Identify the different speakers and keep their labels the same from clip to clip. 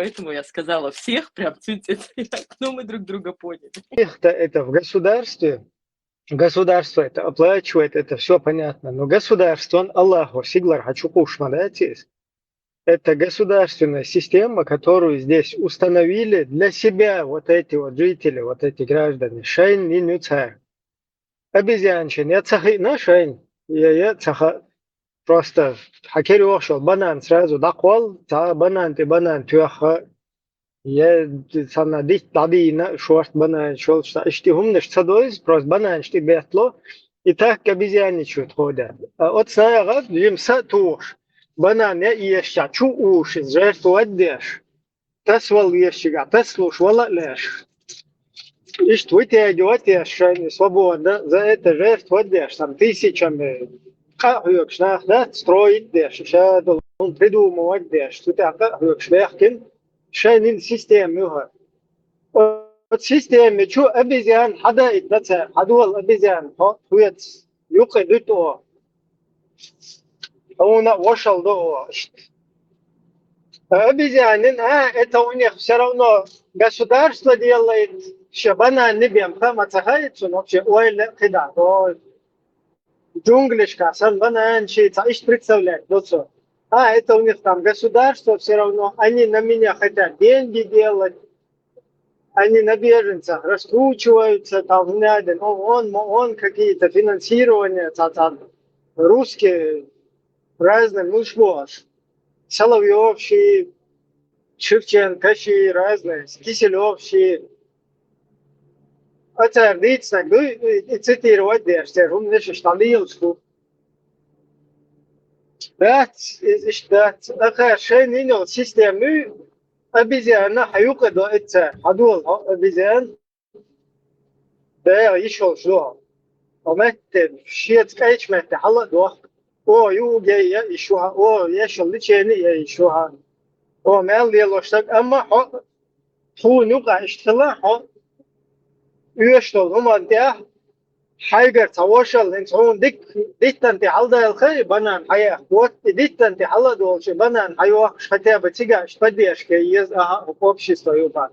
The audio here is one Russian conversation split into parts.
Speaker 1: поэтому я сказала всех, прям цветет, но мы друг друга поняли.
Speaker 2: Это в государстве, государство это оплачивает, это все понятно, но государство, он Аллаху, сиглар, хочу кушмадатис. Это государственная система, которую здесь установили для себя вот эти вот жители, вот эти граждане. Шайн не нюцар. Обезьянчин. Я цахи на шайн. Я цаха просто хакери ошел. Банан сразу даквал. Та банан ты банан тюаха. Я сана дих дадина шорт банан шел. Штихум наш цадоиз. Просто банан штих бетло. И так обезьяничают ходят. От снаягат жимса туш. Банан я еща чу уши. Жертву отдешь. Тасвал ещига. Таслуш вала леш. Ишь, вытягивать шайни свобода, за это жертву отдашь, там тысячами, как шнах, да, строить дашь, сейчас он придумывать дашь, тут как шляхкин, шайнин системе, вот системе, что обезьян, хада идется, хадуал обезьян, хует, юкай то, он вошел до, обезьянин, это у них все равно государство делает, банан не бьем, там отсахается, но вообще ой, кида, то джунглишка, сам банан чица, ищ представлять, ну что. Это у них там государство все равно, они на меня хотят деньги делать, они на беженцах раскручиваются, там надо, он какие-то финансирования, там, русские разные, ну что, Соловьев, Шевченко, разные, Киселев, это видно, ну, цитировать дерзко, он не штанил, что да, это шейный системы обезьяна, хаюка до это, адул обезьян, да, еще что, ومت شيت كايش مت حلا دو يو جاي يشوها يشل لشيني يشوها مال يلوشتك أما هو نقع اشتلا يشتغل هم أنت حاجة تواصل إنسان ديك أنت حلا الخير بنان حياة وقت ديك أنت حلا دولش بنان حياة شتى بتيجي شتى كيز общество юта.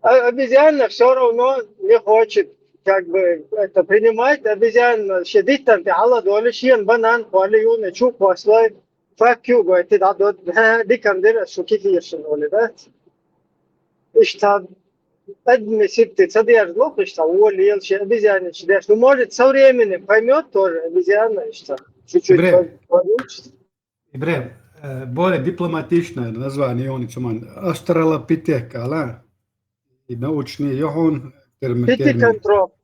Speaker 2: Обезьяна все равно не хочет как бы это принимать. Обезьяна щадит أنت حلا دولش ين بنان قالي يو نشوف وصلي فاكيو говорит да ديك أندر شو كيف يشنو لده. إشتاد одни сипты цадер лох, что воли елши обезьяны чудес. Ну может со временем поймет тоже обезьяна, что чуть-чуть получится.
Speaker 3: Ибрем, более дипломатичное название он чуман Австралопитека, ла? И научный йохон термин.
Speaker 2: Питикантроп,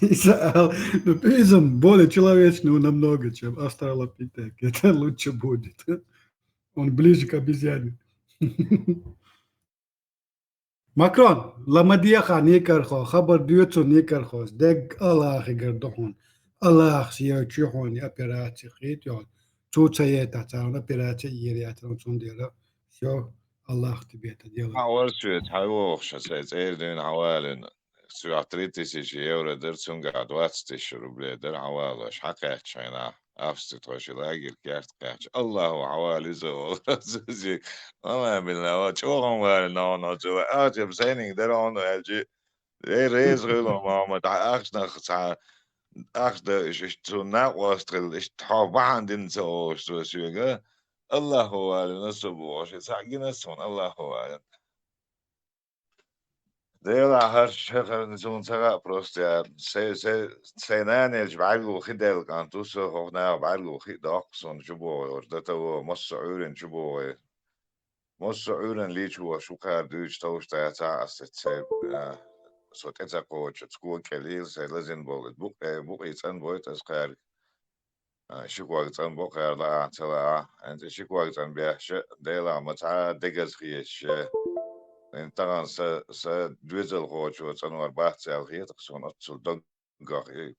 Speaker 3: Исаал, ну призом более человечный намного, чем Австралопитек. Это лучше будет. Он ближе к обезьяне. Макрон, ламадияха никархо, хабар дьютсу никархо, дег Аллах игардохун, Аллах сиячухон операции хитьон, цуцаета цаун операции ириатон сундела, все Аллах тебе это делает.
Speaker 4: ورشة حيوخ إيردين عوالن سوى 3000 يورو درتون قاعد واتستش روبلي در عوالش حقيقة شينا أفستوش لاجل كارت كارت الله عوالي زول زي ما بالله شو عوال نانا شو أجيب زينك در أنا أجي ريز غلو ماما أخشنا خسا أخشنا إيش شو ناقوسترل إيش تحب عندن سو شو الله هو نسبوش ساقينا سون الله هو ديلا هرش نسون سرا просто се نانج بعلو خدل كان توسو هنا بعلو خداقصون جبو دتو مسعورن جبو مسعورن ليجو شو كار دوش توش تاع استسب صوت اتاكوش تكون كليل سلازن بول بوق يتن بويت اسقار شكوارتن بوقر لا تلا انت شكوارتن بيش ديلا متع دغز خيش طبعا دوزل غوجو تنور بحث الغيط سون اتصل دغ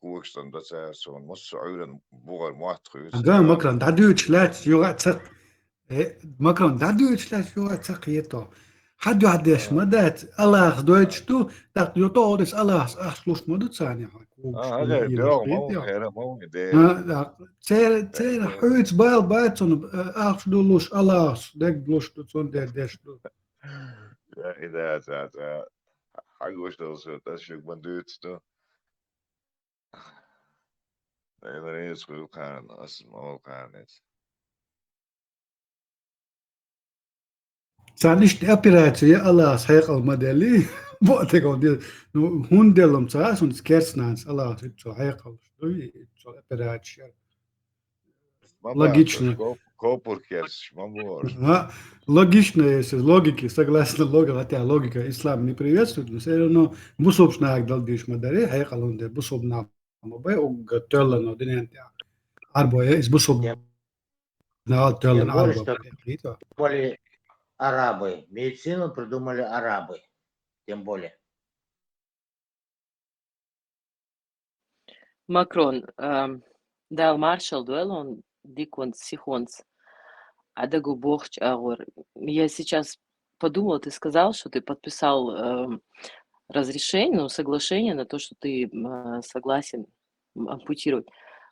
Speaker 4: كوكستن بس سون مسعورن بوغر مواتخوس
Speaker 3: Ага, Макрон, да дючлять югацак. Макрон, да дючлять югацак ето. حد يعديش مدات الله دويتش تو تاك يوتو اودس الله اخلوش مدت ثانية
Speaker 4: هذا دراغ مو خير مو دير
Speaker 3: ها تير حويت بايل بايتون اخش دولوش الله دك بلوش تون ديش دو
Speaker 4: إذا حقوش دوسو تشوك بندوتستو إذا يسخل كان اسمه كانت
Speaker 3: سالش операция الله سيق المدلي بوتك ودي هوندلم تاس und skersnans الله تو هيقل شو операция логично
Speaker 4: Копуркерс, мамор.
Speaker 3: логично если логики согласно логика хотя логика ислам не приветствует но все равно бусобшна агдалдиш мадаре هيقل он бусобна мабай угтелно динент арбо из бусоб на
Speaker 5: Тем
Speaker 3: телно
Speaker 5: более,
Speaker 3: арбо
Speaker 5: что придумали арабы. Медицину придумали арабы. Тем более.
Speaker 1: Макрон, дал маршал дуэл, он дикон сихонс. Адагу бохч агор. Я сейчас подумала, ты сказал, что ты подписал разрешение, ну, соглашение на то, что ты согласен ампутировать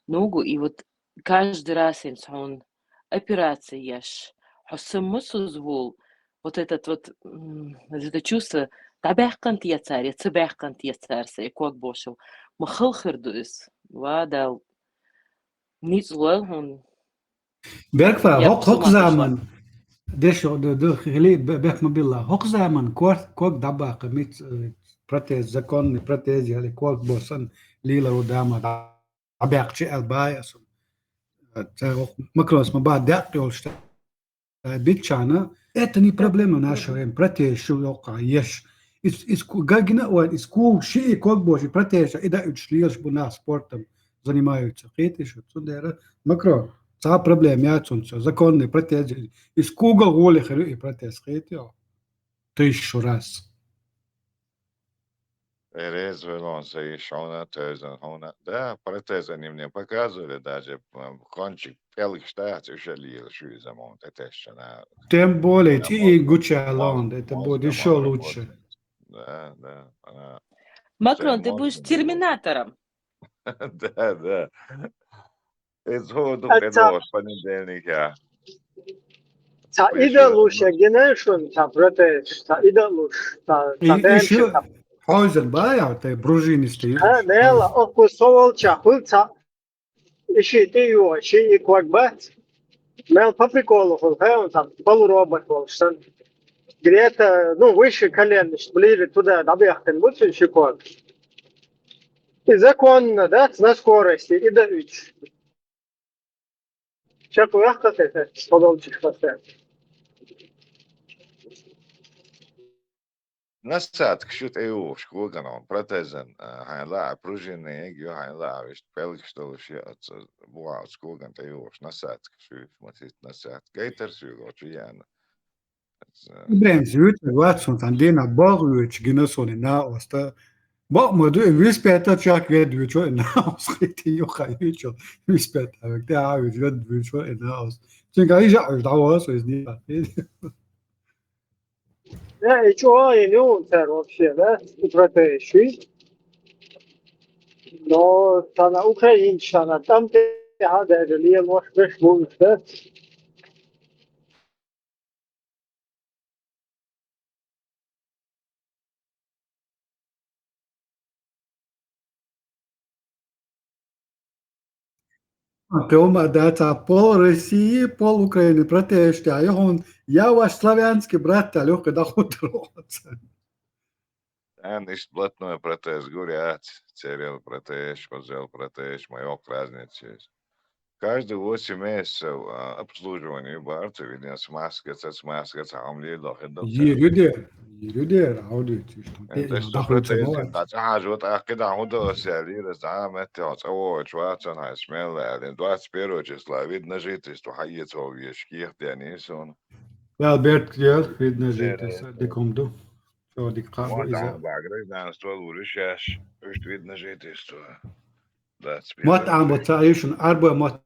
Speaker 1: ногу. И вот каждый раз он операция ешь, звул, вот этот вот это чувство табяхкант яцар, яцебяхкант яцарса, и как бошел. Махалхердуис, вадал. Низуэл он.
Speaker 3: بيركفا
Speaker 1: Я
Speaker 3: هوك
Speaker 1: с ума сошла.
Speaker 3: زمن ديش دو خلي بيك مبيلا هوك زمن كوك دبا قميت براتيز زكون براتيز يلي كوك بوسن ليلا وداما عباق شيء الباي اسم مكروس ما بعد داق يولش بيتشانا اتني проблема наша براتيز شو يوقع يش اسكو гагина وان اسكو شيء كوك بوشي براتيز اذا اتشليش بنا спортом занимаются قيتي شو تندير مكرو صار проблем я цунцо законный протез из Google голе хрю и протез хитё 1000 раз
Speaker 4: Резвело се шона тезен хона. Да, протеза не мне показывали даже кончик пелых штат еще лил шо из замон тестена.
Speaker 3: тем более
Speaker 4: Да,
Speaker 3: и Гучалон это
Speaker 4: мозг
Speaker 3: будет
Speaker 4: нам
Speaker 3: еще лучше
Speaker 4: работает. Да, она
Speaker 1: Макрон, ты
Speaker 4: мозг
Speaker 1: будешь
Speaker 4: работает.
Speaker 1: терминатором.
Speaker 4: Да. Это вот
Speaker 2: Это
Speaker 4: в понедельник, я.
Speaker 2: та ида лучше генешун та протез та ида лучше та
Speaker 3: и
Speaker 2: денче
Speaker 3: еще
Speaker 2: та
Speaker 3: Хойзен бая ты бружини стоишь
Speaker 2: нела оку совол чахул та иши ты его иши и квакбат мел по приколу он там полуробот волшан где-то ну выше колен ближе туда добьяхтен лучше еще код и законно да на скорости и до 3 Чак уяхтат это подолчик поставить.
Speaker 4: Насадка шут эйу школганом протезен хайла пружины егю хайла виш пелик что ши от буа школган эйу насадка шу смотреть насадка гейтер шу гочияна.
Speaker 3: Ibrahim Züt Watson an den Borüch genossone na osta Bo mo du wispet chak ved vu na os riti yo khaycho wispet avec ta ved vu na os Tinga ja da was is ni
Speaker 2: Да, и чего я не умер вообще, да, протезши. Но та на украинщина, там ты гадали, ли можешь вышмуть, да?
Speaker 3: Дома дата пол России, пол Украины протеста. Я ваш славянский брат, легко доход.
Speaker 4: Nis блатной протез гурят, терел протез, козел протез, майок разницы. Каждые 8 месяцев обслуживания барца, видно, смазка, амли, лохидал.
Speaker 3: Yürüdür, audio
Speaker 4: Это что протез, حاجة وتأكد عن هذا السعر زعمت تعصوا شوية هاي اسمه لأن 21 числа видно жительство حيته ويشكيه دانيسون.
Speaker 3: Albert gel, видно жительство, декомду. Что дикаба
Speaker 4: Вот
Speaker 3: из-за.
Speaker 4: там гражданство урышаш, уж видно жительство. 21
Speaker 3: ما تعمل تعيشون أربع ما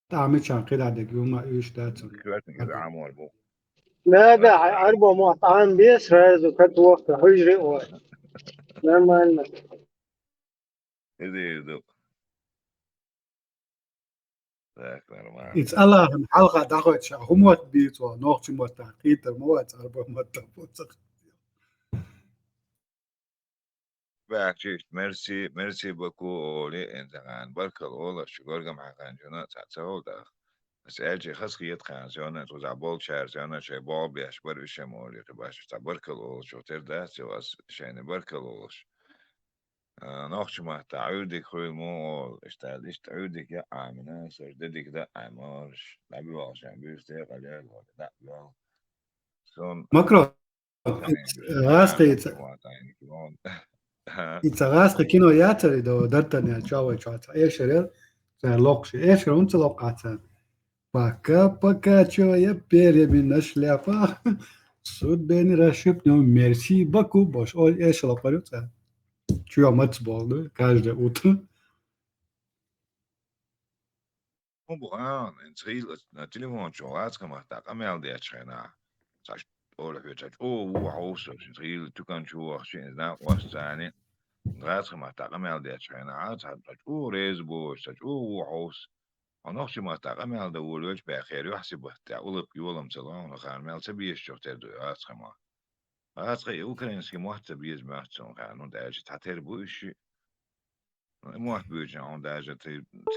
Speaker 3: تعمل شان كده عندك يوم ما إيش تاتون.
Speaker 4: كده عمر بو.
Speaker 2: لا ده عربه مقطعان بيه сразу как ловко حجري нормально.
Speaker 4: إذا ذاك نورمال.
Speaker 3: It's Allah een halga dagoit sha humot bito nog chumot taqita mot arba mot tapot.
Speaker 4: بحكيش ميرسي بكو أولي إنت عن بركة الأولى شكر جمع كان جنا تعتقد ده بس أجي خسك يتخان جنا توزع بول شهر جنا شيء بول بيش بريش مولي تباش تبركة الأولى شو ترده سواس شيء بركة الأولى ناخش ما تعودك خوي مول اشتغلش تعودك يا عامنا سرددك ده عمارش لا بيواشن بيستيق عليه ولا لا بيو سون
Speaker 3: Makro, it's a raske kino yatari do dartani chawa chata esherer sa lokshi esher unta lokata пока чё я перемена шляпа суд бени расшиб ну мерси баку бош ой эшела полюца чё мац болды каждое утро
Speaker 4: Bukan, en schil, telefoon, zo laat gemaakt, dat kan wel dit zijn. Zeg, oh, dat weet oh, wow, zo, en schil, tu kan zo, als je dat was zijn, laat gemaakt, dat kan wel dit zijn. Als het, oh, reisboos, dat, oh, wow, en nog je maar, dat kan wel de oorlog bij geer, je hebt het, all op jolom te lang, dan gaan wel, ze bies toch ter door, als gemaakt. Als je Oekraïnse gemaakt, ze bies maakt zo gaan, en dat is het er boosje. موت بيجي عند داجة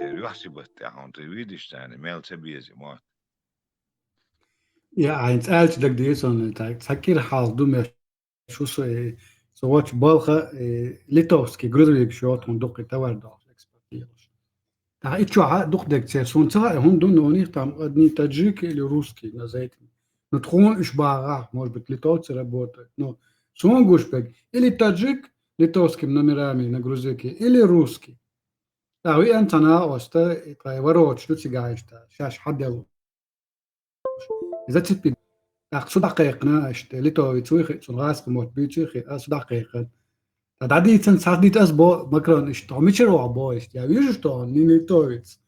Speaker 4: يحسب عند ويدش تاني ميل تبيزي موت.
Speaker 3: ja eins als dat die son takir hal du mer شو سوتش بالخا ليتوفسكي جرودريك شوت هون دوق تاور دو экспортируешь та и чё دوق дек се сунца هم дун у них там одни таджики или русские на этим но тхон иш бага может быть литовцы работают но сунгушбек или таджик литовскими номерами на грузике или русский та и антана оста и ворот что тигаешта шаш حد إذا تبي أقصد دقيقنا أشت لتو يتوي صنغاس كموت بيتشي أقصد دقيقة تدعي تنساعدني تأسبو مكرون إشتو ميشرو عبو إشت يا ويجتو نيني تويتس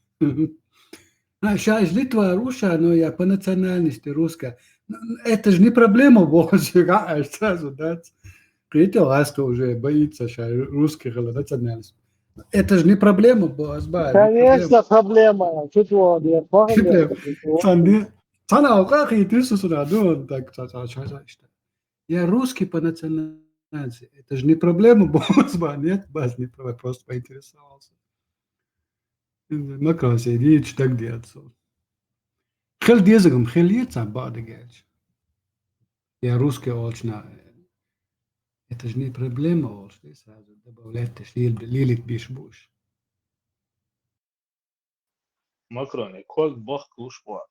Speaker 3: شاش لитва руша но я по национальности русская это же не проблема боже как сразу да Критил Аска уже боится русских национальностей это же не проблема босс
Speaker 2: Конечно проблема. Чего я
Speaker 3: Sana اوقات يدرسوا سنادون так что я русский по национальности это же не проблема босс нет баз не просто поинтересовался Макрон сидит что где-то خل ديزغم خليتها بعد جاج يا русский олчна это же не проблема олч ты сразу добавлять ташил лилит бишбуш
Speaker 6: Макрон, кол бог куш бот.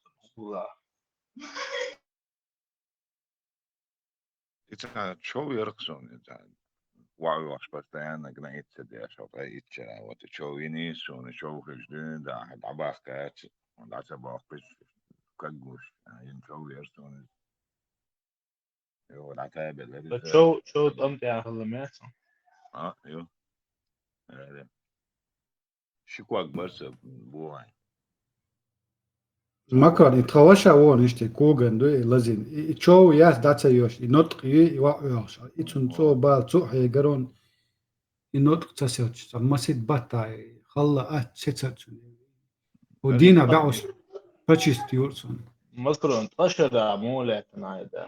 Speaker 4: إذا شو يرقصون إذا وعي وحشبت أنا قنيت سدي أشوف رأيت شلا وتشو ينيس ونشو خجدين ده حد عباس كات وده سباق بس كجوش يعني شو يرسون يو ده تابل
Speaker 6: شو قمت يا خدمات
Speaker 4: يو شكو أكبر سب بوهاي
Speaker 3: Макар и тхаваша вон иште куган до лазин и чо яс даца ёш и нотк и ва ёш и цун цо бал цо хейгарон и нотк цасёч масит батай халла ат сецацун ودينا بعوش فاشيست يورسون
Speaker 6: Макрон, اشهر مولات نايدا.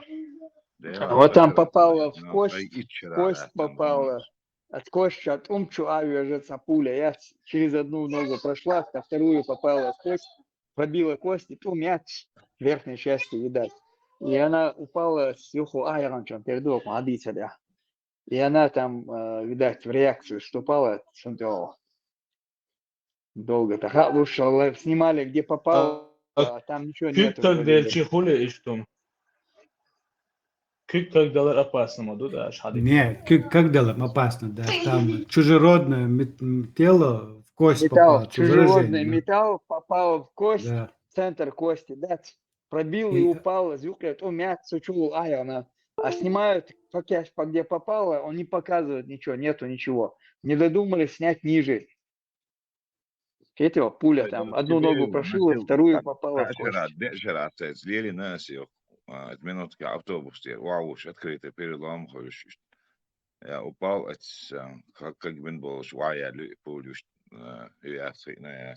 Speaker 2: Вот там попало в кость попала. От кости, от умчу авиажется пуля. Я через одну ногу прошла, на вторую попала в кость, пробила кость, и ту мяч в верхней части, видать. И она упала сверху айрончом, передок, молодителя. И она там, видать, в реакцию вступала, что долго. Так лучше снимали, где попало, а там ничего нет.
Speaker 6: Как дельчи хули иштум? Как доллар опасно, моду да, шхады.
Speaker 3: Не, как делаем опасно, да, там чужеродное тело в кость
Speaker 2: Металл,
Speaker 3: попало,
Speaker 2: чужеродный металл попал в кость,
Speaker 3: да.
Speaker 2: центр кости, да, пробил и упал, звукает, мяч сучул айрона. А снимают, как я где попало, он не показывает ничего, нету ничего. Не додумались снять ниже. Видите, пуля там, одну ногу прошила, вторую попала в кость.
Speaker 4: минут автобус тер вауш открытый перелом ходишь. Я упал от как бен был швая полюш я на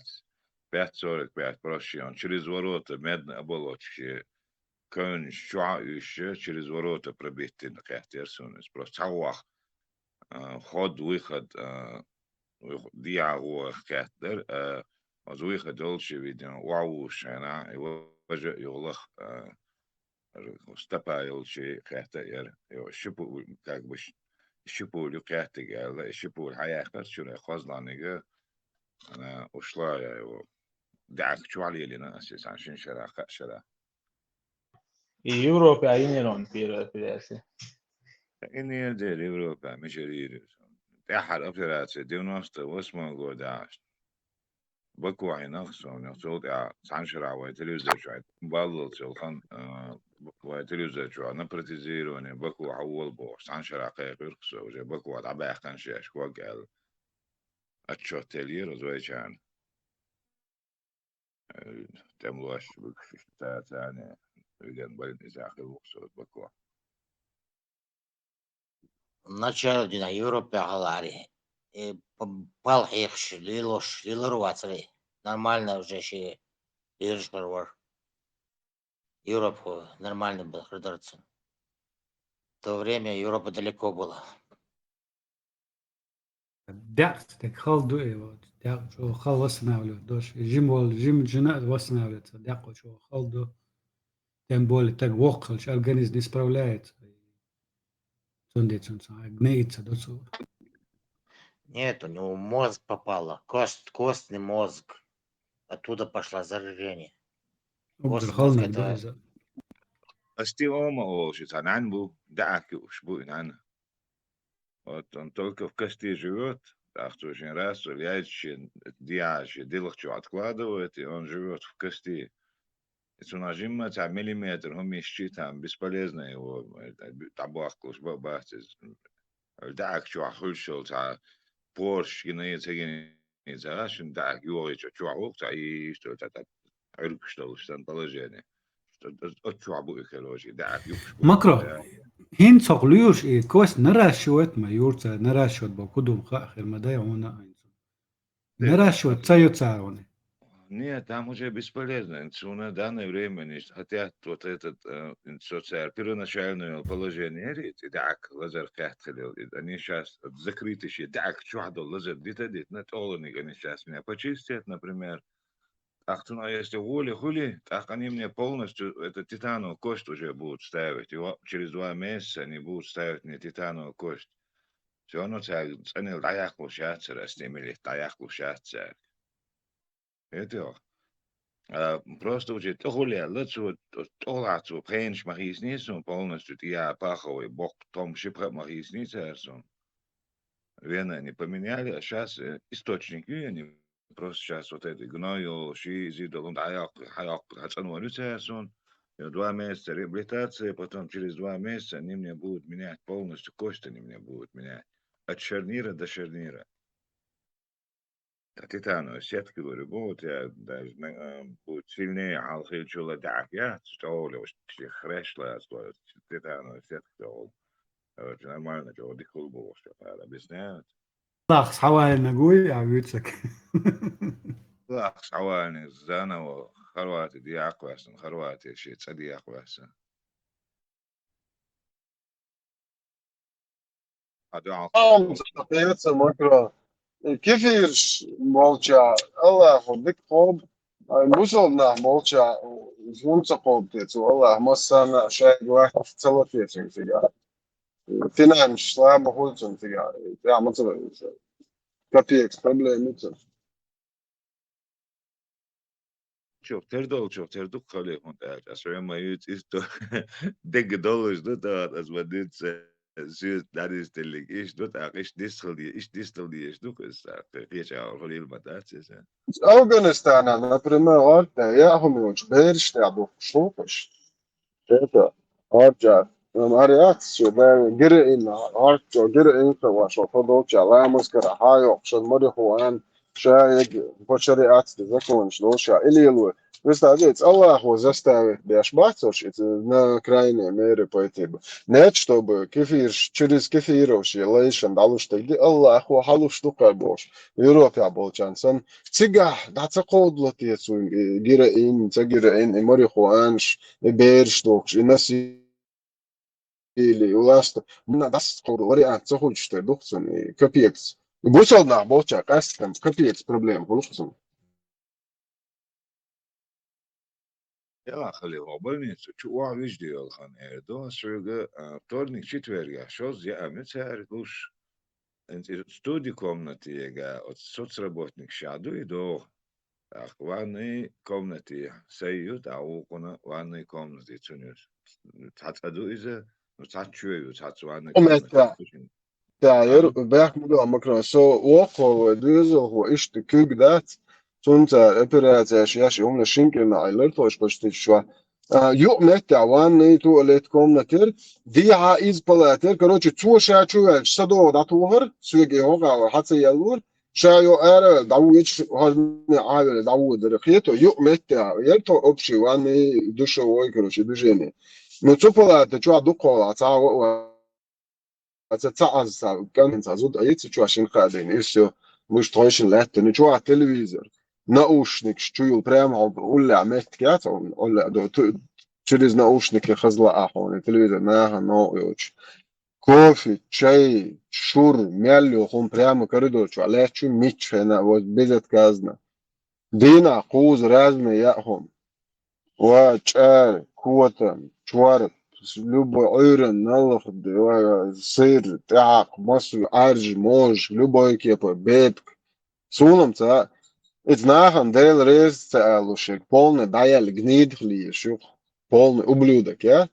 Speaker 4: 5:45 прощен через ворота медно оболочки кön шва еще через ворота пробитый на катерсон просто хавах ход-выход диагу катер az выход дольше видно вауш она его уже юлах стапаилчи катер его шипу как бы شپول قهتي قال شپول حياة شو خزلانيجا أنا وشلا يا دعك شو علي لنا أساس عشان شرا
Speaker 6: Европa ينيرون في الأساس.
Speaker 4: إني أدري أوروبا مش أدري أحد أبتلات ديونوستا واسمه قوداش بكو عينخسون يصوت عن شرا ويتلوزا شوي بالل سلطان ويتلوزا شوي نبرتزيروني بكو حول بوش عن شرا قيقرقسو وجا بكو عباح كان شاش وقال الشوتيلير زوي كان تملاش بكش تاني ويدن بالين إزاقي وقصود بكو
Speaker 5: Начало дина Европе галари. Пал хекш, лилош, лилорвацри. Нормально уже ще лирш парвар. Европа нормально был храдарцу. В то время Европа далеко была.
Speaker 3: دعك تك خال دو إيوات دعك شو خال وصناولو دوش جيم جنا وصناولو دعك شو خال دو тем более так вокал, что организм не справляется. Сондечен, гнеется до сего.
Speaker 5: Нет, у него мозг попало. Костный мозг. Оттуда пошло заражение.
Speaker 3: أقدر
Speaker 5: Костный
Speaker 3: خال
Speaker 5: мозг
Speaker 3: نقدر
Speaker 5: это
Speaker 3: إذا
Speaker 4: أستيو ما هو شيء عنبو دعك وشبو عنه Вот он только в кости живет, так что очень раз, яйчи, диачи, делахчу откладывает, и он живет в кости. Если он нажимает миллиметр, он мещит там, бесполезно его, табахклуш, бабахтис. دعك شو حلشل تاع بورش جنيه تجيني زاشن دعك يوري شو عوق تعيش تاع عرق شتان طلجاني شو عبو إكلوجي دعك يوكش
Speaker 3: مكره هين صقليوش إيه كويس نراشوت ما يورتا نراشوت بقدوم خاخر ما ده هنا نراشوت تايو تاعونه
Speaker 4: Нет, там уже бесполезно. На данное время они хотят вот этот первоначальное положение. Так, лазер хотел. Они сейчас закрыты еще. Так, что лазер дит, на толоник они сейчас меня почистят, например. Ах, ну, если хули, так они мне полностью, это титановую кость уже будут ставить. И через 2 месяца они будут ставить мне титановую кость. Все равно ценил даяк лушаться, растемили даяк лушаться. Это просто уже тогда лучше тогда пенш магисница полностью я паховый бог том шипра магисница вены они поменяли, а сейчас источники они просто сейчас вот это гною ши зидолун даяк хацануалюция 2 месяца реабилитации, потом через 2 месяца они мне будут менять полностью кость, они мне будут менять от шарнира до шарнира. Титановые сетки, говорю, будут, я даже будет сильнее, алхильчула дакья, что ли, хрешла, титановые сетки, очень нормально, что дихул было, что объясняют.
Speaker 3: ضغط حوالي نقول عبيتك
Speaker 4: لا حوالي زانو خرواتي دي أقواسن خرواتي شيء تصدي أقواسن
Speaker 7: Остается макро. Кефирш молча. Аллах, бик хоб. Мусолна молча. Зунца قوبتيتو الله مسانا شايد واحد تصلفيتين تيجا. Финанш слабо хулцун тига. Я мотивирую. Капекс проблемы.
Speaker 4: شوف تردو خليه هون أسرع ما يتستو دق دولش دوت أز وديت سيد داريس تلك إيش دوت إيش ديستل دي إيش دوك إيش أقول المدرسة
Speaker 7: Афганистана, например, арта, я хумиуч, бериш тябу, шупаш. Это арча. Ариацию, да, гирина, арчо, гирина, вашо, подолча, ламускара, хайо, шад морихуан, шаек, по шариатстве закончил, лоша, или Представляете, Аллах его заставит бешбацош, на крайней мере пойти. Нет, чтобы кефир, через кефиров, лейшен, далуштаги, Аллах его халуштука бош. Европе болчансан. Цига, да цакодлот яцу, гираин, цагираин, и марихуанш, и берштокш, и наси или уласта. Мна дас вариант, захочешь, духцун, и копекс. Бусал на болчак, астам, копекс проблем, полушкасан.
Speaker 4: يلا خليه больницу, чуа виждел хан эрдо, сюга вторник, четверг, шоз я амицар уж студии комнаты ега от соцработник шаду и до ванной комнаты союз, а окна ванной комнаты цунюс. Цацаду изе, ну цачую, цацу ванной комнаты.
Speaker 7: Täher behmuda makro so woko duzo ho ishte kugdat sunta operatsias yashi umna shinkena ailer tosh koshti shwa يؤمن تعوان تواليت كومناتير دي عايز بلاتير كروتش تو شا شو صدو داتوهر سويجي هوغا حتى يلور شايو ار داويتش هازمي عايل داوود رخيتو يؤمن تع يلتو اوبشي واني دوشو وي كروتش دوجيني نو تشوبولات تشوا دوكولا تاو تعز كان زود ايت شو عشان قاعدين ايش مش طايشين لا تنجوا على التلفزيون ناوشنك شو برام ولا عملت كات ولا دو через наушники خزلا احون التلفزيون ما نو يوش كوفي شاي شور ميلو هم برام كردو شو على شو ميتش هنا وبزت كازنا دينا قوز رازمي ياهم وشار كوتن شوارب любой ойрен, налог, сыр, так, масло, арж, мож, любой кепа, бебк. Сунам ца, это нахан дейл рез ца лушек, полный даял гнид хлишук, полный ублюдок, я?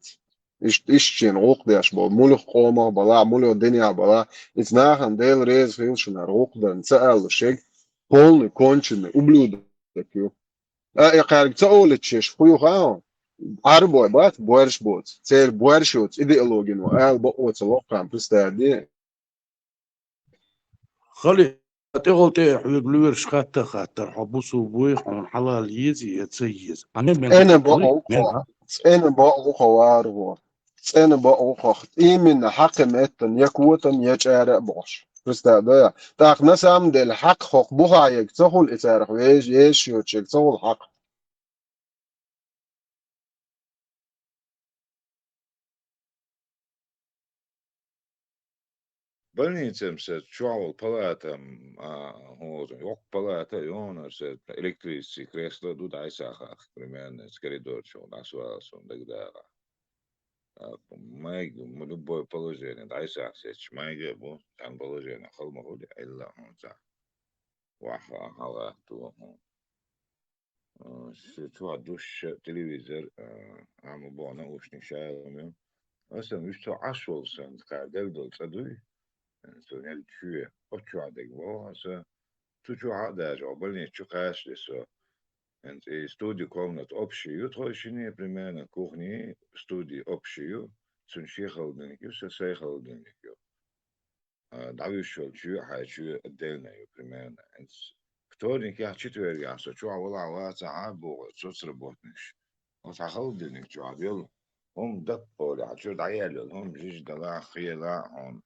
Speaker 7: Ищен рукдаш бол, мулюх кома бала, мулюх деня бала, это нахан дейл рез хилшина рукдан ца лушек, полный конченый ублюдок, ю. Я кажется, ца олечеш, хуй хаон. Арбой бат борщ бот. Цель борщ вот идеологию, ал бот локам пристади.
Speaker 8: خلي تقول تحوي بلورش خاطر حبوسو بوي حون حلال يزي يتسيز أنا من
Speaker 7: انا
Speaker 8: تقولي
Speaker 7: بقى انا بقى خوارو انا بقى ايمن حق متن يكوتن يجار باش پرستاده تاق نسام دل حق حق بوها یک تقول اتارخ ويش يش يوچك تقول حق
Speaker 4: Больницам се чувал палатам, yok palata и он се электрические кресла тут айсаха примерно с коридор что насвался он тогда майг любое положение айсах се майге бу там положение холма худи илла он за ваха хала ту се чува душ телевизор ама бо наушник шаялым Aslında üstü aş olsan kadar da olsa duy. Sonra tüye o çuadek var. Asa tu çuada jo bolni çukaş leso. En studi komnat общую тройшини примерно кухни студии общую цунши холодильник все сей холодильник. Давишь чу хочу отдельную примерно. Вторник я четверг я чуа вала вала цаабу соцработник. Вот холодильник чуабил. هم دقوا لعشر عيال هم جيش دلا خيلا هم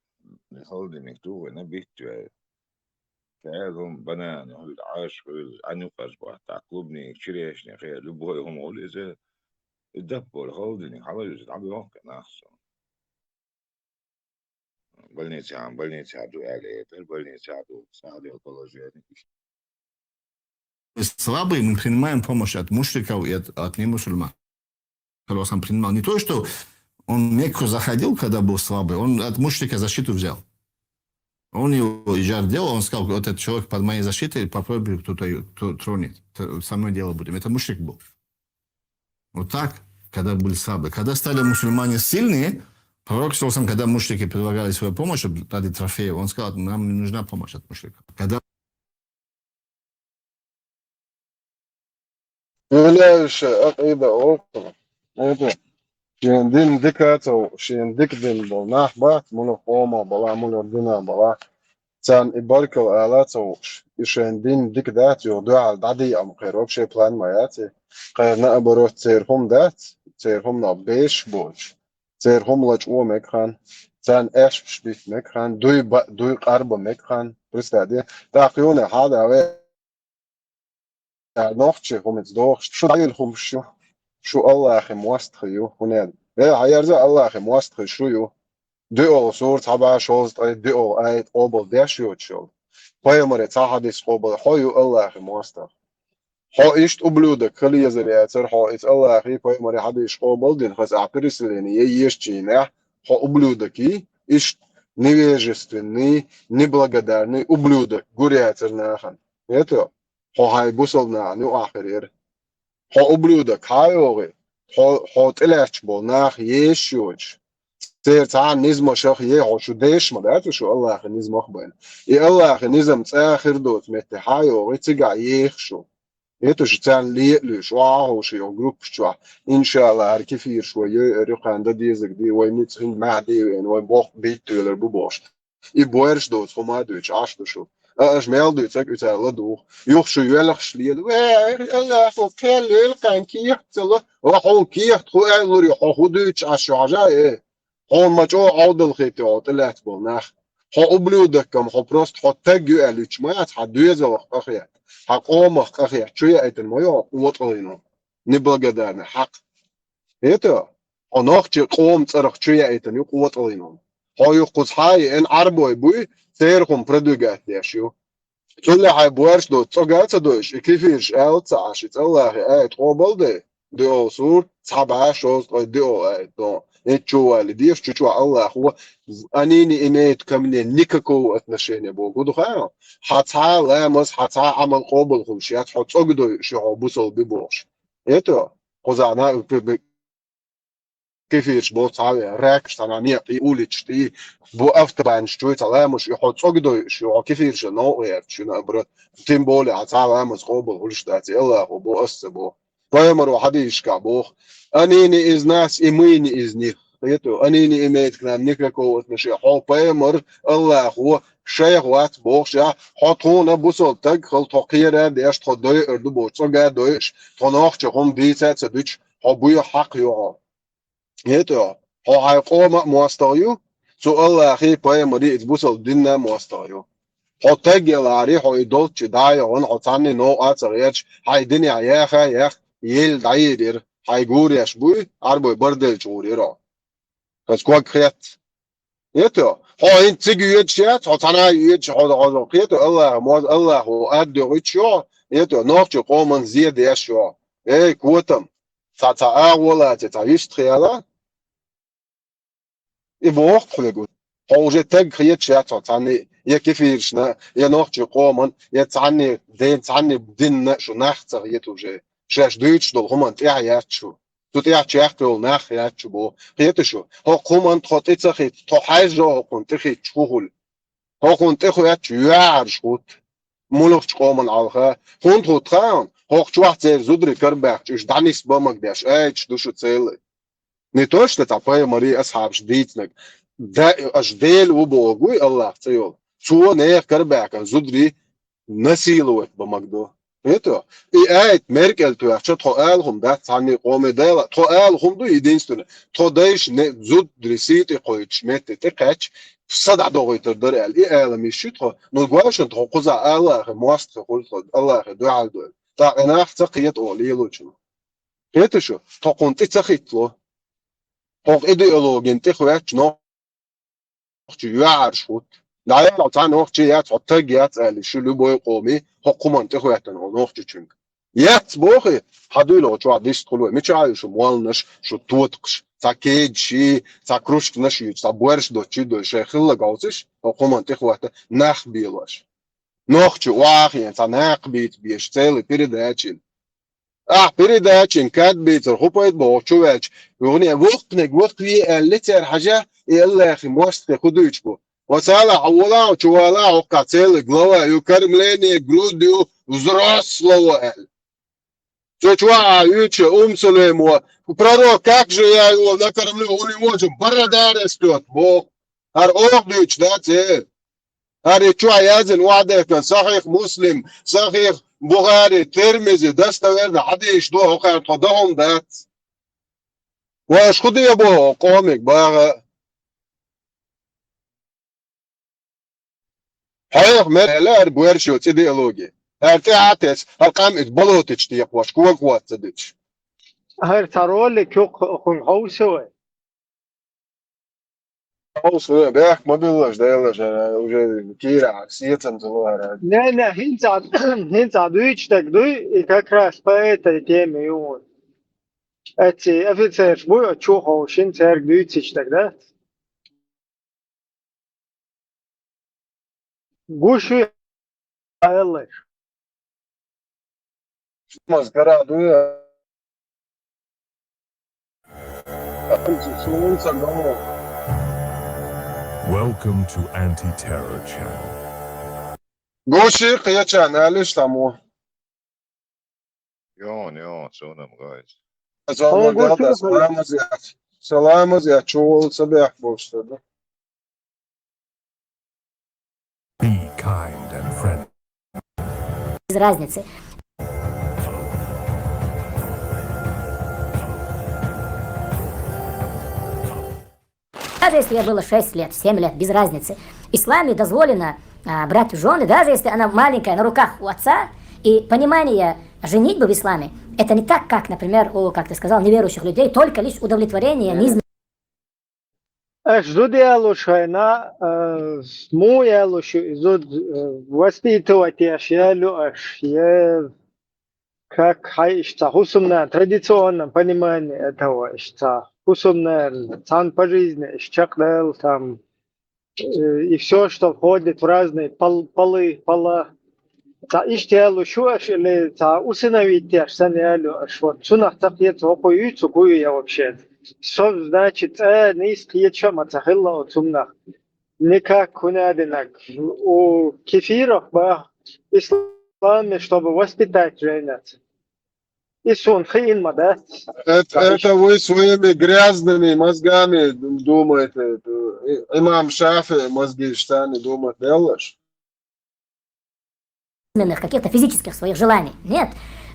Speaker 4: يخلد نكتوه انا بيت فعلهم بنان هو العاش عني قصبة تعقلبني كشريشني خير لبوي هم قول إذا الدبوا الخلدني حاولوا يتعبوا وقت ناخصهم بلنيتي عدو عليه بلنيتي عدو ساعدوا البلاجيني
Speaker 9: Слабые мы принимаем помощь от мушриков и от немусульман. Когда он принимал. Не то, что он Мекку заходил, когда был слабый, он от мушрика защиту взял. Он его иджар делал, он сказал, вот этот человек под моей защитой, попробуй кто-то тронет. Со мной дело будем. Это мушрик был. Вот так, когда были слабые. Когда стали мусульмане сильные, пророк, когда мушрики предлагали свою помощь ради трофеев, он сказал, нам не нужна помощь от мушриков. Когда
Speaker 7: لا شيء عقيدة أخرى هذا شين دين دكاتو شين دك دين بناح بات ملو قوما بلا ملو دينا بلا Цан и баркал алацош. Ишен дин дик дат йо дуал дади ам қайроб ше план маяти. Қайрна аборот церхум дат. Церхум на беш боч. Церхум лач о мекхан. Цан эш шбит мекхан. Дуй қарба мекхан. Представьте. Тахионе хада аве. نوختش هم تدوخش شو دايل هم شو الله أخي موستخيو هناد عيارزا الله أخي موستخي شو يو دو صور تبع شوز دو أيت قبل داشيو تشول هاي مرة تحدث قبل هايو الله أخي موستخ ها إيش أبلوده كل يزرياتر ها إت الله أخي هاي مرة حدث قبل دين خس أعترس ليني يشجينه ها أبلوده كي إيش невежественный, неблагодарный ублюдок, гурятер нахен. Это هاي بوصلنا نو آخرير ها ублюдок هايوغي ها تلاتش بولناخ يشوش سير تعال نزم شخ يهو شو ديش ما داتو شو الله أخي نزم أخبين إي الله أخي نزم تآخر دوت متى هايوغي تقع يخشو يتو شو تعال ليقلو شو عاهو شو يو شو إن شاء الله هر كفير شو يريقان دا ديزك دي وينيت هند مع دي وين وين بوخ بيتو يلر بوبوش إي بويرش دوت خما دوش عاشتو شو أش ميل دوت سك يتعال دو يخشو يلخش ليد الله فو كل يلقان كيح تلا وحو كيح تخو أعلوري حو دوش عشو عجاي هون ما جو عودل خيتي عطلات بولناخ حو أبلودكم حو بروست حو تجو ألوش ما يتحد دويزة وقت أخيات حق أمخ أخيات شو يأتن ما يو وطلينو نبغدارنا حق هيتو وناخش قوم تصرخ شو يأتن يو وطلينو هاي يقص هاي إن عربوي بوي سيركم بدوجات ياشيو كل هاي بورش دو تصقات دوش كيفيش ألت عشت الله آيت قبل ده دو صور سبعة شوز دو آيت دو نتشوى لديش تشوى الله هو أنيني إميت كمني نيكاكو أتنشيني بوجود خير حتى لامس حتى عمل قبل خمشيات حتى أقدر شو بوصل ببوش إيتو قزعنا كيفيش بوت على راكش تنامية يقولش تي بو أفتبان شوي تلامش يحط أقدر شو كيفيش نوعي شو نبرة تيمبولي على مس قبل هولش داتي الله وبو أسبو فيمر وحديش كابوخ أنيني إز ناس إميني إزني يتو أنيني إميت كلام نيكاكو مشي حو فيمر الله هو شيخ وات بوخ يا حطونا بوصل تك خل تقيرة ديش تدوي أردو بوش تقعد دويش تناخ تقوم ديسات سدوش حبوي حق يوم هيتو هاي قوم مواستايو سو الله أخي باي مري إتبوصل دينا مواستايو هو تجي لاري هو يدولش داي ون عطاني نو أتغيرش هاي دنيا ياخ يل دايدير هاي جوري أشبوي عربي بردل جوري را بس كوا خيات هيتو هو إنت تيجي يدشيات عطانا يدش هذا هيتو الله هو أدو يدشوا هيتو نوفش قوم زيد يشوا إيه كوتم تاتا ولا تتعيش تخيلا يبوخ خلقو هو جه تج خيات شات تعني يا كيفيرشنا يا نوختي قومن يا تعني دين تعني بدين شو ناخت يتو جه شاش دوتش دول هم انت يا شو تو تيا تشاختول ناخ يا شو بو خيت شو هو قومن تخطي تخيت تو حاجه كنت خيت شغل هو كنت خوات يعر شوت مولوخ قومن علخا كنت هو تخان هو شوات زي زودري كرباخ ايش دانيس بامك داش ايش دوشو تسيل не то, что такое Мария أصحاب شديدنك ده أجدال وبوجوي الله تيول شو نير كرباك زودري نسيلوت بمقدو هيتو إيه ميركل تو أخشى تقالهم ده ثاني قوم ده تقالهم دو يدينستون توديش زودري سيتي قويتش مت تقعش صدع دوغي تقدر إيه لما يشتغل نقولش أنت قوزا الله مواست قول الله دعاء دول تا أنا أحتقيت أوليلو شنو هيتو شو تقنت تخيتلو هوق إيديولوجين تخوات نوخ يعر شوت لا لو تان نوخ يات حطج يات اللي شو لبوي قومي هوق من تخوات نوخ تشنك يات بوخي حدولو شو عديش تقولوا مش عايش شو موالنش شو توتقش تاكيد شي تاكروش نشي تابورش دو تشي دو شي خلا قاوتش هوق من تخوات ناخ بيلاش نوخ واخي تناق بيت بيشتغل بيرداتشين передачи كاتبيتر خبيت بوشواتش يغني وقت لي اللتر حاجة يلا أخي موست خدوش بو وسالا حولا وشوالا وقتل جلوا يكرم ليني جلوديو وزراس لوا شوا يوتش سليم وبرادو как же я его накормлю он не может барадар растет бог هر اوق دوش ده هاري شو يازن وعده كان صحيح مسلم صحيح بخاري ترمذي دستور حديث دو قاعد قدهم ذات واش خدي يا بو قومك باغا حيخ ملا بورشو تيديولوجي ارتعتس القام اتبلوتش تيق واش كوات تدش
Speaker 2: هر ترول كوك خون هوسوي
Speaker 7: خلص بيحك ما بيلاش دايلاش انا وجا كيرا عكسيتهم تظاهر
Speaker 2: نه هنزا دويتش تك دوي كاكراس بايتا تيمي يون اتي افيتسير بو تشوخو شنتر دويتش تك ده قوشو يلا
Speaker 7: مذكرة دويا شنو نسموه
Speaker 10: Welcome to Anti-Terror Channel.
Speaker 7: قوشي قيا ليش تامو
Speaker 4: يون سونم guys.
Speaker 7: زمان ده سلام زياد سلام زياد شو صباح بوش ده
Speaker 10: Be kind and friendly.
Speaker 11: Без разницы. Даже если ей было 6 лет, 7 лет, без разницы. В исламе дозволено брать в жены, даже если она маленькая, на руках у отца. И понимание женитьбы в исламе, это не так, как, например, у, как ты сказал, неверующих людей, только лишь удовлетворение низменных.
Speaker 2: Жду шайна, му зуд воспитывать я как хайшта, хусумна, традиционном понимании этого ишта, хусумна, цан по жизни, ишчакдел там, и все, что входит в разные пола. Та иштиалу шуаш или та усыновить я саниалу аш вот сунах такет окую цукую я вообще. Что значит не искиет шама тахилла отсумнах. Никак кунадинак. У кефирах ба исламе, чтобы воспитать женят. И сон хин мада.
Speaker 7: Это вы своими грязными мозгами думаете. Имам Шафи мозги штаны думать делаешь?
Speaker 11: Каких-то физических своих желаний. Нет.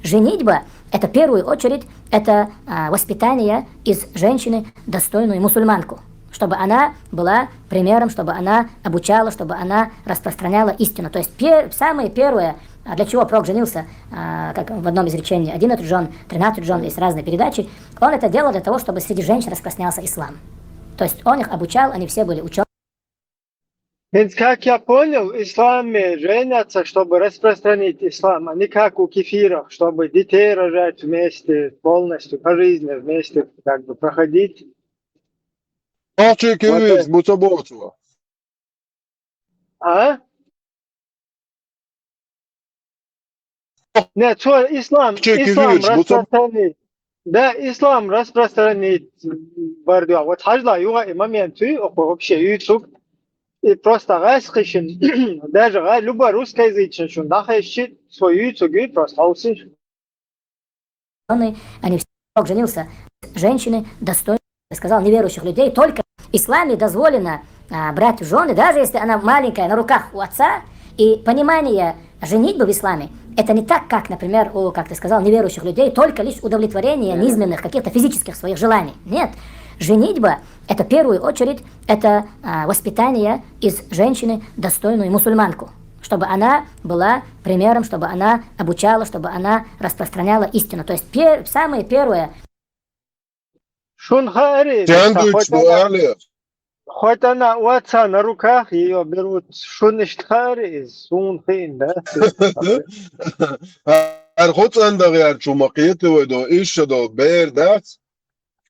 Speaker 11: Женитьба – это в первую очередь это воспитание из женщины достойную мусульманку. Чтобы она была примером, чтобы она обучала, чтобы она распространяла истину. То есть самое первое, для чего пророк женился, как в одном из речений, 11 жен, 13 жен, есть разные передачи, он это делал для того, чтобы среди женщин распространялся ислам. То есть он их обучал, они все были ученые.
Speaker 2: Как я понял, в исламе женятся, чтобы распространить ислам, а не как у кефиров, чтобы детей рожать вместе, полностью, по жизни вместе, как бы проходить.
Speaker 7: Молчи, кефир, буцабоцева.
Speaker 2: А? Нет, что ислам распространить. Да, ислам распространить бардуа. Вот хажла юга и моменты, вообще ютуб. И просто раскричен, даже любой русскоязычный, что нахащит свою цугу, просто услышит.
Speaker 11: Они все, пророк женился, женщины достойны, сказал, неверующих людей, только в исламе дозволено брать в жены, даже если она маленькая, на руках у отца. И понимание женитьбы в исламе, это не так, как, например, у, как ты сказал, неверующих людей, только лишь удовлетворение низменных, каких-то физических своих желаний. Нет. Женитьба – это в первую очередь это воспитание из женщины достойную мусульманку. Чтобы она была примером, чтобы она обучала, чтобы она распространяла истину. То есть самое первое.
Speaker 2: Хоть она у отца на руках, ее берут шунништхари, сунхин, да?
Speaker 7: Архот андагяр чумакиты выйду, ищу до бердат.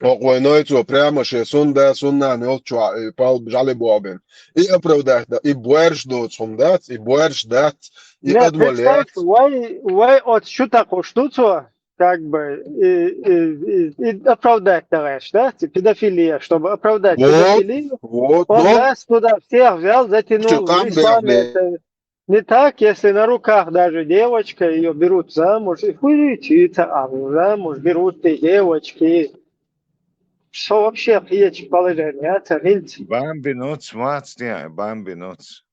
Speaker 7: Оквойнойцу прямо ще сунна не отчуа и пал бжали бобин. И оправдать да, и буэрш до цумдат, и буэрш дат, и адвалят.
Speaker 2: Вай от шутаку штуцу, как бы, и оправдать товарищ, да? Педофилия, чтобы оправдать педофилию. Он нас туда всех взял, затянул. В исламе это не так, если на руках даже девочка, ее берут замуж, и хуйчится, а замуж берут и девочки. Что вообще есть положение?
Speaker 4: Бамби ноц, мацния, бамби ноц.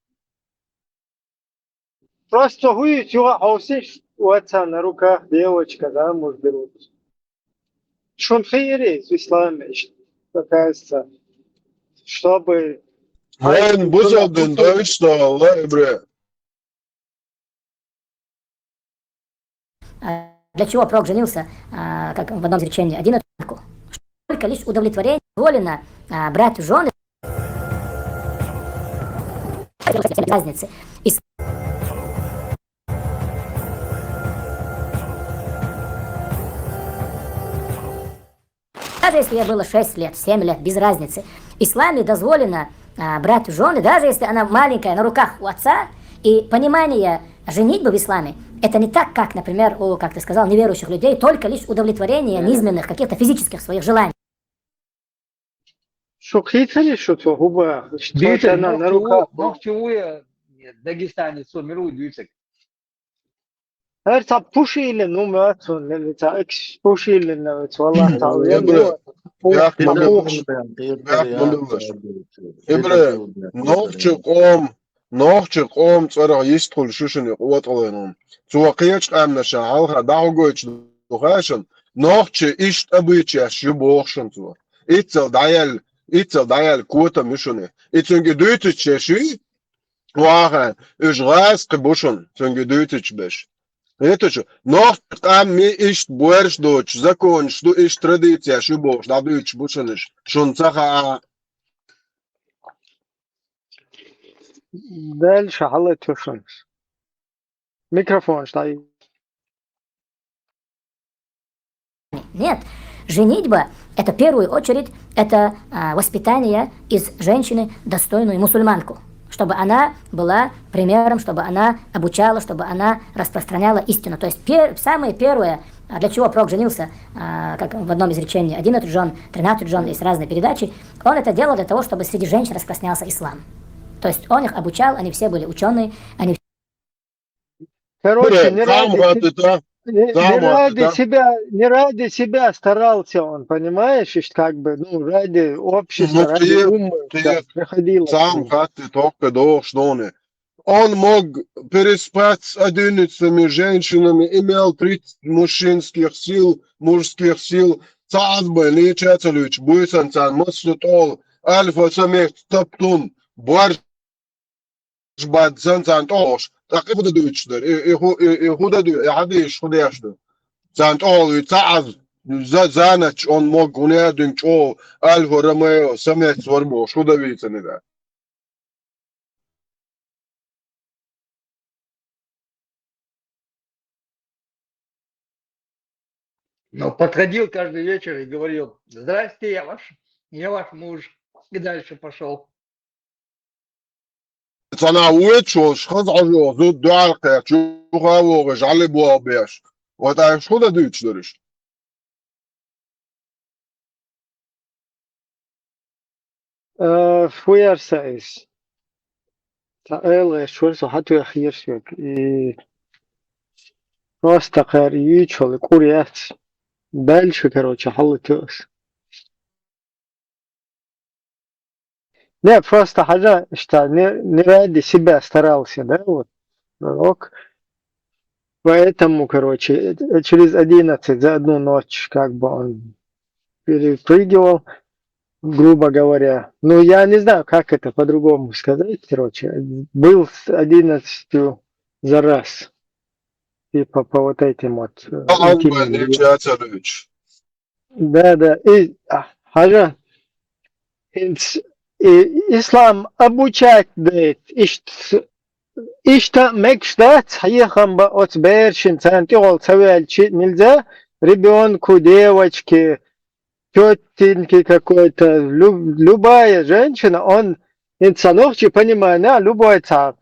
Speaker 2: просто хують його, а все ж у отца на руках девочка замуж берут. Шон хейрей в исламе, оказывается, чтобы...
Speaker 7: Вон бузалдын Deutschland, Allah, бре.
Speaker 11: Для чего пророк женился, как в одном изречении, один от другого. Только лишь удовлетворение дозволено брать в жены разницы. Даже если ей было 6 лет, 7 лет, без разницы. В исламе дозволено брать в жены, даже если она маленькая, на руках у отца, и понимание женитьбы в исламе, это не так, как, например, у, как ты сказал, неверующих людей, только лишь удовлетворение низменных, каких-то физических своих желаний.
Speaker 2: Что хитрили, что то губа, что она на руках.
Speaker 12: Ногтевые Дагестане, Сомиру, Дюцек.
Speaker 2: Her ta pushile numatun le ta ex pushile na wallah ta
Speaker 7: Ibre, jak Ibre, نوخچ قوم صرا يستخل شوشن قوتلنون توقيچ قامنا شعالها داوغوچ دوغاشن نوخچ اشت ابيچ يبوخشن تو اتل دايل كوتا مشونه اتنگ دوتچ شي واه اجراس قبوشن تنگ دوتچ بش это но там ми ишт буерш доч закон что иш традиция шубош да доч бушенеш шунцаха
Speaker 2: дальше халат тушунс микрофон стоит.
Speaker 11: Нет, женитьба — это в первую очередь это воспитание из женщины достойную мусульманку, чтобы она была примером, чтобы она обучала, чтобы она распространяла истину. То есть самое первое, для чего пророк женился, как в одном изречении, 11 жен, 13 жен, есть разные передачи, он это делал для того, чтобы среди женщин распространялся ислам. То есть он их обучал, они все были ученые, они...
Speaker 2: Короче, не ради себя старался он, понимаешь, как бы, ну, ради общества, ради ума приходилось.
Speaker 7: Сам как ты только должен. Он мог переспать с 11 женщинами, имел 30 мужских сил, царбы, лечателюч, буйсанцан, маслютол, альфа-самец, топтун, борщ, бадзанцан, тош. Так и буду дучдер, и худа ду, и хадиш, худяшдер. Цант ол, и цаз, занач, он мог унядин, чо, альфа, ромео, самец, варбош, худа видите, не да.
Speaker 12: Но подходил каждый вечер и говорил: здрасте, я ваш муж. И дальше пошел.
Speaker 7: أنا ويتشوش خذ عجوز ضد دعالك شو خاوغش على بوابيش وتعرف شو ده دوتش درش
Speaker 2: Фуяр сайс. Таэлэ шурсо хату яхиршек. И просто карию чолы курят. Дальше, короче, халатёс. Не, просто хажа, что не ради себя старался, да, вот, пророк. Поэтому, короче, через 11 за одну ночь, как бы он перепрыгивал, грубо говоря. Ну, я не знаю, как это по-другому сказать, короче. Был с 11 за раз. Типа по вот этим вот интимным. Да. И хажа, ислам обучает, ишта мекштат, хаехам ба от бершин, цантиол цавельчи, нельзя ребенку, девочке, тетеньке какой-то, любая женщина, он инсанохчи понимает, любой ца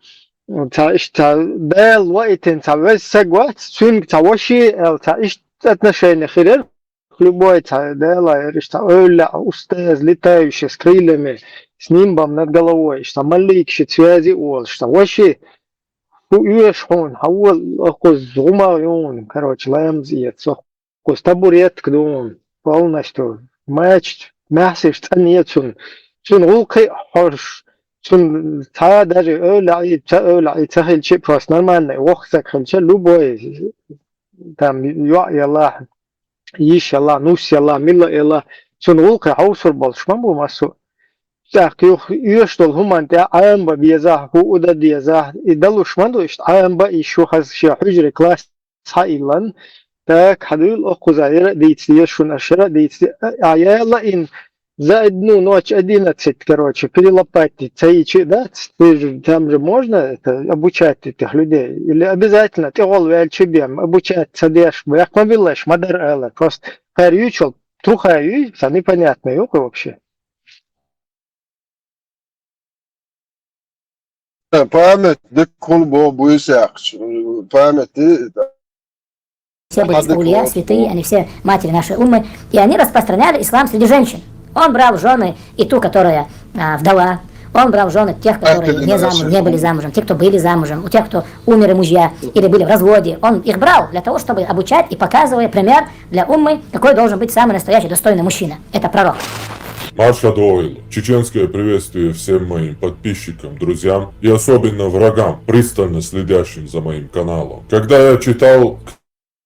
Speaker 2: бел, вайтин, ца весагват, сунг, ца воши, ца ишт отношения хирер, любой ца делает, что оля, устез, летающий с крыльями, с нимбом над головой, что малик, связи ол, что вообще уешхон, хауал, охоз зумайон, короче, лаямзиет, охоз табурет кдон, полностью, мяч, мясиш, цанецун, чун улкай хорш, Ta даже öyle tahilçi просто нормально. Вахса хилче любой. Там Allah, yish Allah, nus Allah, milla Allah. Улка аусур болшман бу масу. Так, юштол humante ayamba biyazah hu uda diyazah idaluşman do işte ayamba işu hazşa hücre klas sayılan da kadıl o kuzayra deytiye şuna şara deyti ayalla in за одну ночь 11, короче, перелопать цаичи, да? Там же можно это, обучать этих людей? Или обязательно ты голвельчебем обучать садешь, як мобилеш, мадар эла, просто харючел, трухаю, это непонятно, ёка вообще.
Speaker 7: Память, да кулбо буйсяк. Память,
Speaker 11: Все были улья, святые, они все матери нашей уммы, и они распространяли ислам среди женщин. Он брал жены и ту, которая вдова, он брал жены тех, которые не были замужем, те, кто были замужем, у тех, кто умерли мужья или были в разводе. Он их брал для того, чтобы обучать и показывая пример для уммы, какой должен быть самый настоящий достойный мужчина. Это пророк.
Speaker 13: Марша Дойл. Чеченское приветствие всем моим подписчикам, друзьям и особенно врагам, пристально следящим за моим каналом. Когда я читал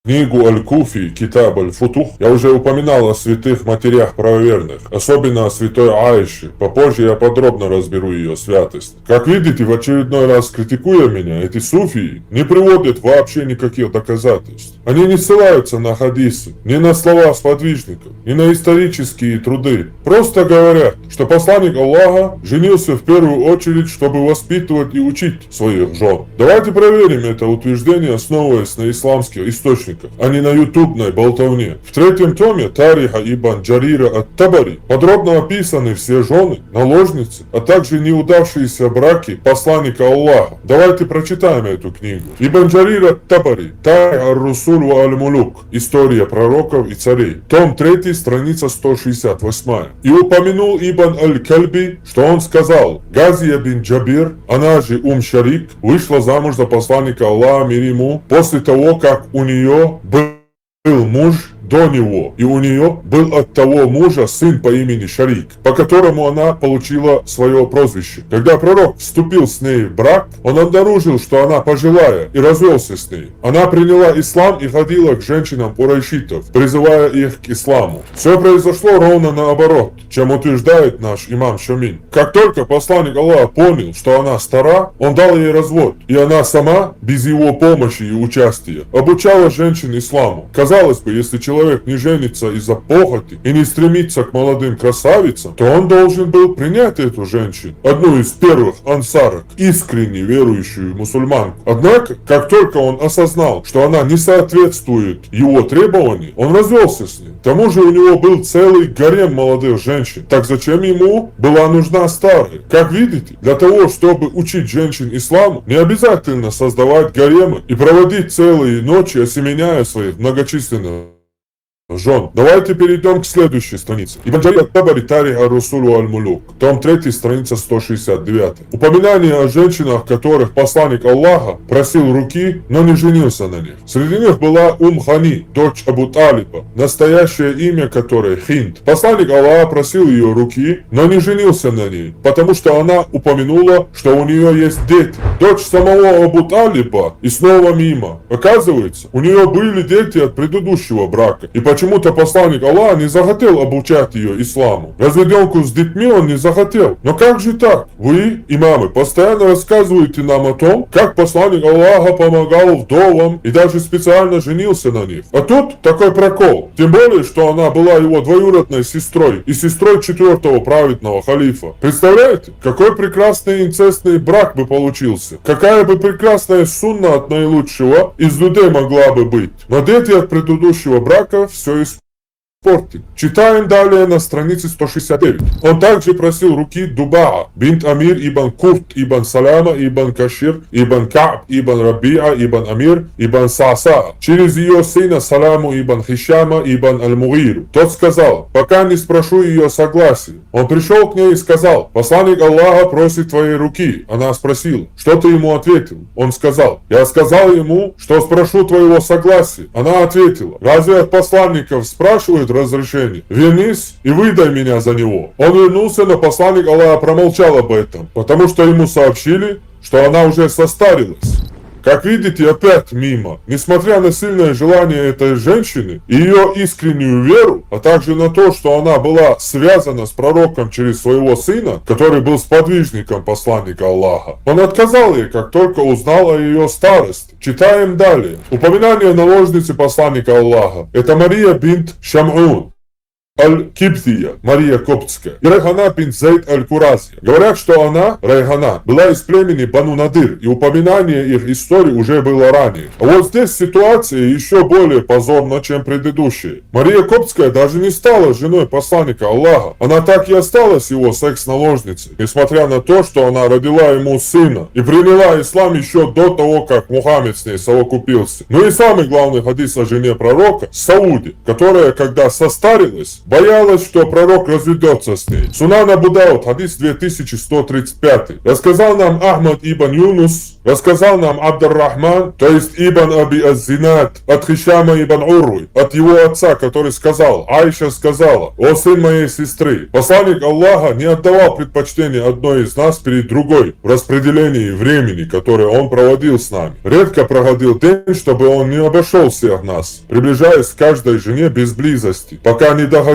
Speaker 13: книгу Аль-Куфи, Китаб Аль-Футух, я уже упоминал о святых матерях правоверных, особенно о святой Аише. Попозже я подробно разберу ее святость. Как видите, в очередной раз критикуя меня, эти суфии не приводят вообще никаких доказательств. Они не ссылаются на хадисы, ни на слова сподвижников, ни на исторические труды. Просто говорят, что посланник Аллаха женился в первую очередь, чтобы воспитывать и учить своих жен. Давайте проверим это утверждение, основываясь на исламских источниках, а не на ютубной болтовне. В третьем томе Тариха ибн Джарира ат-Табари подробно описаны все жены, наложницы, а также неудавшиеся браки посланника Аллаха. Давайте прочитаем эту книгу. Ибн Джарир ат-Табари, Тарих ар-Русуль ва аль-Мулук, История пророков и царей, том 3, страница 168. И упомянул Ибн аль-Кальби, что он сказал: Газия бин Джабир, она же Шарик, вышла замуж за посланника Аллаха, мир ему, после того, как у нее был муж до него, и у нее был от того мужа сын по имени Шарик, по которому она получила свое прозвище. Когда пророк вступил с ней в брак, он обнаружил, что она пожилая, и развелся с ней. Она приняла ислам и ходила к женщинам курайшитов, призывая их к исламу. Все произошло ровно наоборот, чем утверждает наш имам Шамин. Как только посланник Аллаха понял, что она стара, он дал ей развод, и она сама, без его помощи и участия, обучала женщин исламу. Казалось бы, если человек не женится из-за похоти и не стремится к молодым красавицам, то он должен был принять эту женщину, одну из первых ансарок, искренне верующую мусульманку. Однако, как только он осознал, что она не соответствует его требованиям, он развелся с ней. К тому же у него был целый гарем молодых женщин. Так зачем ему была нужна старая? Как видите, для того, чтобы учить женщин исламу, не обязательно создавать гаремы и проводить целые ночи, осеменяя своих многочисленных жен. Давайте перейдем к следующей странице. Ибн Джарир ат-Табари, Тарих ар-Русуль ва аль-Мулук, том 3, страница 169. Упоминание о женщинах, которых посланник Аллаха просил руки, но не женился на них. Среди них была Хани, дочь Абу Талиба, настоящее имя которой Хинд. Посланник Аллаха просил ее руки, но не женился на ней, потому что она упомянула, что у нее есть дети. Дочь самого Абу Талиба и снова мимо. Оказывается, у нее были дети от предыдущего брака, и почему-то посланник Аллаха не захотел обучать ее исламу. Разведенку с детьми он не захотел. Но как же так? Вы, имамы, постоянно рассказываете нам о том, как посланник Аллаха помогал вдовам и даже специально женился на них. А тут такой прокол. Тем более, что она была его двоюродной сестрой и сестрой 4-го праведного халифа. Представляете, какой прекрасный инцестный брак бы получился. Какая бы прекрасная сунна от наилучшего из людей могла бы быть. Но дети от предыдущего брака все испортил. Читаем далее на странице 169. Он также просил руки Дубаа, бинт Амир ибн Курт ибн Саляма ибн Кашир ибн Ка'б ибн Рабиа ибн Амир ибн Сааса, через ее сына Саламу ибн Хишама ибн Аль-Мугиру. Тот сказал: пока не спрошу ее согласия. Он пришел к ней и сказал: посланник Аллаха просит твоей руки. Она спросила: что ты ему ответил? Он сказал: я сказал ему, что спрошу твоего согласия. Она ответила: разве от посланников спрашивают разрешение. Вернись и выдай меня за него. Он вернулся, но посланник Аллаха промолчал об этом, потому что ему сообщили, что она уже состарилась. Как видите, опять мимо. Несмотря на сильное желание этой женщины и ее искреннюю веру, а также на то, что она была связана с пророком через своего сына, который был сподвижником посланника Аллаха, он отказал ей, как только узнал о ее старости. Читаем далее. Упоминание наложницы посланника Аллаха. Это Мария бинт Шам'ун Аль-Кибтия, Мария Коптская, и Райхана бинт Зайд Аль-Куразия. Говорят, что она, Райхана, была из племени Бану Надир, и упоминание их истории уже было ранее. А вот здесь ситуация еще более позорна, чем предыдущие. Мария Коптская даже не стала женой посланника Аллаха, она так и осталась его секс-наложницей, несмотря на то, что она родила ему сына и приняла ислам еще до того, как Мухаммед с ней совокупился. Ну и самый главный хадис о жене пророка, Сауде, которая, когда состарилась, боялась, что пророк разведется с ней. Сунан Абу Дауд, хадис 2135. Рассказал нам Ахмад ибн Юнус, рассказал нам Абдар-Рахман, то есть ибн Аби Аз-Зинад, от Хишама ибн Урвы, от его отца, который сказал: Айша сказала: «О сын моей сестры, посланник Аллаха не отдавал предпочтение одной из нас перед другой в распределении времени, которое он проводил с нами. Редко проходил день, чтобы он не обошел всех нас, приближаясь к каждой жене без близости, пока не доходил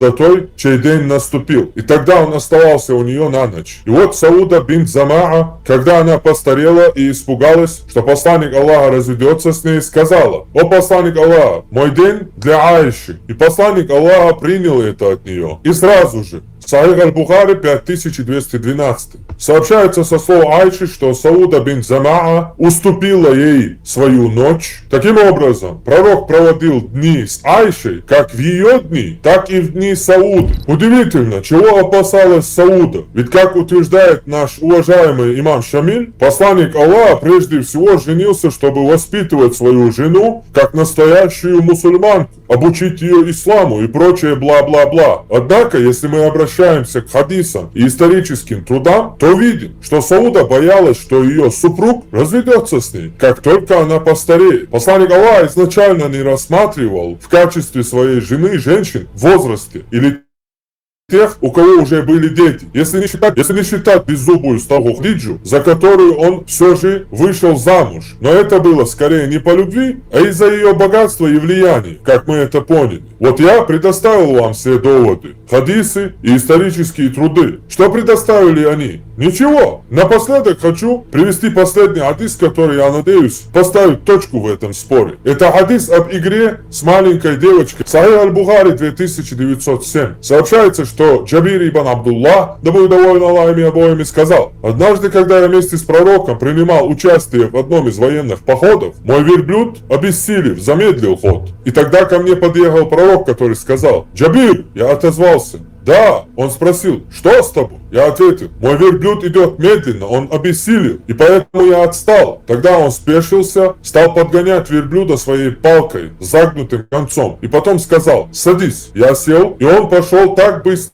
Speaker 13: до той, чей день наступил, и тогда он оставался у нее на ночь. И вот Сауда бинт Замаа, когда она постарела и испугалась, что посланник Аллаха разведется с ней, сказала: «О посланник Аллаха, мой день для Аиши». И посланник Аллаха принял это от нее. И сразу же Сахих Аль-Бухари 5212. Сообщается со слов Айши, что Сауда бинт Замаа уступила ей свою ночь. Таким образом, пророк проводил дни с Айшей как в ее дни, так и в дни Сауды. Удивительно, чего опасалась Сауда? Ведь, как утверждает наш уважаемый имам Шамиль, посланник Аллаха прежде всего женился, чтобы воспитывать свою жену как настоящую мусульманку, обучить ее исламу и прочее бла-бла-бла. Однако, если мы обращаемся к хадисам и историческим трудам, то видим, что Сауда боялась, что ее супруг разведется с ней, как только она постареет. Посланник Аллаха изначально не рассматривал в качестве своей жены женщин в возрасте или тех, у кого уже были дети, если не считать беззубую старуху Хадиджу, за которую он все же вышел замуж. Но это было скорее не по любви, а из-за ее богатства и влияния, как мы это поняли. Вот я предоставил вам все доводы, хадисы и исторические труды. Что предоставили они? Ничего. Напоследок хочу привести последний хадис, который, я надеюсь, поставит точку в этом споре. Это хадис об игре с маленькой девочкой. Сахих Аль-Бухари 2907. Сообщается, что Джабир ибн Абдуллах, да будет доволен Аллах ими обоими, сказал: «Однажды, когда я вместе с пророком принимал участие в одном из военных походов, мой верблюд, обессилев, замедлил ход. И тогда ко мне подъехал пророк, который сказал: Джабир!» Я отозвался: «Да». Он спросил: «Что с тобой?» Я ответил: «Мой верблюд идет медленно, он обессилел, и поэтому я отстал». Тогда он спешился, стал подгонять верблюда своей палкой с загнутым концом, и потом сказал: «Садись». Я сел, и он пошел так быстро,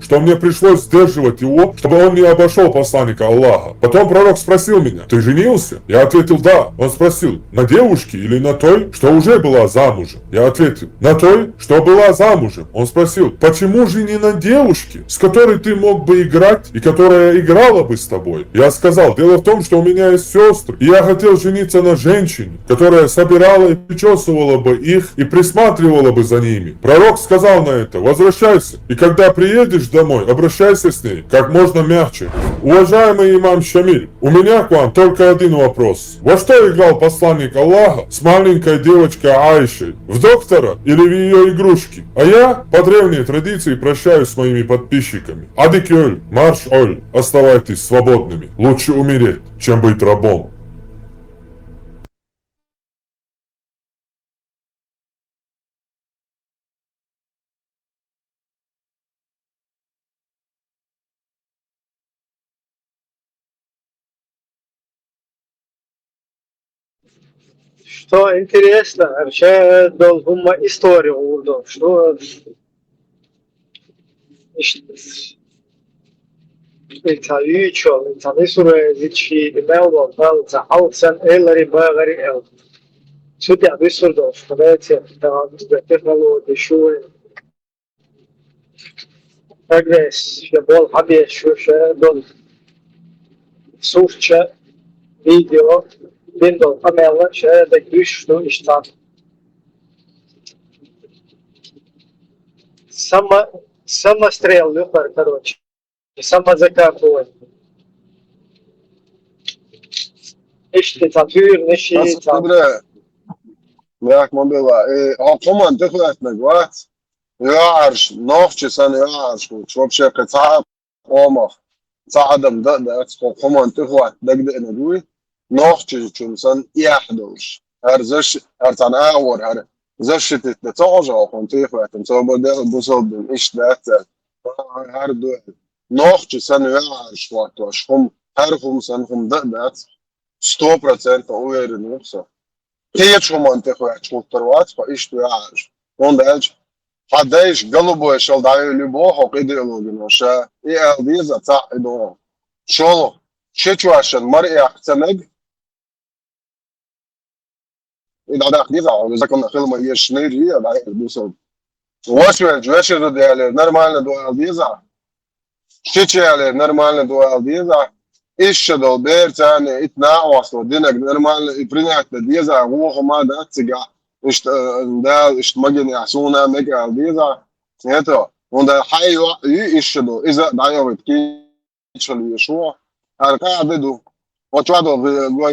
Speaker 13: что мне пришлось сдерживать его, чтобы он не обошел посланника Аллаха. Потом пророк спросил меня: «Ты женился?» Я ответил: «Да». Он спросил: «На девушке или на той, что уже была замужем?» Я ответил: «На той, что была замужем». Он спросил: «Почему же не на девушке, с которой ты мог бы играть и которая играла бы с тобой?» Я сказал: «Дело в том, что у меня есть сестры, и я хотел жениться на женщине, которая собирала и причесывала бы их и присматривала бы за ними». Пророк сказал на это: «Возвращайся, и когда приедешь домой, обращайся с ней как можно мягче». Уважаемый имам Шамиль, у меня к вам только один вопрос. Во что играл посланник Аллаха с маленькой девочкой Айшей? В доктора или в ее игрушки? А я по древней традиции прощаюсь с моими подписчиками. Адикёль, марш-оль, оставайтесь свободными. Лучше умереть, чем быть рабом.
Speaker 2: Что интересно, вообще долгума историю урду, что İnsanı sureci melvan balca halksan elleri bağırı el. судья высудил, что эти технологии, что прогресс, я был обещ, что был сушча, видео, виндов, помела, что это ключ, что и что. Самострел, короче, самозакапывание. İşte tatür, neşi,
Speaker 7: Nasıl bre? Merak mı bila? Hakuman tıklat megvat. Yarış, nofçı sen yarış. Вообще кацап, омах. Цадам да, hakuman tıklat. Degde nedui. Nofçı çünkü sen yahdolş. Her zış, her tan ağır, her zışıt de çoğu hakun tıklat. So bu soldum işte. Her du. Nofçı sen yarış vakti. Her sen da. 100% уверен, все. Течуман ты хочешь оторвать, и что яж. Он дальше. Хадаешь голубой шел даю любого идеологию, но ша и элвиза ца идо. Шоло. Чечуашен мария ценег. И да низа, закон фильма есть нерия, да, бусол. Вошвель, вечер делали, нормально до элвиза. Чечели, нормально до элвиза. Iššķedol bērcēni, it nāvāsto dinag normāli, prinēkta diezā, vohu māda atsigā, dēl, maginījā sūnā, mekāli diezā, eto, un da haiu iššķedol, iza dājovit kīčali šo, ar kādu, o čvado,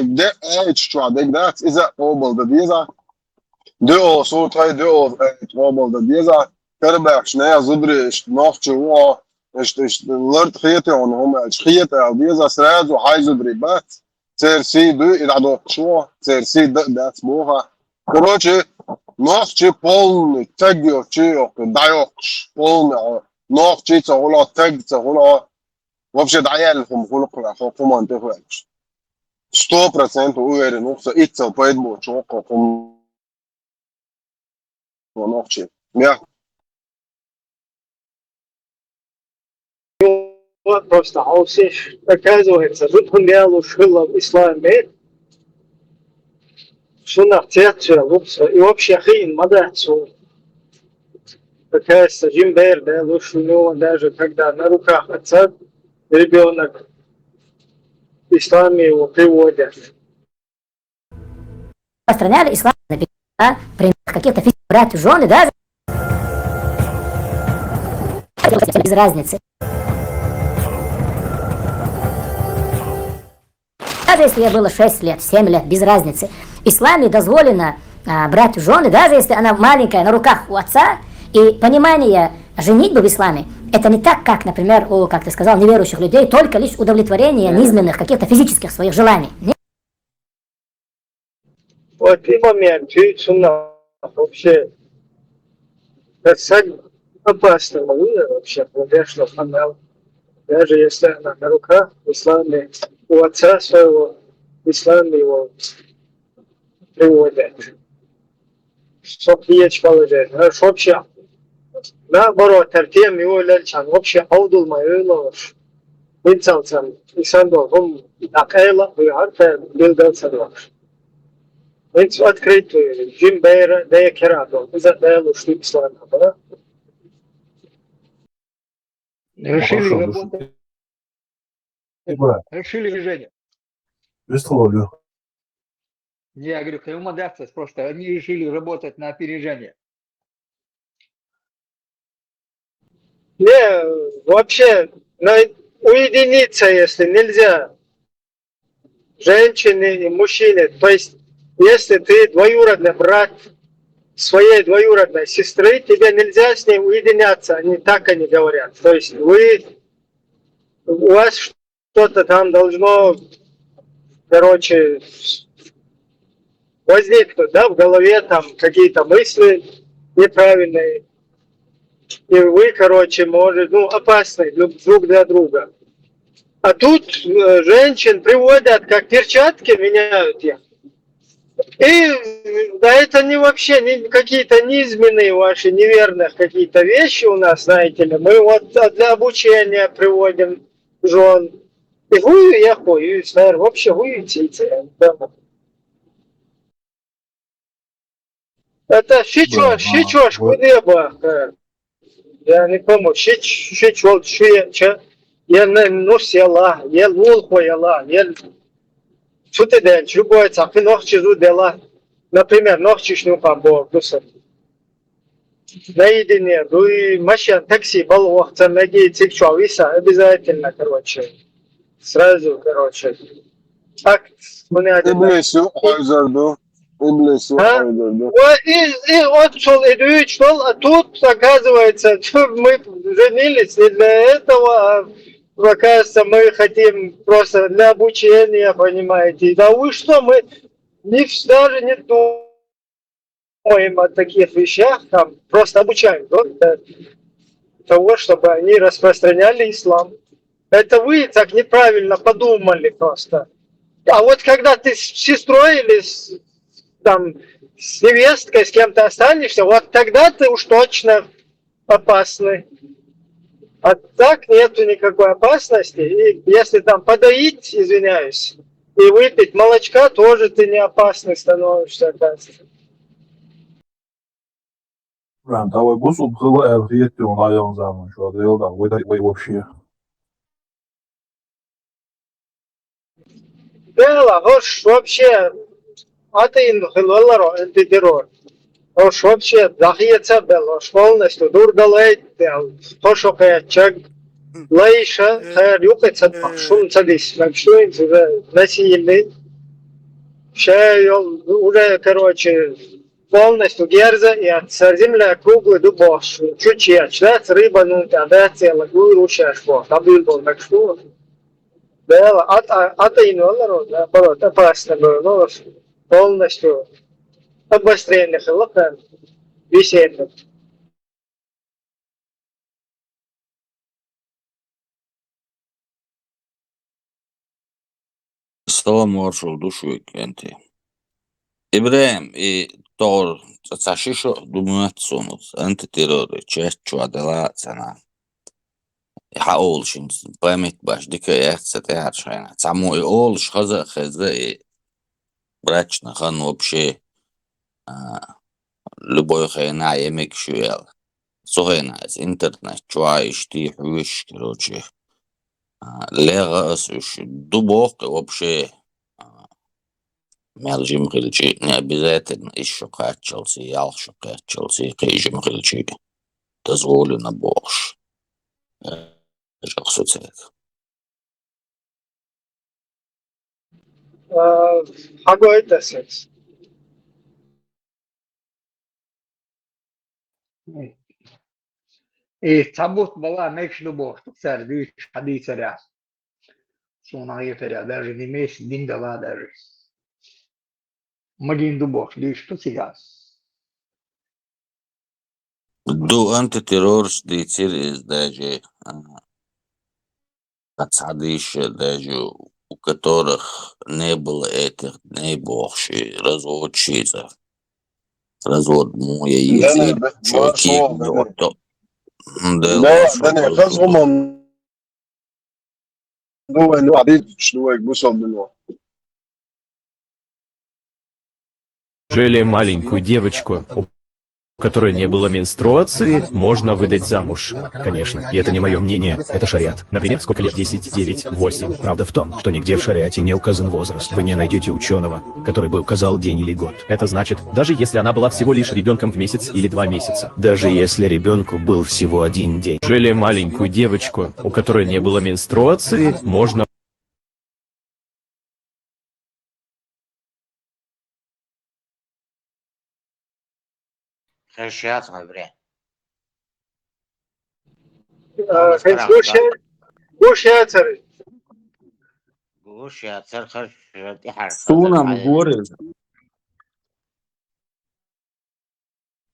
Speaker 7: de ēč čvado, dēks, iza obalda diezā, deo sūtai, deo obalda diezā, karbēkš, nē, zudriš, nofči, o, لرد خيتي هم خيتي البيزا سراد وحايزو دريبات تيرسي دو إدعدو شو تيرسي ده سموها كروتشي نوخشي полный тегио чио дайокш полный نوخشي تقولا тег تقولا вообще дайяльхум хулукла хокуман техвэкш 100% уверен нухса итцел поэтому чоко хум нохчи я
Speaker 2: просто аусиш, оказывается, выполнял шило в исламе, сунах театра, и вообще хин, мадацу. Оказывается, Джимбер, да, лучше у него даже когда на руках отца ребенок в исламе его приводят.
Speaker 11: Распространяли ислам при каких-то брат и жены, даже без разницы. Даже если ей было 6 лет, 7 лет, без разницы. В исламе дозволено брать жены, даже если она маленькая, на руках у отца. И понимание женитьбы в исламе, это не так, как, например, у, как ты сказал, неверующих людей, только лишь удовлетворение низменных, каких-то физических своих желаний.
Speaker 2: Вот и момент, сунна вообще, это опасно, вообще, конечно, фанал. Даже если она на руках в исламе, у отца своего в исламе его приводят. Чтоб яичко положить. Знаешь, вообще, наоборот, артем его лельчан, вообще аудулма ложь. Инцалцам, и сандол, он акайла, и арта билдался ложь. Инц открытую, Джимбейра, да я керадол, и задаю шлип ислама, да?
Speaker 12: Решили
Speaker 13: Хорошо,
Speaker 12: работать. Решили движение.
Speaker 13: Висловлю.
Speaker 12: Я говорю, хаймадацис просто, они решили работать на опережение.
Speaker 2: Не, вообще, уединиться, если нельзя, женщины и мужчины, то есть, если ты двоюродный брат своей двоюродной сестры, тебе нельзя с ней уединяться, они говорят. То есть у вас что-то там должно, короче, возникнуть, да, в голове там какие-то мысли неправильные. И вы, короче, может, опасны друг для друга. А тут женщин приводят, как перчатки меняют их. И да, это не вообще не какие-то низменные ваши неверных какие-то вещи у нас, знаете ли. Мы вот для обучения приводим жен. И хую я хую, вообще хуете. Это щичош, куда бы, я не помню, щичол, я ну села, я лулхо яла, я что ты делаешь, любой цапи ночью дела, например, ночью ну побо, дуса. Наедине, ну и машина, такси, баллох, ноги, цикчуависа, обязательно, короче, сразу, короче. Так,
Speaker 7: İblis yok Haydar. İblis yok Haydar.
Speaker 2: И отшел, и вышел, а тут, оказывается, мы женились не для этого, а, оказывается, мы хотим просто для обучения, понимаете. Да вы что, мы даже не думаем о таких вещах, там, просто обучаем для того, чтобы они распространяли ислам. Это вы так неправильно подумали просто. А вот когда ты с сестрой или там, с невесткой, с кем-то останешься, вот тогда ты уж точно опасный. А так нету никакой опасности. И если там подоить, извиняюсь, и выпить молочка, тоже ты не опасный становишься, оказывается.
Speaker 14: Давай бусу бхыла эргиет он айон zaman şu anda yolda вы вообще.
Speaker 2: Дело, хош, вообще, а ты антитеррор. Хош, вообще, захиется был, хош, полностью, дурдалей, хош, чак, лайша, хайр, юкается, шум цадис, так что уже насильный. Уже, короче, полностью герза и от земля круглый дубош. Чуть-чуть, да, рыба, ну, да, целая, ручаешь, вот, а был, так что, да, а и ну, наоборот, опасно было, ну, полностью обострение хлопа, веселье.
Speaker 15: Salam marshal dušu kenti. Ibrahim i Tor, Sashisho, Dumat Sonut, antiterror, Čeču, Adelacena. حقولش память баш дика яхца тяшайна. Само и олш хаза хаза и брачно хан вообще любой хайна емек шуял. Сухайна из интернет чуаиш ти хуиш, короче. Лега асуш дубок вообще мелжим хилчи не обязательно еще качался, ялшу качался, и кайжим хилчи. Дозволено богш. Соцсеть.
Speaker 2: Какой это секс?
Speaker 12: И табут была меч любовь, царь, видишь, ходи царя. Суна царя, даже не месяц, день дала даже. Магин дубов, видишь, что сега.
Speaker 15: До антитеррор через даже отсадища, даже у которых не было этих наибольших разводчицев. Развод моя язык, чуваки,
Speaker 7: Да, не, разумом. Ну, عديد شنو بوصل منه.
Speaker 16: Жили маленькую девочку, у которой не было менструации, можно выдать замуж. Конечно, и это не мое мнение, это шариат. Например, сколько лет? 10, 9, 8. Правда в том, что нигде в шариате не указан возраст. Вы не найдете ученого, который бы указал день или год. Это значит, даже если она была всего лишь ребенком в месяц или 2 месяца. Даже если ребенку был всего 1 день. Жили маленькую девочку, у которой не было менструации, можно...
Speaker 5: Сейчас, говоря.
Speaker 2: Гуши царь.
Speaker 5: Гуши царь, хорошо.
Speaker 15: Сунам горе.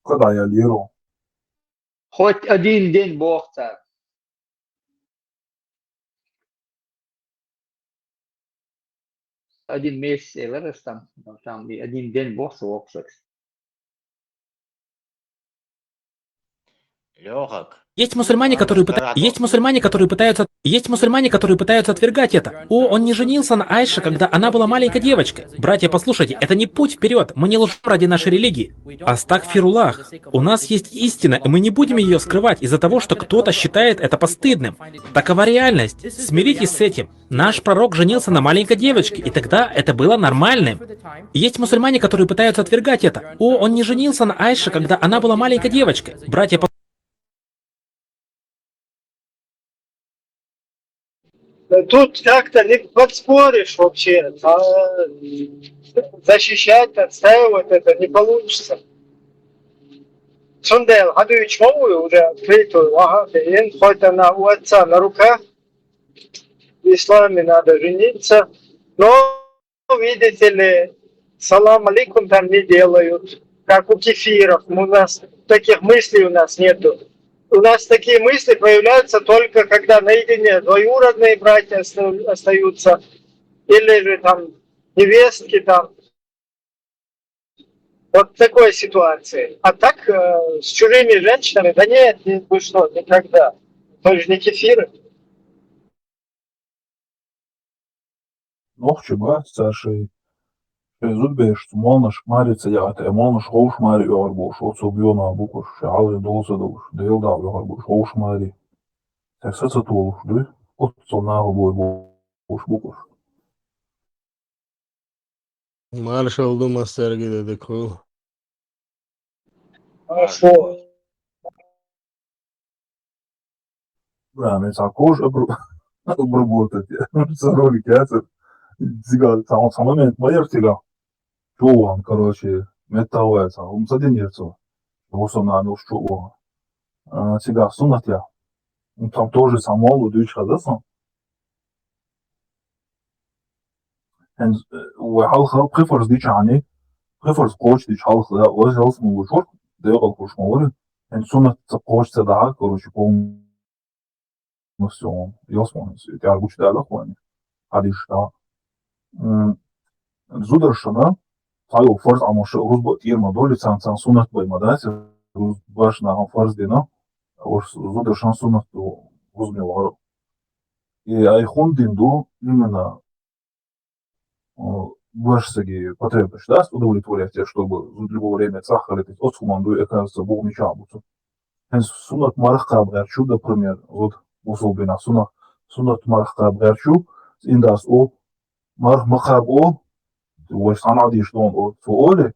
Speaker 14: Когда я лиру.
Speaker 12: Хоть один день Бог царь. Один месяц вырос там и один день Бог свой.
Speaker 5: Лёгок.
Speaker 17: Есть мусульмане, которые пытаются отвергать это. О, он не женился на Айше, когда она была маленькой девочкой. Братья, послушайте, это не путь вперед. Мы не лжем ради нашей религии. Астагфируллах. У нас есть истина, и мы не будем ее скрывать из-за того, что кто-то считает это постыдным. Такова реальность. Смиритесь с этим. Наш пророк женился на маленькой девочке, и тогда это было нормальным. Есть мусульмане, которые пытаются отвергать это. О, он не женился на Айше, когда она была маленькой девочкой. Братья,
Speaker 2: Тут как-то не подспоришь вообще, а защищать, отстаивать это не получится. Сундел, Хадуевич новую уже открытую, ага, и хоть она у отца на руках, в исламе надо жениться, но, видите ли, салам алейкум там не делают, как у кефиров, у нас таких мыслей у нас нету. У нас такие мысли появляются только когда наедине двоюродные братья остаются, или же там невестки там. Вот в такой ситуации. А так с чужими женщинами, да нет, вы что, никогда. Мы же не кефиры.
Speaker 14: Nohçu bas çarşı. Zudbeş molnaş marica yağıtı. Molnaş hoş mari yoğur boş. Otsu biyona bukuş. Şağlı dolsa da boş. Değil da yoğur boş. Hoş mari. Teksasa toluş. Duy. Otsu nağı boy boş bukuş.
Speaker 18: Marshall Dumas sergiledi kul.
Speaker 2: Хорошо.
Speaker 14: Bra, mesela koş обработать. Ролики, это сигар, сам момент моя сигар. Чуван, короче, металлается. Он заденется. Его сона, ну что? Сигар сунат я. Там тоже самол, дюч хадасан. وحلقة قفرز ديش عني قفرز قوش ديش حلقة لا وجه اسمه وشور دقيقة قوش مورد يعني سنة قوش تدعى كروش يكون نسيون يصمون تعرفوش ده لأخواني هذه الشتاء زودر شنا تايو فرز عموش روز بطير مدولي سان سنة بيمدات روز باش نعم فرز دينا زودر شنا سنة روز ميوارو أي خون دين دو именно ваши потребности, да, удовлетворять, чтобы в любое время сахарить, от суманду, оказывается, Бог не чабутся. Сунат марха брачу, например, вот особенно сунат марха брачу, индас о марх махаб о, вот санади, что он от фуоли,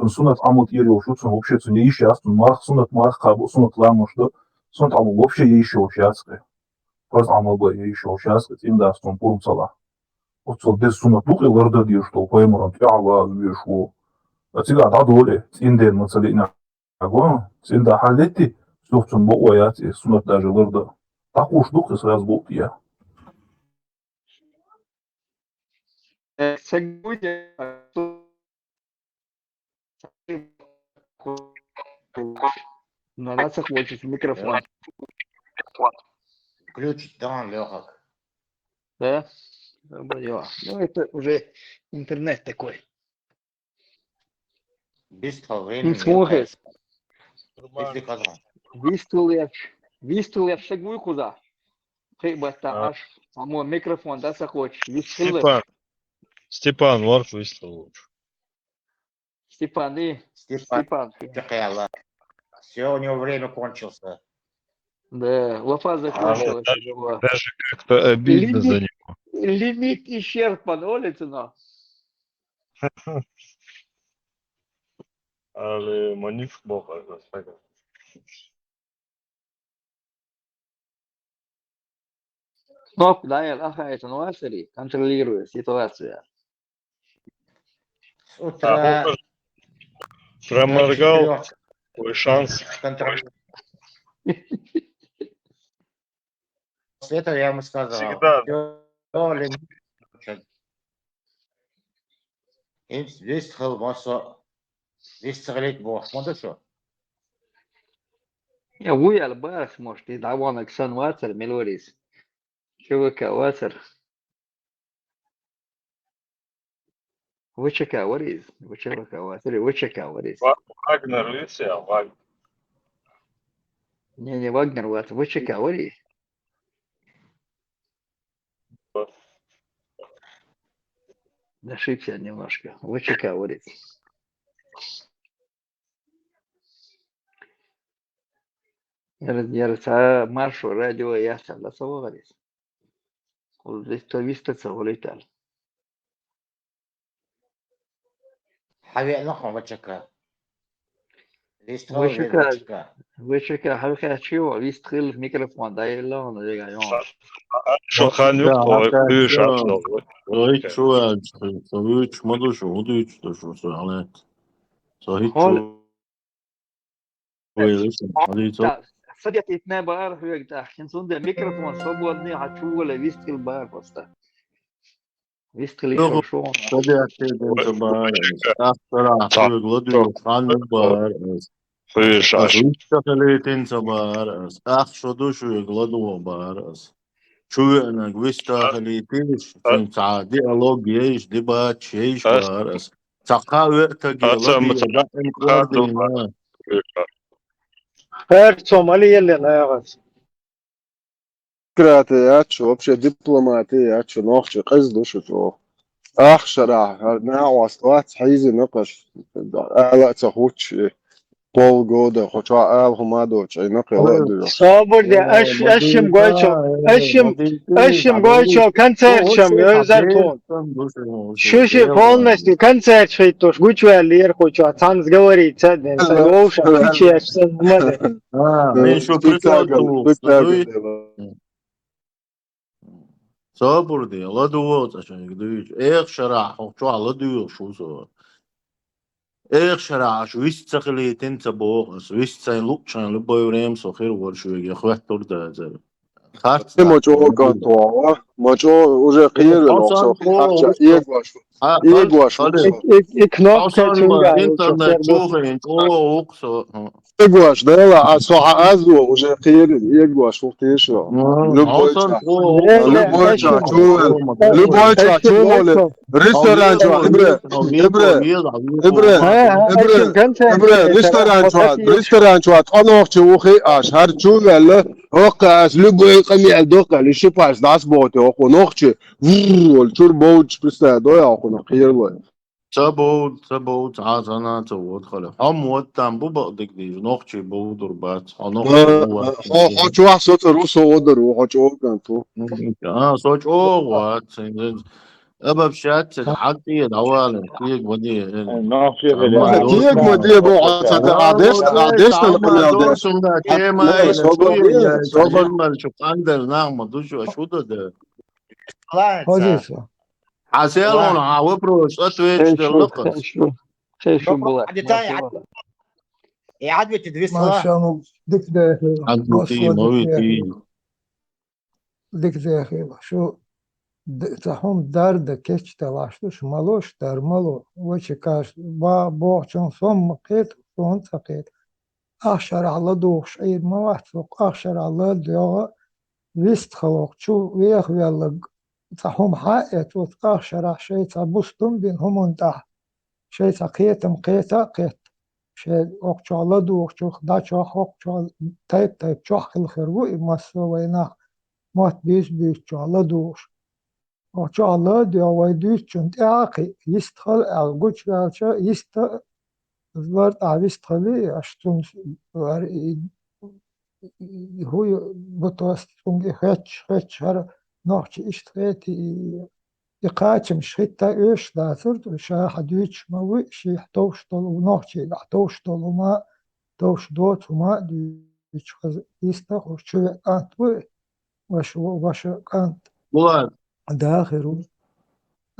Speaker 14: сунат амут ирио, что он вообще не ищет, марх сунат марха, сунат ламу, что сунат аму вообще еще участка. Просто аму бы еще участка, индас он пурцала. Otso desuna tuqi warda diishto qoymaran tiawa biishwo atiga dadole inden matsalina agwa sinda haleti softon bo oyati sunat даже warda taqush duqi сразу был я
Speaker 12: Надо захватить микрофон.
Speaker 5: Ключ там, Лёхак.
Speaker 12: Да? Ну, это уже интернет такой.
Speaker 5: Быстро времени.
Speaker 12: Слухай,
Speaker 5: Если казан.
Speaker 12: вистул я шагую куда? Прибата аж само микрофон, да, захочешь.
Speaker 18: Степан, Марк выстрел лучше.
Speaker 12: Степан.
Speaker 5: Все, у него время кончился.
Speaker 12: Да, лафа закончилась.
Speaker 18: Даже как-то обидно за него.
Speaker 12: Лимит исчерпан, Олицына.
Speaker 18: Але маниф бога, господи.
Speaker 12: Стоп, Даниэль, это новостей, контролирует ситуацию.
Speaker 5: С утра.
Speaker 18: Проморгал твой шанс.
Speaker 5: После этого я ему сказал.
Speaker 18: Всегда.
Speaker 5: Весь холмосо, весь царик бог. Смотри, что?
Speaker 12: Я уял бах, может, и даванок сан ватер, мелорис. Чувака ватер. Вычека, what is? Вычека, what is?
Speaker 18: Вагнер, Лисия, Вагнер.
Speaker 12: Не, Вагнер, вот, ВЧК, вори. Ошибся немножко. ВЧК, вори. Ярца маршу радио яса la sovaris. Listo vista соволитал.
Speaker 5: حبيبي نخو بتشكا ليست خو غير
Speaker 12: ВЧК,
Speaker 5: بتشكا
Speaker 12: ВЧК, halka чего, вист хил микрофон, да и лон, да и
Speaker 18: Şu kan yok da büyük şans yok.
Speaker 8: صحيح شو صحيح ما دوش وديش شو على صحيح
Speaker 12: Хол,
Speaker 8: شو هذه صح
Speaker 12: صدق اتنين بار هيك ده كنتون ده ميكروفون свободный, хочу ولا вист хил бар просто. Вист хил еще шо.
Speaker 8: بدأت أنت بار أخطر شو غلطوا خان بار
Speaker 18: Büyük şans.
Speaker 8: أزوج تخليت أنت بار أخشدوا شو غلطوا بار شو أنا قويست خليتيش تنسى ديالوج يش دبات شيش بار تقاوي تقيلة دي دائم قردينا
Speaker 2: Her Somali yellen ayağız.
Speaker 7: Krātījāt šo apšie diplomātijāt šo nohči qizdušu šo. Ahšarā, nāvās lāc hīzi naqaš. Ālāca huči. Polgoda, hočā ālhu madočai naqiladu.
Speaker 2: Sabır de eşim goyço. Eşim goyço konsertşam özel ton. Шиши полностью концерт шейтош. Гучвали ерхочо. Цанс говорит, цеден. Саговша, кичеш, сенмаде.
Speaker 8: من شو بريتو صبر دي الله دوت عشان يقدريش ايش شرح شو على ديو شو صار ايش شرح شو يستخلي تنت بوغ شو يستين لوك شان لبايوريم سخير ورشو يا اخوات ترد زر خاص
Speaker 7: Močo kantoa. Močo уже قيل الوقت. يقواش.
Speaker 2: İknok keçunga.
Speaker 8: انترنت شوفي انت اوه
Speaker 7: يقواش دالا صح ازو уже قيل يقواش وقتيش. لبويتشا شو ريستوران شو ريستوران شو أنا شو خي أشهر شو ولا هوكاس لبوي قمي دوكا لشيباس ناس بوتي أخو نخشة والشور بوتش بستاد يا أخو نخير له
Speaker 8: تبود عازنا تود خلف هم ودم بو بقدك دي نخشة بودر بات
Speaker 7: شو أحسن روسو ودر وحشو كنتو
Speaker 8: صوت وات أبا بشات حقي العوالم كيك ودي
Speaker 7: كيك ودي بو عادش
Speaker 8: تلقى كيما شو مال شو قندر نعم دوشو شو ده عسيلون عاوبروش أتويش تلقص
Speaker 12: خيشو بلا
Speaker 5: عاد بتدرس
Speaker 19: ماشانو ديك داخل
Speaker 8: عدتي مويتي
Speaker 19: ديك داخل شو تحوم درد كيش تلاشتوش مالوش در مالو وچه كاش با بوغچون صوم مقيت صون سقيت أخشر على دوغش عيد مواتفق أخشر على دوغ ويست خلوق شو ويخ ويالله تحوم حائت وتأخشر شيء تبستم بين همون تحت شيء تقيتم قيتا قيت شيء أقشع على دوغ شو خدا شو أقشع تايب شو الخروق مسو وينا مات بيش شو على دوغش وشالله ديواديش چون تاقي يستخل الجوش راشا يست زبر عبيستخلي عشتون هو بتوستون خش هر نوعش اشتغيتي يقاتم شخيتا ايش داسر شا حديش موي شي حتوش طلو نوعش حتوش طلو ما توش دوت وما ديش يستخل شو كانت وش كانت داخل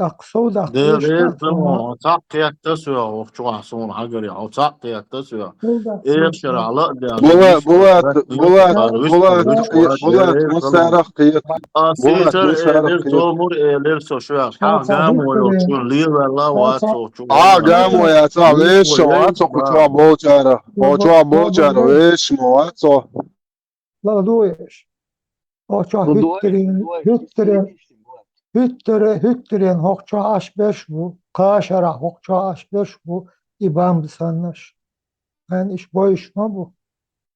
Speaker 19: أقصد
Speaker 8: دير إيه تعطي التسوية وشو عصون حجري أو تعطي التسوية إيش على
Speaker 7: بولات مسارح قيت
Speaker 8: سيسر إير تومر إير سوشيا قام ويوتشون لي ولا واتو
Speaker 7: قام وياتو ليش واتو كتوا بوجارة ليش واتو
Speaker 19: لا دويش أو Hütteren hokça H5 bu. Kaşara hokça H5 bu. İbam sanmış. Ben iş boyuşma bu.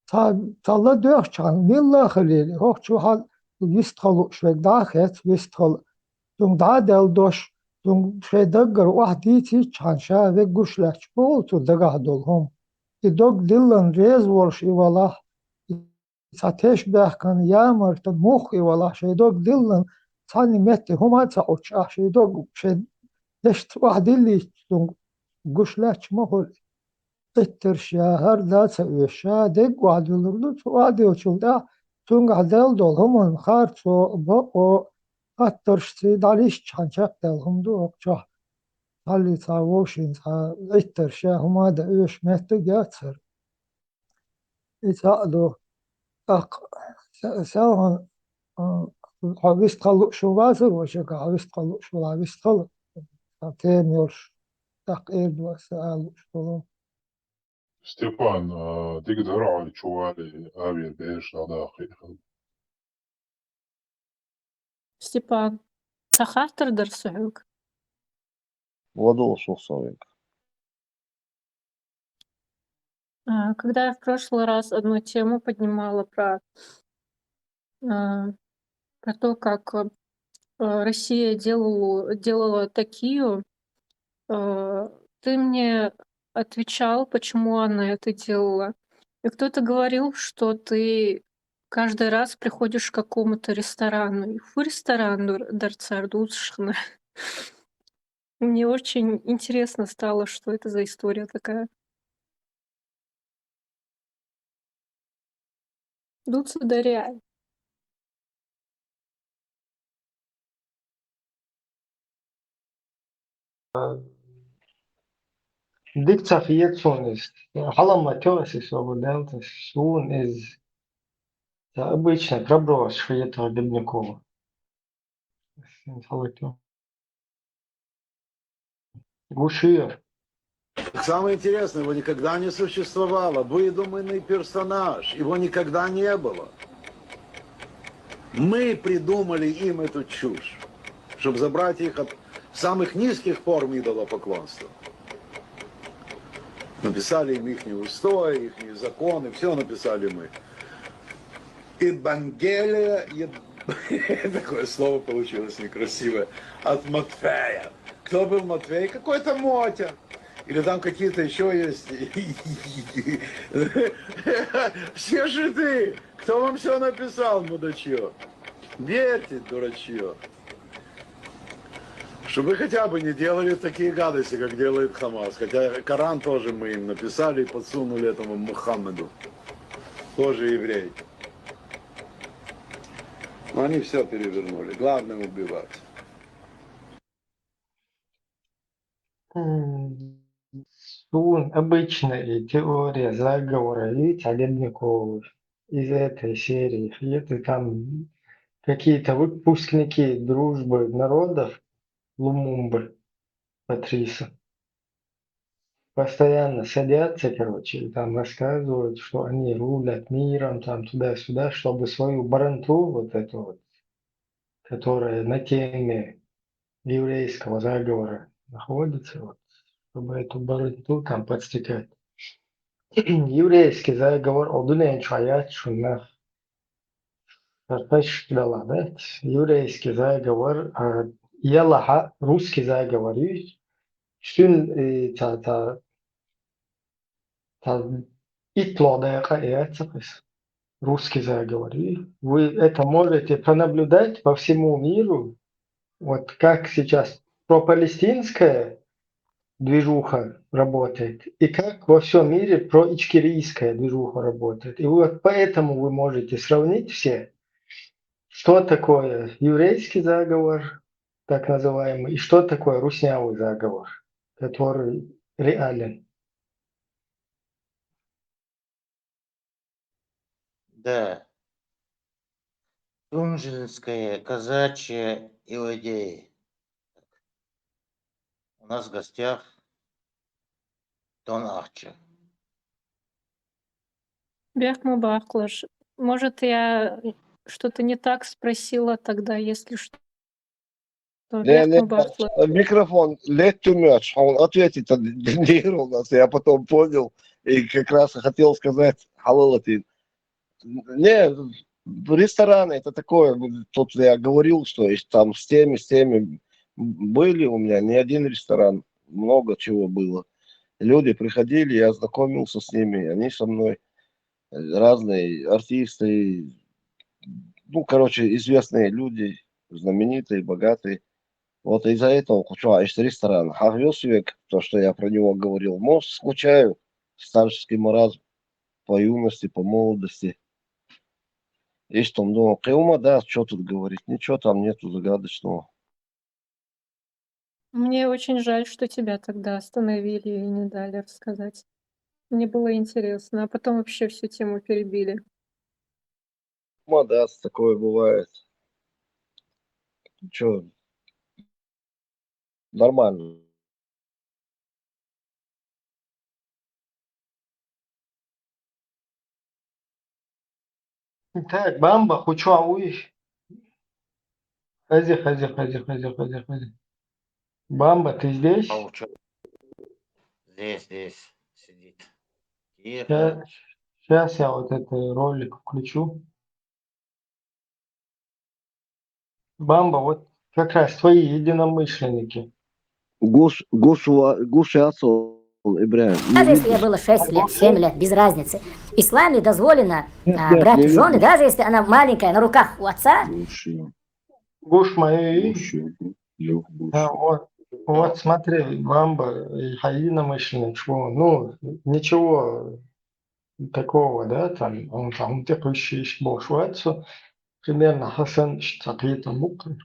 Speaker 19: تلا دوخ چان ملا خليل هوك شو حال يستخلوا شوي داخت يستخل ثم دل دوش ثم شوي دقر واحديتي چان شا وقوش لك بول تو دقه دولهم يدوق دلن ريز ورش والله ساتش بيحكن يامر تمخ والله شي دوق دلن ثاني متي هما تاوش شي دوق شي دشت واحد اللي ثم قوش لك مهول Ettir her dasa öşa de guadulurdu tuadi uçulda tunga del dolhumun harço o attırştı daliş çançak delhumdu okça hali savoşin sa ettir huma da öş mehte geçer itado ak sağhan havist kalı şu vazır o şey havist kalı şu havist kalı temiyor tak erdu sağ şu
Speaker 13: Степан, تقدر على شوالي أبي بإيش داخل
Speaker 20: Степан, تخاطر سعوك.
Speaker 8: وضوء صوصوك.
Speaker 20: Когда я в прошлый раз одну тему поднимала про то, как Россия делала такие, ты мне отвечал, почему она это делала. И кто-то говорил, что ты каждый раз приходишь к какому-то ресторану. И в ресторану Дарцардушна. Мне очень интересно стало, что это за история такая. Дуца Даряй.
Speaker 2: Diktafiyet son ist. Halama teosis свободенца сун из обычно проброс швета Дебнякова. Гушир.
Speaker 21: Самое интересное, его никогда не существовало. Выдуманный персонаж. Его никогда не было. Мы придумали им эту чушь, чтобы забрать их от самых низких форм идолопоклонства. Написали им их устои, их законы, все написали мы. Евангелие, такое слово получилось некрасивое, от Матфея. Кто был Матфей? Какой-то Мотя. Или там какие-то еще есть. Все жиды. Кто вам все написал, мудачье? Верьте, дурачье. Чтобы вы хотя бы не делали такие гадости, как делает Хамас. Хотя Коран тоже мы им написали и подсунули этому Мухаммеду. Тоже еврей. Но они все перевернули. Главное убивать.
Speaker 2: Сун обычная теория заговора, видите, Олебникова из этой серии. Это там какие-то выпускники дружбы народов, Лумумбы, Патриса, постоянно садятся, короче, и там рассказывают, что они рулят миром, там туда-сюда, чтобы свою баранту, вот эту вот, которая на теме еврейского заговора находится, вот, чтобы эту баранту там подстегать. Еврейский заговор, одунен чаят шуннах, да? Еврейский заговор, Ялаха, русский заговор, шун русский заговор. Вы это можете пронаблюдать по всему миру, вот как сейчас пропалестинская движуха работает, и как во всем мире проичкерийская движуха работает. И вот поэтому вы можете сравнить все, что такое еврейский заговор, так называемый, и что такое руснявый заговор, который реален.
Speaker 5: Да. Тунжинская, казачья иудеи. У нас в гостях Тон Ахча.
Speaker 20: Бяхма Бахлаш. Может, я что-то не так спросила тогда, если что.
Speaker 7: Микрофон let too much. Он ответить отдельнил нас, я потом понял и как раз хотел сказать халалатин. Не, рестораны это такое, тут я говорил, что там с теми были у меня не один ресторан, много чего было. Люди приходили, я знакомился с ними, они со мной разные артисты, ну, короче, известные люди, знаменитые, богатые. Вот из-за этого куча есть ресторан. Хавьосвек, то, что я про него говорил, может, скучаю, старческий маразм по юности, по молодости. Есть там, думал, Кыума, да, что тут говорить, ничего там нету загадочного.
Speaker 20: Мне очень жаль, что тебя тогда остановили и не дали рассказать. Мне было интересно, а потом вообще всю тему перебили.
Speaker 7: Да, такое бывает. Что, нормально.
Speaker 2: Так, Бамба, Хучуауиш. Ходи. Бамба, ты здесь?
Speaker 5: Здесь сидит. Тихо.
Speaker 2: Сейчас я вот этот ролик включу. Бамба, вот как раз твои единомышленники.
Speaker 7: Гушиацу, Ибраим.
Speaker 11: Даже если ей было 6 лет, 7 лет, без разницы. В исламе дозволено брать в жены, даже если она маленькая, на руках у отца.
Speaker 2: Гуш мои. Вот смотри, Бамба, единомышленник, что, ну, ничего такого, да, там, он там текущий больше, примерно Хасан Штакита Мукр.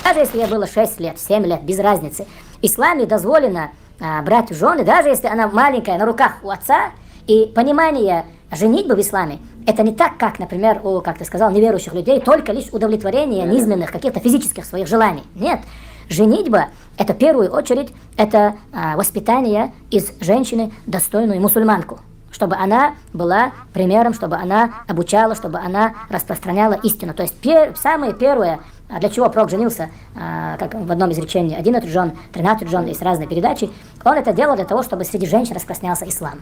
Speaker 11: Даже если ей было 6 лет, 7 лет, без разницы. В исламе дозволено брать в жены, даже если она маленькая, на руках у отца. И понимание женитьбы в исламе, это не так, как, например, у, как ты сказал, неверующих людей, только лишь удовлетворение низменных, каких-то физических своих желаний. Нет. Женитьба – это в первую очередь это воспитание из женщины достойную мусульманку, чтобы она была примером, чтобы она обучала, чтобы она распространяла истину. То есть самое первое, для чего пророк женился, как в одном изречении, 11 жен, 13 жен, есть разные передачи, он это делал для того, чтобы среди женщин распространялся ислам.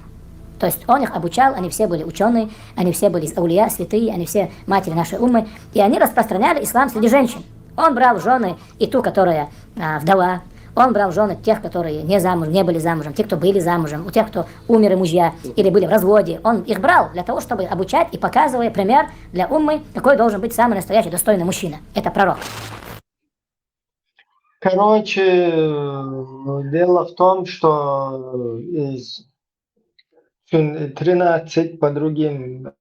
Speaker 11: То есть он их обучал, они все были ученые, они все были из аулия, святые, они все матери нашей уммы, и они распространяли ислам среди женщин. Он брал в жены и ту, которая вдова, он брал в жены тех, которые не были замужем, те, кто были замужем, у тех, кто умерли мужья или были в разводе. Он их брал для того, чтобы обучать и показывая пример для уммы, какой должен быть самый настоящий достойный мужчина. Это пророк.
Speaker 2: Короче, дело в том, что из 13 по другим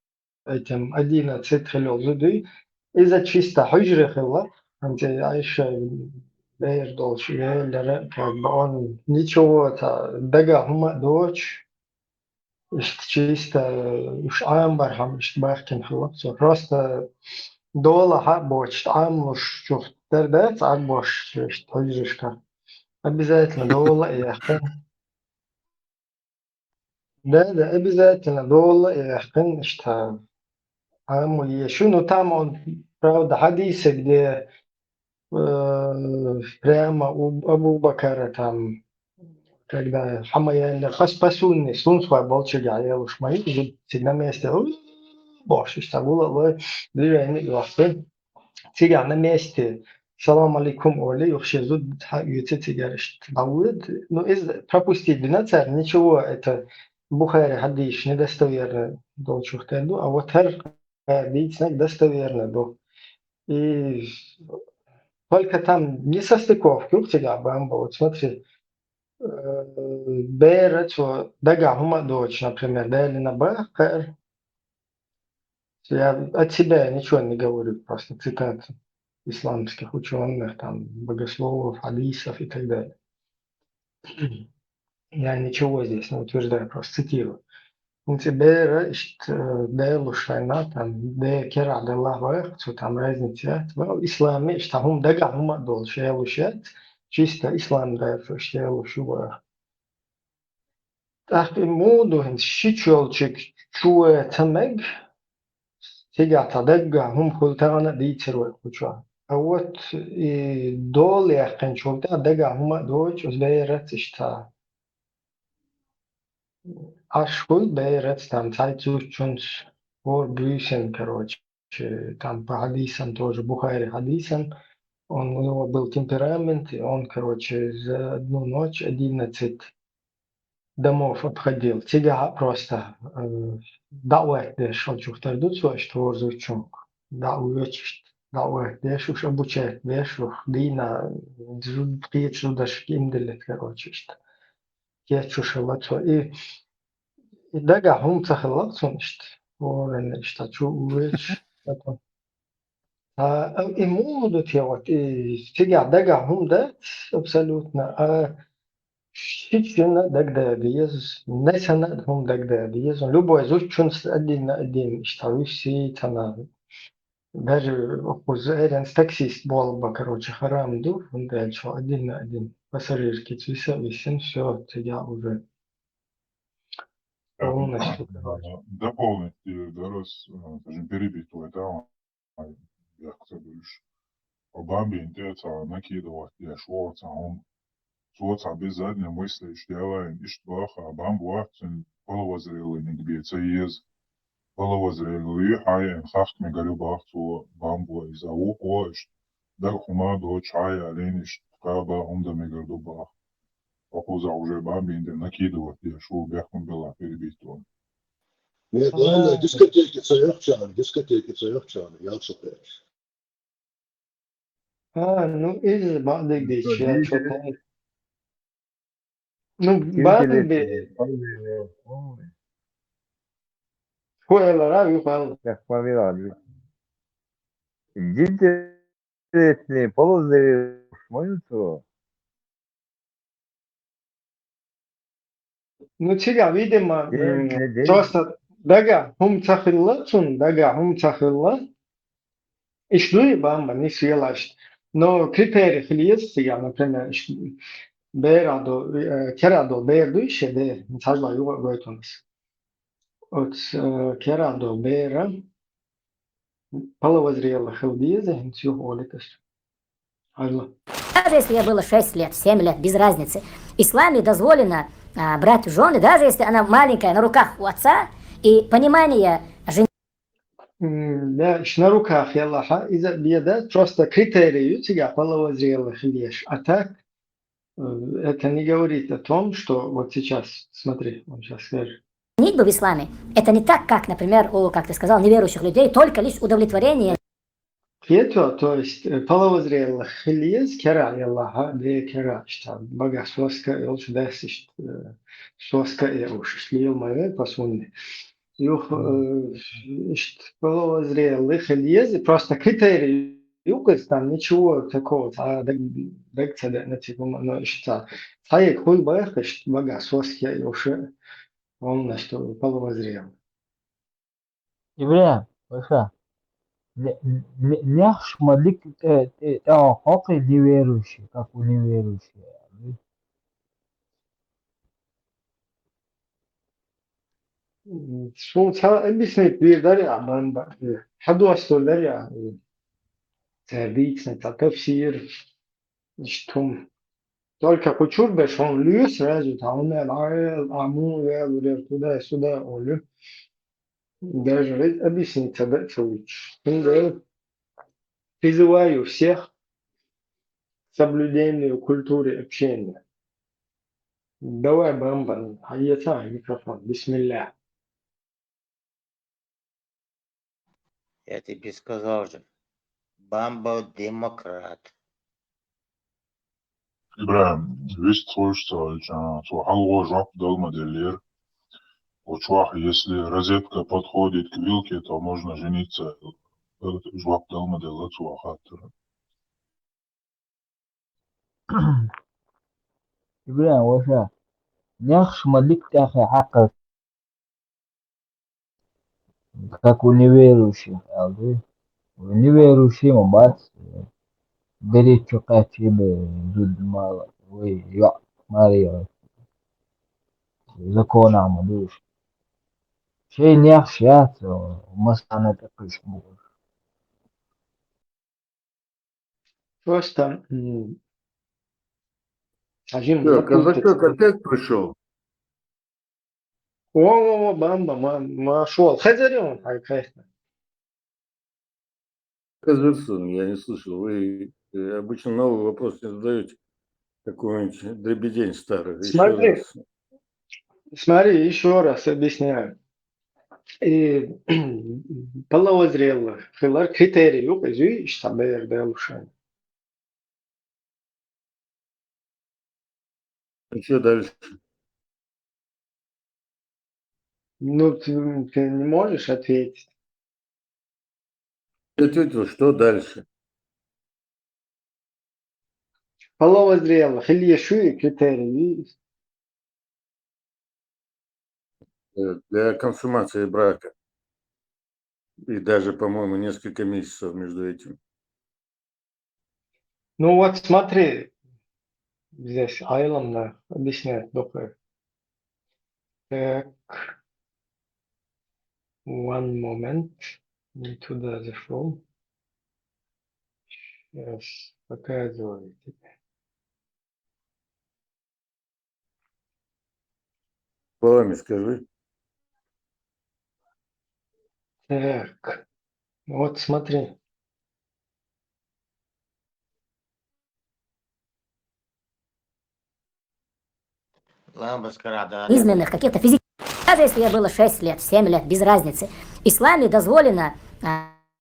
Speaker 2: этим 11 хилёзуды из-за чисто хужры хилла, где Айша Бейрдол Швейлер, как бы он ничего-то дагахма дочь, чисто уж амбархам, бахкин хилла, просто дола хабоч, амуш чух тердец, агбош, хужрышка. Обязательно дола и ахтен. Да, обязательно дола и ахтен, что аму ешу, но там он, правда, хадисы, где прямо у Абу Бакара там, когда Хамаян спасунный, сунсва болчига, я уж мои, на месте, боже, что было, движение вахты, тига на месте, салам алейкум, оли, ухше зуд, юте тигариш, дауд, ну, пропустить 12, ничего, это Бухари хадиш недостоверно долчух теду, а вот хадис достоверно до. И только там не состыковки, у тебя Бамба, вот смотри, Бейрет, Дага Хума дочь, например, да или на Б, я от себя ничего не говорю, просто цитаты исламских ученых, там, богословов, хадисов и так далее. Я ничего здесь не утверждаю, просто цитирую. Бейрет, Дейлушайна, там, Де Кера, Аллах, что там разница, в исламе, что Хум Дага Хума дочь, я лушет, чисто ислам дает, что я лушу. Тахби мудуhin шичолчик чуе тамег тигата дагга хум хултагана дийтеруе куча. А вот и дол яхин чулта дагга хума дойч узбейрет ишта. Ашхул бейрет там цайцучунч Бюсен, короче, там по хадисам тоже, Бухари хадисам, у него был темперамент, и он, короче, за одну ночь 11 домов обходил. Тебя просто дауэт деш, он чухтар дуцу, что зучунг. Дауэт деш, уж обучает деш, уж дина, пьечу даш кинделет, короче, что. Пьечу шалацо. И дага хум цахалацун, что. Ворен, что чу уэч. И могут делать, и тебя дага хум да, абсолютно. Щичина дагда без, несана хум дагда без. Любой зучун один на один, что все тана. Даже охузерен таксист был бы, короче, харам дух, он дальше один на один. Пассажирский цвиса, висен, все, тебя уже полностью.
Speaker 1: Дополнить, Дарос, скажем, перебить твой там, я кто говоришь, Бамби интереса накидывать, я швоца, он швоца без задней мысли, что делаем, и что баха, бамбу, половозрелый, не гбеется, ез, половозрелый, хая, хахт мегалю бахту, бамбу, из ауко, да хума до чая, лениш, каба, он да мегалю бах. Похоже, уже бамби накидывать, я шву бяхом была перебить твой.
Speaker 7: Нет, ладно, дискотеки царёхчан, я отсупаюсь.
Speaker 2: Ну, из Бадыгдич, я что-то... Ну, Бамби... Хуэлара, юхал.
Speaker 22: Интересные, полузрелые, смотрите.
Speaker 2: Ну, тебя, видимо, просто дага хум цахиллацун, дага хум цахилла, и шлюи бамба, не съелашь. Но критерий есть, я, например, керадо, бердуище, де, сажла юга гойтунас. От керадо, бера, половозрелых хилдизе, нцю олиташ.
Speaker 11: Даже если ей было 6 лет, 7 лет, без разницы. В исламе дозволено брать в жены, даже если она маленькая, на руках у отца, и понимание жены.
Speaker 2: Да, на руках Аллаха, из-за беда, просто критерию тебя половозрелых лишь. А так, это не говорит о том, что вот сейчас, смотри, он сейчас скажет.
Speaker 11: Женитьба в исламе – это не так, как, например, у, как ты сказал, неверующих людей, только лишь удовлетворение.
Speaker 2: Это, то есть, половозрелых хильез, кера Аллаха, де кера, что бога соска, и лучше десять, соска, и уж шлил мое посунны. Юх, половозрелых хильез, просто критерий, юкас там ничего такого, а декца, на типа, но что, цаек хуй бэха, бога соски, и уж он на что половозрел.
Speaker 22: Ибрahim, Паша, няш малик хоки неверующий, как у неверующие.
Speaker 2: شو объяснить بيقدر من حد وصل لريا تهديك تفسير что только кучур беш он лю сразу там аму я буду туда сюда олю даже объяснить тогда лучше. Призываю всех к соблюдению культуры общения. Давай бамбан, аята микрофон, бисмилля.
Speaker 5: Я тебе сказал же, Бамба демократ.
Speaker 1: Ибрahim, весь твой что, халва жак дал моделер. Учвах, если розетка подходит к вилке, то можно жениться. Жак дал моделер цуахаттера.
Speaker 22: Ибрahim, Паша, няш малик тяха хака, как у неверующих, у неверующих мабат. Берет чокать тебе дуд мало, вы я Мария закона мадуш. Шей нях шят, мастана такой шмур.
Speaker 2: Просто скажем,
Speaker 8: Так, а Казачок опять пришел?
Speaker 2: О, бамба, машол. Хазарем, конечно.
Speaker 3: Казахстан, я не слышал. Вы обычно новый вопрос не задаете. Какой-нибудь дребедень старый. Еще
Speaker 2: Смотри,
Speaker 3: раз.
Speaker 2: смотри, еще раз объясняю. И половозрелых, хилар критерий yok, ezü iştaber deluşan.
Speaker 3: И что дальше?
Speaker 2: Ну, ты не можешь ответить.
Speaker 3: Я ответил, что дальше?
Speaker 2: Половозрелых, или еще критерии.
Speaker 3: Для консумации брака. И даже, по-моему, несколько месяцев между этим.
Speaker 2: Ну вот смотри, здесь Айлам объясняет доктор. Так, one moment, не туда зашел. Сейчас показываю тебе.
Speaker 3: Словами скажи.
Speaker 2: Так, вот смотри.
Speaker 11: Изменных каких-то физических. Даже если ей было 6 лет, 7 лет, без разницы. В исламе дозволено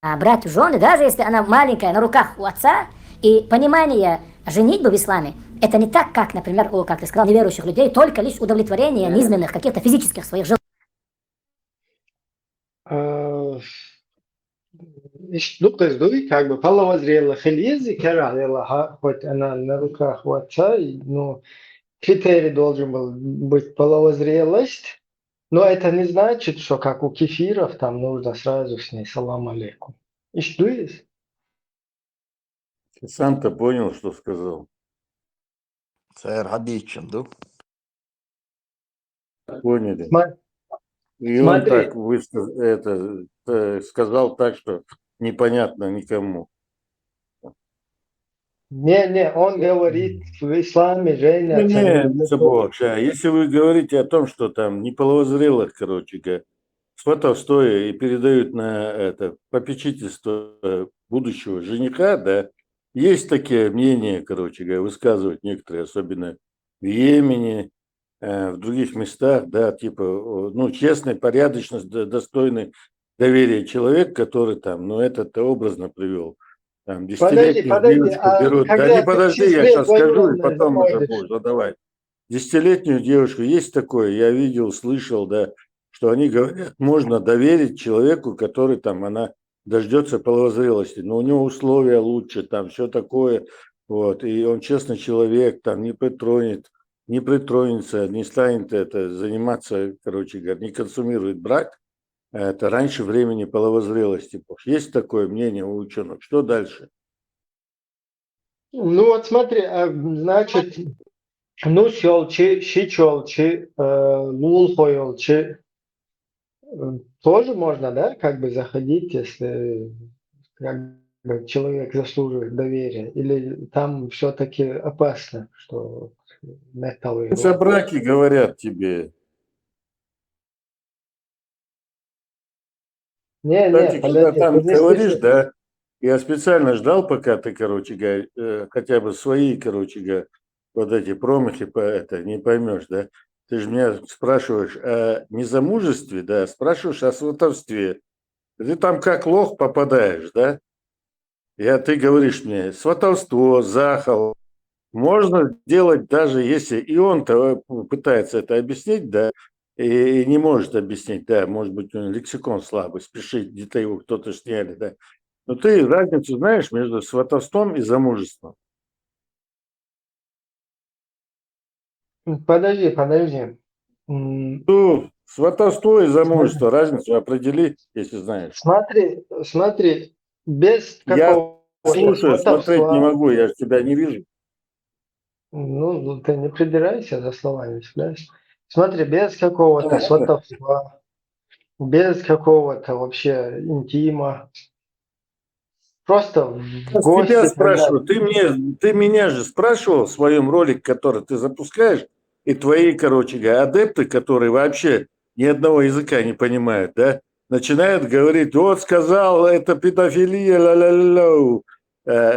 Speaker 11: брать в жены, даже если она маленькая, на руках у отца. И понимание женитьбы в исламе, это не так, как, например, у, как ты сказал, неверующих людей, только лишь удовлетворение низменных каких-то физических своих желаний.
Speaker 2: Ну, то есть, как бы половозрелых или языка, хоть она на руках у отца, но критерий должен был быть половозрелость, но это не значит, что как у кефиров там нужно сразу с ней салам алейкум. И что есть?
Speaker 3: Ты сам-то понял, что сказал? Поняли. И он
Speaker 2: Смотри.
Speaker 3: так сказал так, что непонятно никому.
Speaker 2: Не, он говорит, в исламе женятся.
Speaker 3: Если вы говорите о том, что там неполовозрелых, короче говоря, сватовство и передают на это попечительство будущего жениха, да, есть такие мнения, короче говоря, высказывают некоторые, особенно в Йемене, в других местах, да, типа, ну, честный, порядочный, достойный доверия человек, который там, ну, это образно привел. Там, десятилетнюю девочку берут. Да не подожди, я сейчас скажу, и потом уже будешь задавать. Десятилетнюю девушку, есть такое, я видел, слышал, да, что они говорят, можно доверить человеку, который там, она дождется половозрелости, но у него условия лучше, там все такое, вот, и он честный человек, там не притронется, не станет это заниматься, короче говоря, не консумирует брак, это раньше времени половозрелости. Есть такое мнение у ученых. Что дальше?
Speaker 2: Ну вот смотри, значит, ну щелчи, щечелчи, лулхоелчи, тоже можно, да, как бы заходить, если как бы человек заслуживает доверия, или там все-таки опасно, что металлы.
Speaker 3: О браке говорят тебе. Кстати, когда там говоришь, да, я специально ждал, пока ты, короче говоря, хотя бы свои, короче говоря, вот эти промахи не поймешь, да. Ты же меня спрашиваешь о незамужестве, да, спрашиваешь о сватовстве. Ты там как лох попадаешь, да. Ты говоришь мне, сватовство, захол, можно делать даже если и он-то пытается это объяснить, да, и не может объяснить, да, может быть, у него лексикон слабый, спешит, где-то его кто-то сняли, да. Но ты разницу знаешь между сватовством и замужеством?
Speaker 2: Подожди.
Speaker 3: Ну, сватовство и замужество, разницу определи, если знаешь.
Speaker 2: Смотри, без какого-то
Speaker 3: слушаю, смотреть не могу, я же тебя не вижу.
Speaker 2: Ну, ты не придирайся за словами, понимаешь? Смотри, без какого-то сватовства, без какого-то вообще интима. Просто в гости.
Speaker 3: Тебя спрашиваю, ты меня же спрашивал в своем ролике, который ты запускаешь, и твои, короче говоря, адепты, которые вообще ни одного языка не понимают, да? Начинают говорить, вот сказал, это педофилия, ла-ла-ла-ла.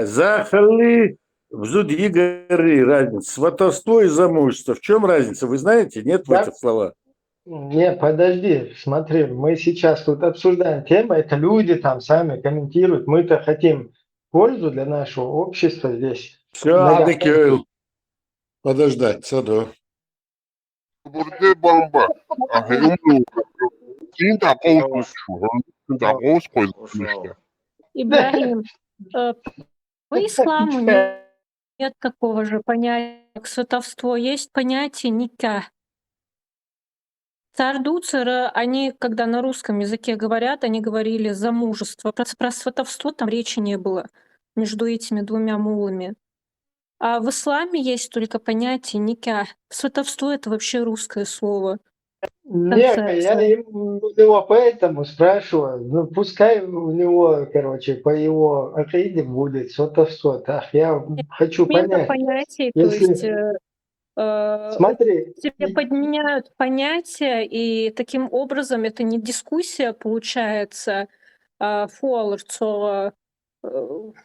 Speaker 3: Захали, бзуд гори, разница. Сватовство и замужество. В чем разница? Вы знаете? Нет в
Speaker 2: Да?
Speaker 3: этих словах?
Speaker 2: Не, подожди, смотри, мы сейчас тут обсуждаем тему, это люди там сами комментируют, мы-то хотим пользу для нашего общества здесь.
Speaker 3: Все, Адекейл. Подождать, Садо.
Speaker 7: Burada bomba. Ahayumlu. Tinta Tinta
Speaker 5: Ушел.
Speaker 20: Ибрагим, по исламу нет такого же понятия, как сватовство. Есть понятие никах. Царь-дуцеры, они, когда на русском языке говорят, они говорили замужество. Про сватовство там речи не было между этими двумя мулами. А в исламе есть только понятие никах. Сватовство — это вообще русское слово.
Speaker 2: Не, я
Speaker 20: Концепция.
Speaker 2: его поэтому спрашиваю, ну пускай у него, короче, по его акиде будет сватовство. Так, я хочу
Speaker 20: Смена
Speaker 2: понять,
Speaker 20: понятий, то есть
Speaker 2: если, смотри,
Speaker 20: тебе подменяют понятия, и таким образом это не дискуссия получается,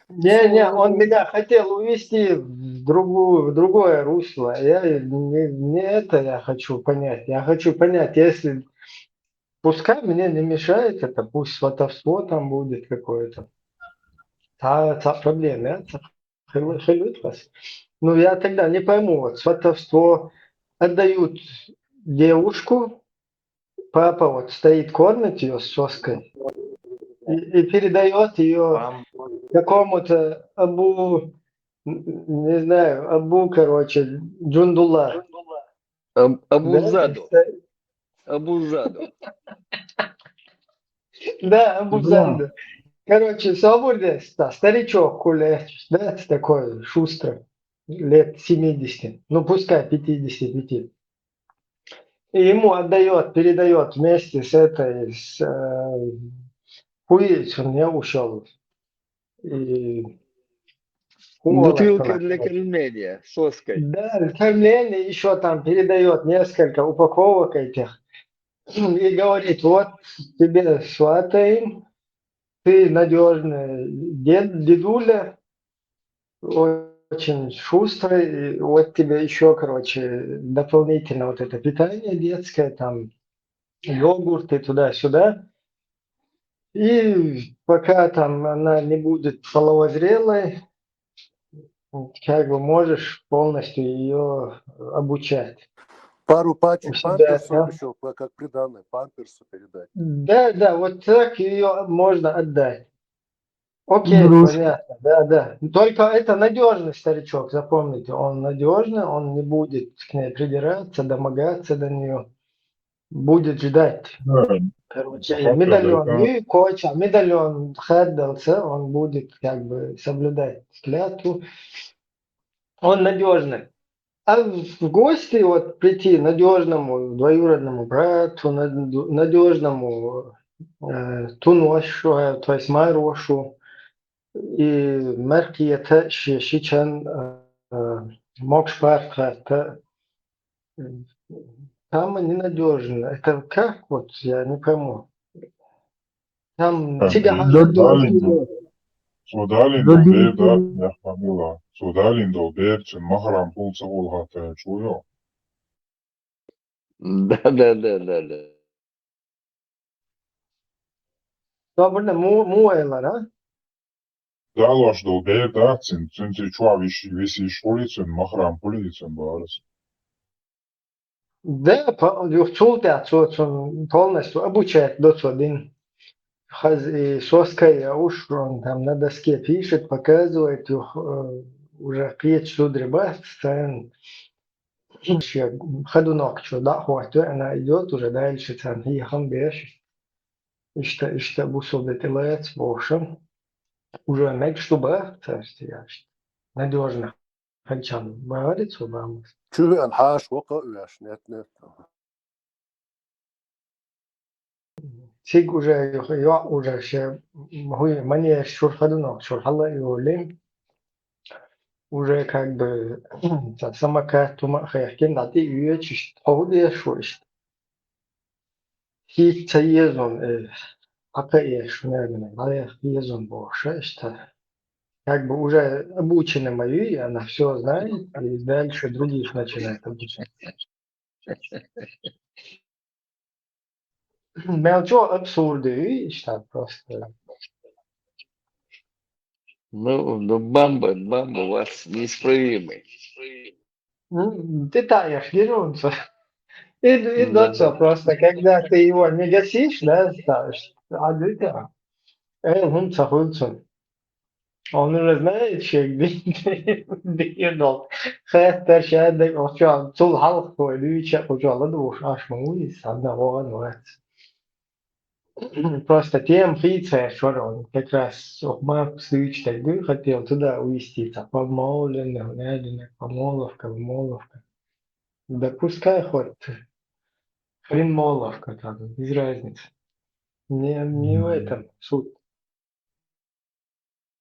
Speaker 2: не, он меня хотел увести в другое русло. Я не это я хочу понять. Я хочу понять, если пускай мне не мешает это, пусть сватовство там будет какое-то. Та проблема, это хилит вас. Ну, я тогда не пойму, вот сватовство отдают девушку, папа вот стоит, кормит ее с соской и передает ее какому-то не знаю, короче, Джундула.
Speaker 7: Абузаду. Абузаду.
Speaker 2: Да, Абузаду. Короче, свободный старичок, кулек, да, такой шустрый, лет 70, ну пускай 55. И ему отдает, передает вместе с этой, хуеть, он не ушел. И
Speaker 7: Бутылка для кормления, соской.
Speaker 2: Да, кормление еще там передает несколько упаковок этих. И говорит, вот тебе сватаем, ты надежный дедуля, очень шустрый, и вот тебе еще, короче, дополнительно вот это питание детское, там йогурты туда-сюда. И пока там она не будет половозрелой, как бы можешь полностью ее обучать.
Speaker 6: Пару пачек
Speaker 2: У себя,
Speaker 6: памперсов
Speaker 2: да?
Speaker 6: еще, как приданное, памперсы передать.
Speaker 2: Да, вот так ее можно отдать. Окей,
Speaker 6: Игрушки.
Speaker 2: понятно, да. Только это надежный старичок, запомните, он надежный, он не будет к ней придираться, домогаться до нее, будет ждать.
Speaker 1: Да,
Speaker 2: Короче,
Speaker 1: факт,
Speaker 2: медальон,
Speaker 1: да.
Speaker 2: и коча, медальон хаддался, он будет как бы соблюдать клятву, он надежный. А в гости вот прийти надежному двоюродному брату, надежному туношу, то есть Марошу, и Меркиета Шичан Мокшпарта, там ненадежно. Это как вот, я не пойму. Там
Speaker 1: Suudaalin beer da yaxmamila. Suudaalin do beer chen mahram pulsa ulhata chuyo.
Speaker 7: Да.
Speaker 2: Добре, муэлар, а?
Speaker 1: Dalosh do beer da chen chua visi shuli chen mahram puli chen baaras.
Speaker 2: Да, юхчултя, полностью обучает до один. Соская уж он там на доске пишет, показывает, уже пьет шудриба, ходунок, что да, хватит, она идет уже дальше, там, и хамбеш, işte bu sohbeti больше, уже мекштуба, то есть я надежно, хачан, говорит, что
Speaker 6: شو الحاش وقع نت.
Speaker 2: Сиг уже ще мне шурхадунок, и уже как бы самокат тума хаяхкен дати уе чиш хауде шуиш. Hiç yazın, какая наверное, yazın bu işte. Как бы уже обучены мои, и она все знает, и дальше других начинает обучать. Мелчо абсурды, işte просто.
Speaker 9: Ну, бамба у вас неисправимый.
Speaker 2: Ты таешь, дерутся. И
Speaker 9: Да.
Speaker 2: дальше просто, когда ты его не гасишь, да, ставишь, а это, он сахуется. Он уже знает, что где дол. Хастер шадек, وشو طول حلقة ودويشة وشو دوش عش مويس عندنا وان Просто тем фрица шорон, как раз охма свич тогда хотел туда увезти, помолвлено, найдено, помолвка. Да пускай хоть хрен моловка там, без разницы. Не в этом суть.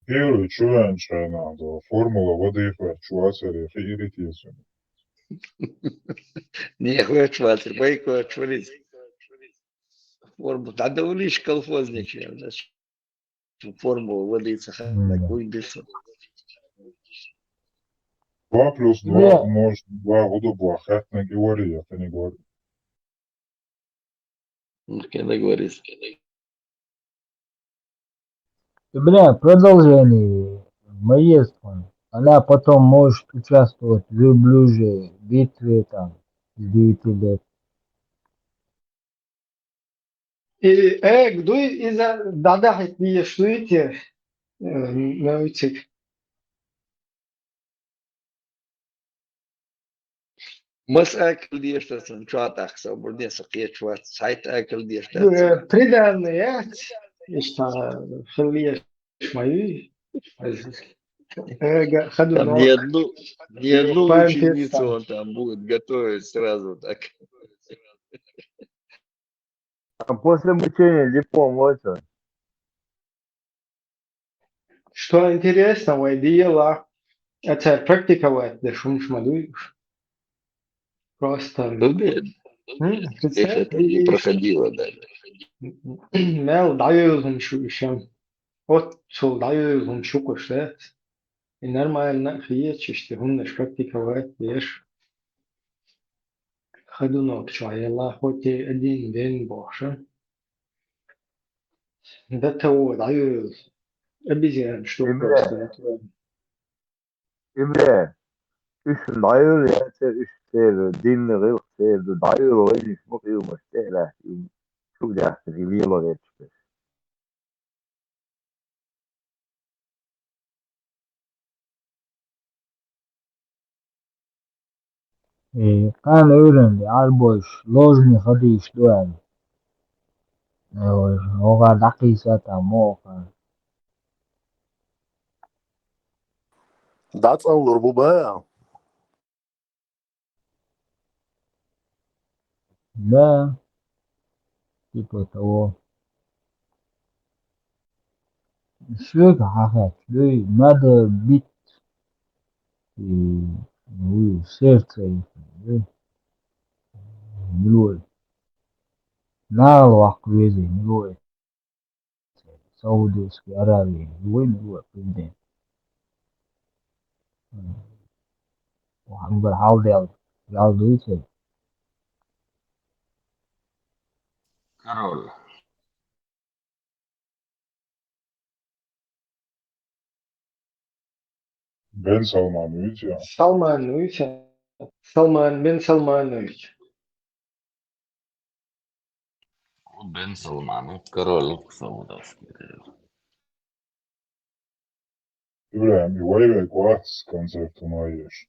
Speaker 1: Первый чуян надо. Формула воды чуацари иритиесу.
Speaker 9: Не хочешь шватер, байку швалить. Форму. Надо уличь колхозничья. Форму водиться такой бесу.
Speaker 1: 2 плюс 2 умножить 2 воду блахат не говори, я не говорю.
Speaker 9: Ну, когда говорится.
Speaker 22: Бля, продолжение есть он. Она потом может участвовать в верблюжьей битве там с 9 лет.
Speaker 2: И гдуй из-за дадахит не шлите научить.
Speaker 9: Мас акл диештасан чуатах соборне сакия чуат сайт акл диештасан.
Speaker 2: Приданные, что хлеешь мои, ходу
Speaker 9: Там
Speaker 2: ног,
Speaker 9: ни одну
Speaker 2: памперс
Speaker 9: ученицу он там будет готовить сразу так.
Speaker 22: А после обучения диплом вот он.
Speaker 2: Что интересного дело, это практиковать, да шумшмадуешь. Просто,
Speaker 9: Их это не проходило даже.
Speaker 2: Мел даю шум, вот шел даю шуку штат. И нормально, хиечишь, умнешь практиковать, ешь. Ходу ног, чайла, хоть и один день больше. Да того даю обезьян, что просто.
Speaker 22: Emre, üçün dayı ya sen üç sefer dinle kıl sefer dayı oyunu mu kıyılmış değil ha. Çok yaxşı yıl geçti. Kan öğrendi. Alboş. Lojni hadiş duyan. Oga dakisata moka.
Speaker 6: That's a little bit.
Speaker 22: Да. Типа того. Все хахат. Надо бить сердце их. Милой. На лох вези. Милой. Саудовской Аравии. Милой президент. Waxaan barxawdeel yaalduyse
Speaker 9: Король.
Speaker 1: Ben Salmanovic ya.
Speaker 2: Salman bin Salmanovic.
Speaker 15: Бен Салман, король саудовский.
Speaker 1: İbrahim bir vay ve kuats konsertuna yer.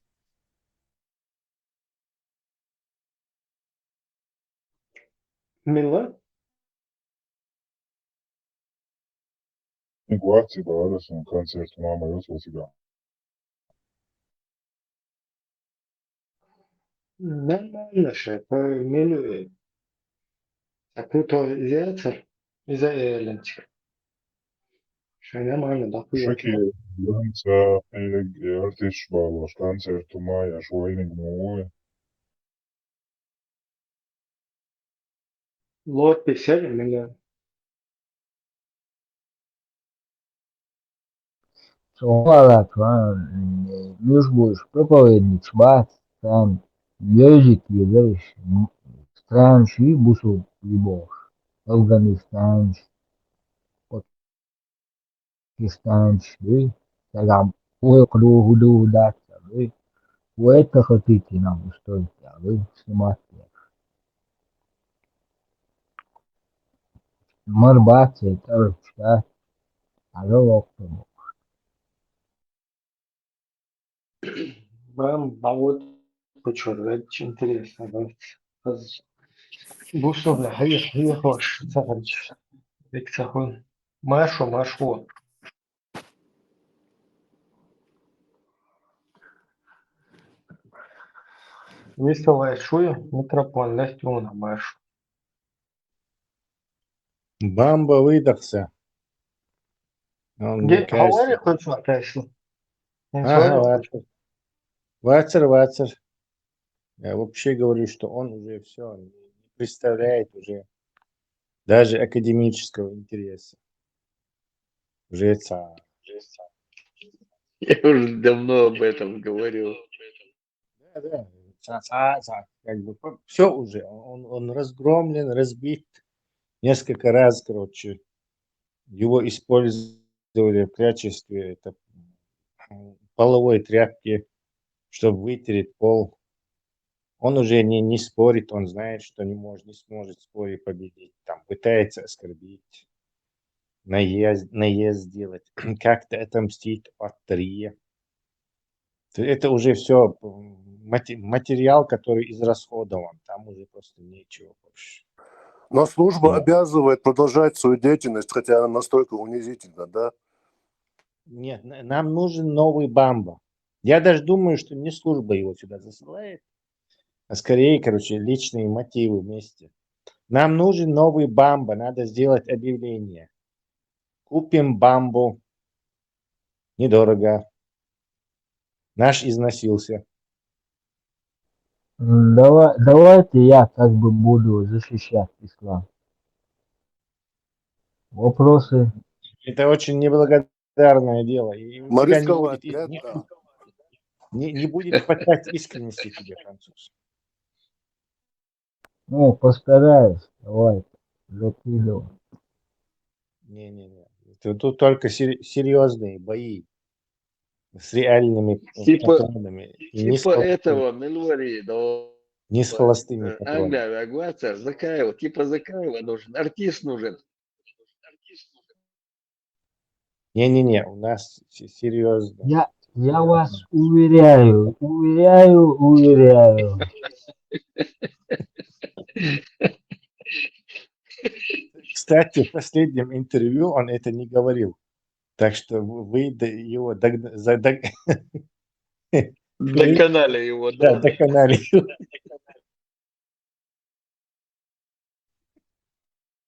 Speaker 2: Milla?
Speaker 1: Kuatsi da arasın konsertuna ama yok olsa.
Speaker 2: Нормально же, по меню. Такой-то зеркало из-за элементика. Что нормально, да,
Speaker 1: Шаки Янца Артиш bağlaş konsertuma ya şu oyunu mu?
Speaker 2: Лот 57 миллион.
Speaker 22: Olarak lan mecbur проповедник бац там язык язык странщи бусу любовь Афганистан Пакистан сагам уйкду худу да وإنت خطيتي نعم устроить снимать مربعتي تعرف على وقت
Speaker 2: Вот почему, это очень интересно. Бусовля, هي خوش تخرج ديك تاخذ ماشو Веселая шуя, микрофон, Настюна, Маш.
Speaker 3: Бамба выдохся. Он, мне
Speaker 2: Говори
Speaker 3: кажется...
Speaker 2: хоть что, конечно.
Speaker 3: Ага, Вацер. Я вообще говорю, что он уже все не представляет уже даже академического интереса. Уже царь.
Speaker 9: Я уже давно об этом говорил.
Speaker 3: Да. Как бы все уже. Он разгромлен, разбит. Несколько раз, короче, его использовали в качестве половой тряпки, чтобы вытереть пол. Он уже не спорит, он знает, что не сможет в споре победить. Там пытается оскорбить, наезд сделать, как-то отомстить от Трия. Это уже все материал, который израсходован. Там уже просто нечего больше.
Speaker 6: Но служба обязывает продолжать свою деятельность, хотя она настолько унизительна, да?
Speaker 3: Нет, нам нужен новый Бамба. Я даже думаю, что не служба его сюда засылает, а скорее, короче, личные мотивы вместе. Нам нужен новый Бамба, надо сделать объявление. Купим Бамбу. Недорого. Наш износился.
Speaker 22: Давайте я как бы буду защищать ислам. Вопросы?
Speaker 3: Это очень неблагодарное дело. И у тебя не будет хватать искренности тебе, француз.
Speaker 22: Ну, постараюсь. Давайте. Закидывай.
Speaker 3: Не. Тут только серьезные бои с реальными патронами.
Speaker 9: Этого Мелори,
Speaker 3: Не с холостыми патронами.
Speaker 9: Англия, Агватер, Закаева, типа Закаева нужен, артист нужен.
Speaker 3: Не, у нас серьезно.
Speaker 22: Я вас уверяю.
Speaker 3: Кстати, в последнем интервью он это не говорил. Так что вы его
Speaker 9: Доконали его, да?
Speaker 3: Да, доконали.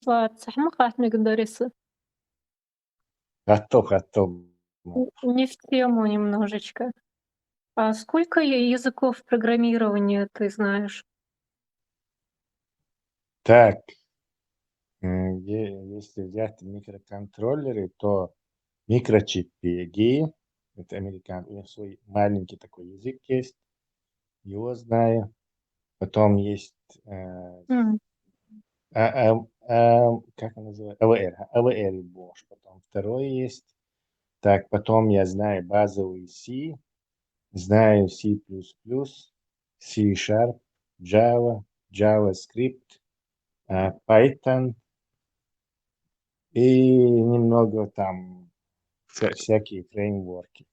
Speaker 20: صح ما قاعد مقدرس.
Speaker 3: Готов.
Speaker 20: Не в тему немножечко. А сколько языков программирования ты знаешь?
Speaker 3: Так, если взять микроконтроллеры, то микрочип PEGI, это американский, свой маленький такой язык есть, его знаю. Потом есть, как он называется, AVR Bosch, потом второй есть. Так, потом я знаю базовый C, знаю C++, C#, Java, JavaScript, Python и немного там всякие фреймворки.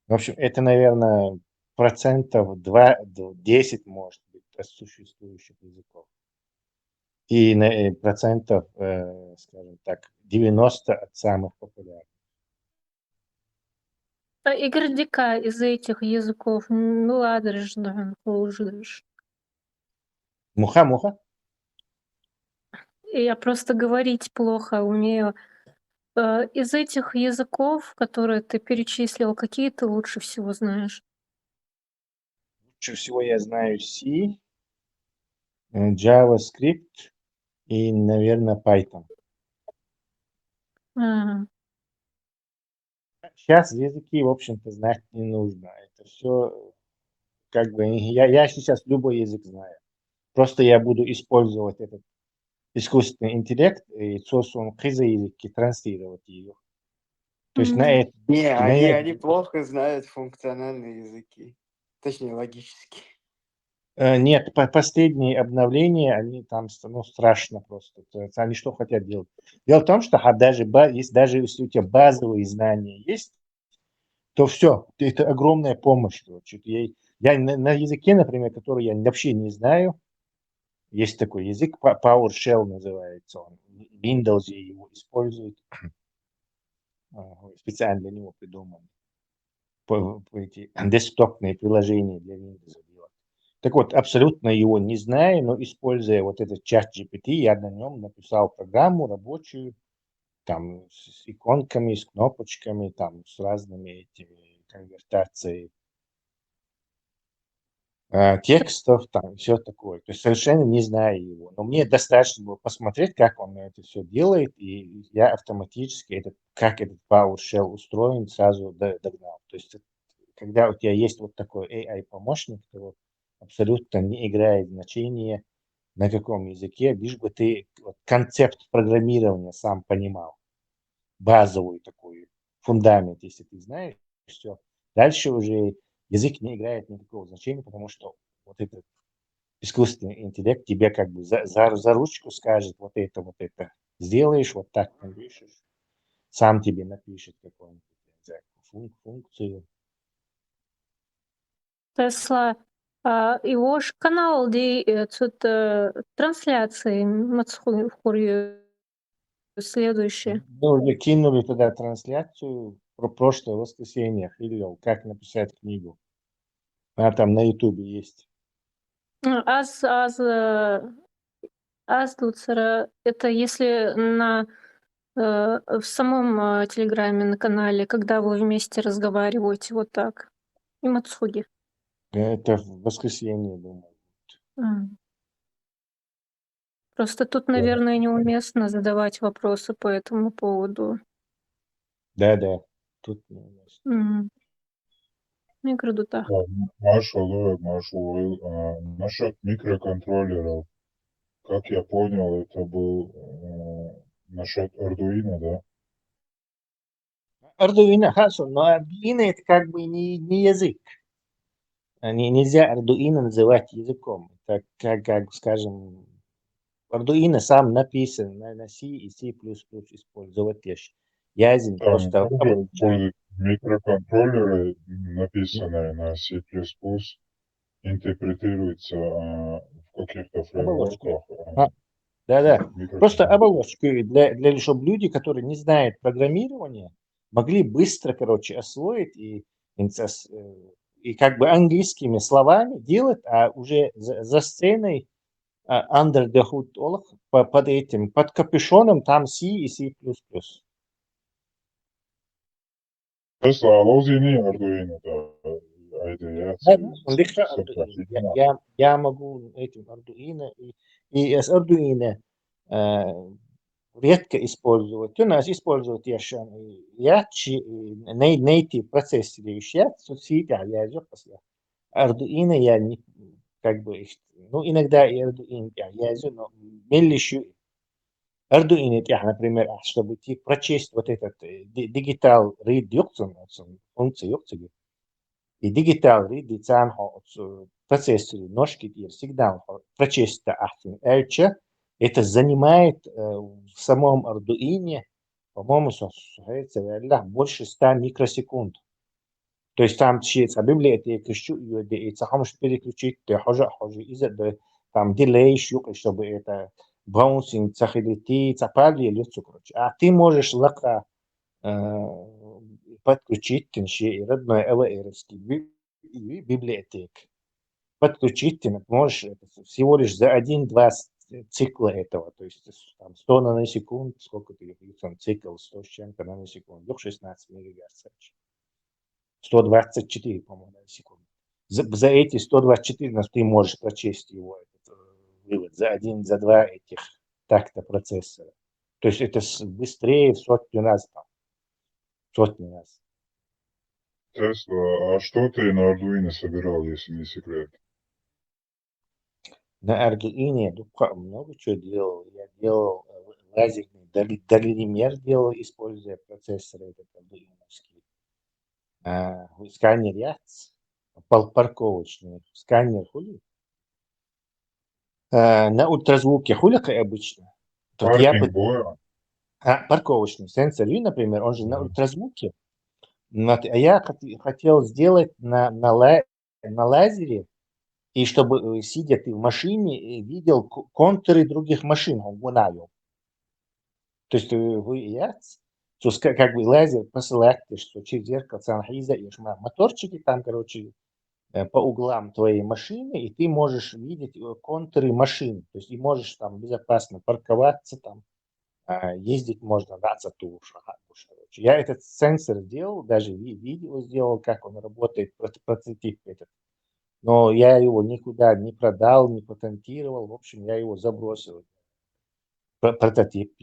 Speaker 3: В общем, это, наверное, 2-10% может быть от существующих языков. И процентов, скажем так, 90% от самых популярных.
Speaker 20: И гордяка из этих языков, ну ладно, ужидаешь.
Speaker 3: Муха.
Speaker 20: Я просто говорить плохо умею. Из этих языков, которые ты перечислил, какие ты лучше всего знаешь?
Speaker 3: Лучше всего я знаю C,
Speaker 5: JavaScript и, наверное, Python.
Speaker 20: Ага.
Speaker 5: Сейчас языки, в общем-то, знать не нужно. Это все, как бы, я сейчас любой язык знаю. Просто я буду использовать этот искусственный интеллект и социум языки транслировать ее. То есть на это...
Speaker 2: Не,
Speaker 5: на
Speaker 2: они плохо знают функциональные языки. Точнее, логические.
Speaker 5: Нет, последние обновления, они там, ну, страшно просто. То есть они что хотят делать? Дело в том, что даже если у тебя базовые знания есть, то все, это огромная помощь. Короче. Я на языке, например, который я вообще не знаю, есть такой язык, PowerShell называется он. Windows его использует, специально для него придуман. Эти десктопные приложения для Windows делать. Так вот, абсолютно его не знаю, но используя вот этот чат GPT, я на нем написал программу рабочую, там с иконками, с кнопочками, там с разными этими конвертацией текстов, там все такое. То есть совершенно не знаю его. Но мне достаточно было посмотреть, как он это все делает, и я автоматически как этот PowerShell устроен, сразу догнал. То есть когда у тебя есть вот такой AI-помощник, то абсолютно не играет значения, на каком языке, лишь бы ты концепт программирования сам понимал, базовый такой фундамент, если ты знаешь, все. Дальше уже язык не играет никакого значения, потому что вот этот искусственный интеллект тебе как бы за ручку скажет, вот это сделаешь, вот так напишешь, сам тебе напишет какую-нибудь функцию.
Speaker 20: Тесла, его ж канал, где тут трансляции Мацхурью следующие.
Speaker 5: Мы уже кинули туда трансляцию про прошлое воскресенье, Хиллел, как написать книгу. Она там на Ютубе есть.
Speaker 20: Азлуцера, это если в самом Телеграме на канале, когда вы вместе разговариваете вот так. И Мацхуги.
Speaker 5: Это в воскресенье, думаю.
Speaker 20: Просто тут, наверное, неуместно задавать вопросы по этому поводу.
Speaker 5: Да, тут
Speaker 20: неуместно. Я говорю, да.
Speaker 1: Машу, насчет микроконтроллеров, как я понял, это был насчет Arduino, да?
Speaker 5: Arduino, хорошо, но Arduino это как бы не язык. Нельзя Arduino называть языком. Это как скажем, Arduino сам написан на C и C++ использовать лишь. Язык просто...
Speaker 1: Микроконтроллеры, написанные на C++, интерпретируются в каких-то фреймворках.
Speaker 5: Да. Просто оболочки, чтобы люди, которые не знают программирования, могли быстро, освоить и как бы английскими словами делать, а уже за сценой under the hood, под капюшоном там C и C++.
Speaker 1: Tesla алозини Arduino, да.
Speaker 5: Я могу этим Arduino и с Arduino редко использовать. У нас используют ячи, native процессоры, соцсети, я Arduino я не, как бы, иногда и Arduino я но мелищу Arduino, например, чтобы прочесть вот этот digital read функцию, и digital read процессоры, ножки сигнал прочесть это занимает в самом Arduino, по-моему, больше 100 микросекунд. То есть там библиотека, переключить, там дилей, чтобы это баунсинг, цахилити, цапали, а ты можешь подключить родной LR библиотек. Подключить ты можешь всего лишь за 1-2 цикла этого, то есть там 100 наносекунд, сколько ты цикл, 100 с чем-то наносекунд, 16 мегагерц. 124, по-моему, наносекунд. За эти 124 ты можешь прочесть его вывод за 1, за 2 этих такта процессора. То есть это быстрее в сотни раз. Сотни раз.
Speaker 1: Тесла, а что ты на Ардуино собирал, если не секрет?
Speaker 5: На Arduino много чего делал. Я делал лазерный дальномер, делал, используя процессор этот ардуиновский. Сканер ЯЦ, парковочный сканер хули. На ультразвуке хули, как обычно. Тут
Speaker 1: Паркинг боя?
Speaker 5: парковочный сенсор, например, он же на ультразвуке. А я хотел сделать на лазере, и чтобы, сидя ты в машине, видел контуры других машин, он гулял. То есть как бы лазер посылает, что через зеркальце анхизаешь моторчики там, короче, по углам твоей машины, и ты можешь видеть контуры машин. То есть и можешь там безопасно парковаться, там, ездить можно, да, за ту. Я этот сенсор сделал, даже видео сделал, как он работает, прототип этот. Но я его никуда не продал, не патентировал. В общем, я его забросил. Прототип.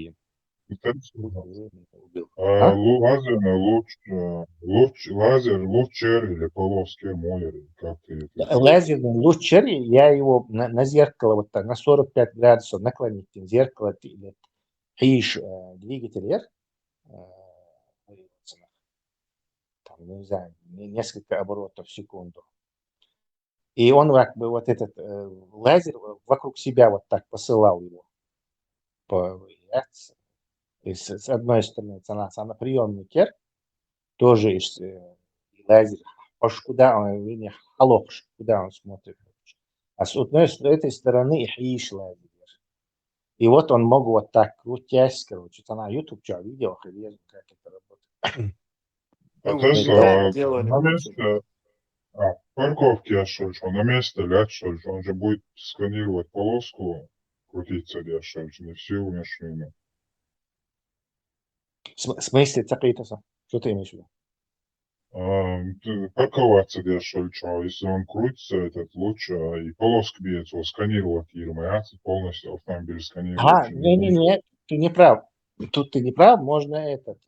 Speaker 1: Лазер лучер или полоски моер, как ты это?
Speaker 5: Лазерный лучер, я его на зеркало вот так, на 45 градусов наклонить зеркало, ишь двигатель, там, не знаю, несколько оборотов в секунду. И он как бы вот этот лазер вокруг себя вот так посылал его. С одной стороны, на приемнике тоже лазер, куда он, куда он смотрит. А с этой стороны ишь лазер. И вот он мог вот так крутясь, короче, на YouTube видео, как это работает.
Speaker 1: А Тесла на месте парковки, на месте ляд, он же будет сканировать полоску, крутиться, не всю машину.
Speaker 5: В смысле, что ты имеешь в виду?
Speaker 1: Парковаться, если он крутится, этот луч, и полоска бьется, сканировать полностью автомобиль сканирует.
Speaker 5: Не, ты не прав. Тут ты не прав, можно этот.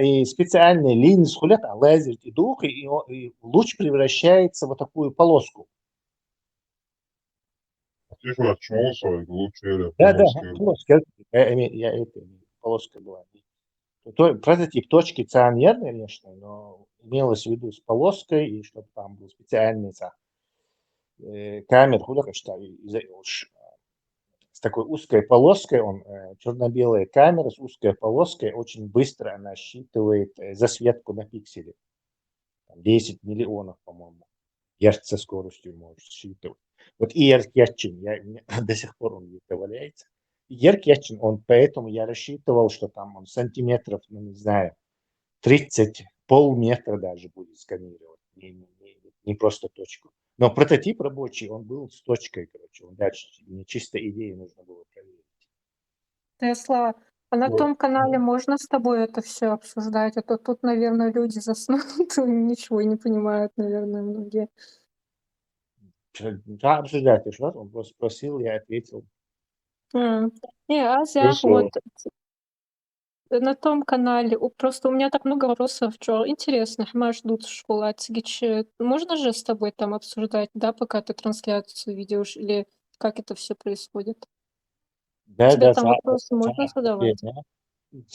Speaker 5: И специальные линии с лазер и дух, и луч превращается в такую полоску. Да, полоска. Я это полоска была. Прототип точки цианер, конечно, но имелось в виду с полоской, и чтобы там был специальный камер, с такой узкой полоской, черно-белая камера с узкой полоской, очень быстро она считывает засветку на пикселе. 10 миллионов, по-моему, герц со скоростью может считывать. Вот ERC-Ячин, до сих пор он где-то валяется. ERC-Ячин, поэтому я рассчитывал, что там он сантиметров, не знаю, 30, полметра даже будет сканировать, не просто точку. Но прототип рабочий, он был с точкой, короче, он дальше не чисто идеи нужно было проверить.
Speaker 20: Тесла, а на том канале можно с тобой это все обсуждать? А то тут, наверное, люди заснут, ничего не понимают, наверное, многие.
Speaker 5: Да, обсуждать, что он просто спросил, я ответил.
Speaker 20: Не, Азия, вот на том канале, просто у меня так много вопросов, что интересно, меня ждут школа Цигичи. Можно же с тобой там обсуждать, да, пока ты трансляцию ведешь, или как это все происходит? Тебе там вопросы можно задавать?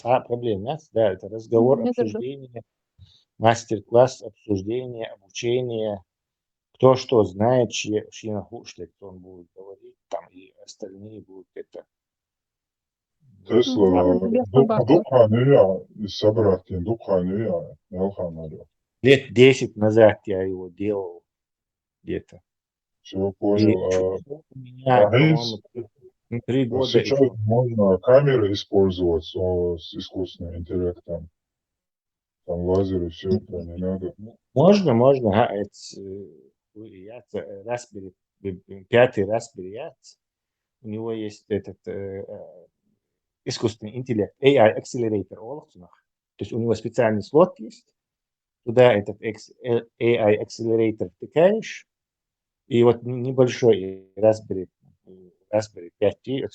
Speaker 5: Проблем нет, да, это разговор, обсуждение, мастер-класс, обсуждение, обучение, кто что знает, чьи кто он будет говорить, там и остальные будут это.
Speaker 1: Тесла, собрать
Speaker 5: Лет 10 назад я его делал где-то.
Speaker 1: Все понял.
Speaker 5: У меня, по-моему, 3 года.
Speaker 1: Сейчас можно камеры использовать с искусственным интеллектом. Там лазеры, все это не надо.
Speaker 5: Можно. Raspberry, 5-й Raspberry Yachts. У него есть этот искусственный интеллект, AI Accelerator. То есть у него специальный слот есть. Туда этот AI Accelerator втыкаешь. И вот небольшой Raspberry Raspberry Pi 3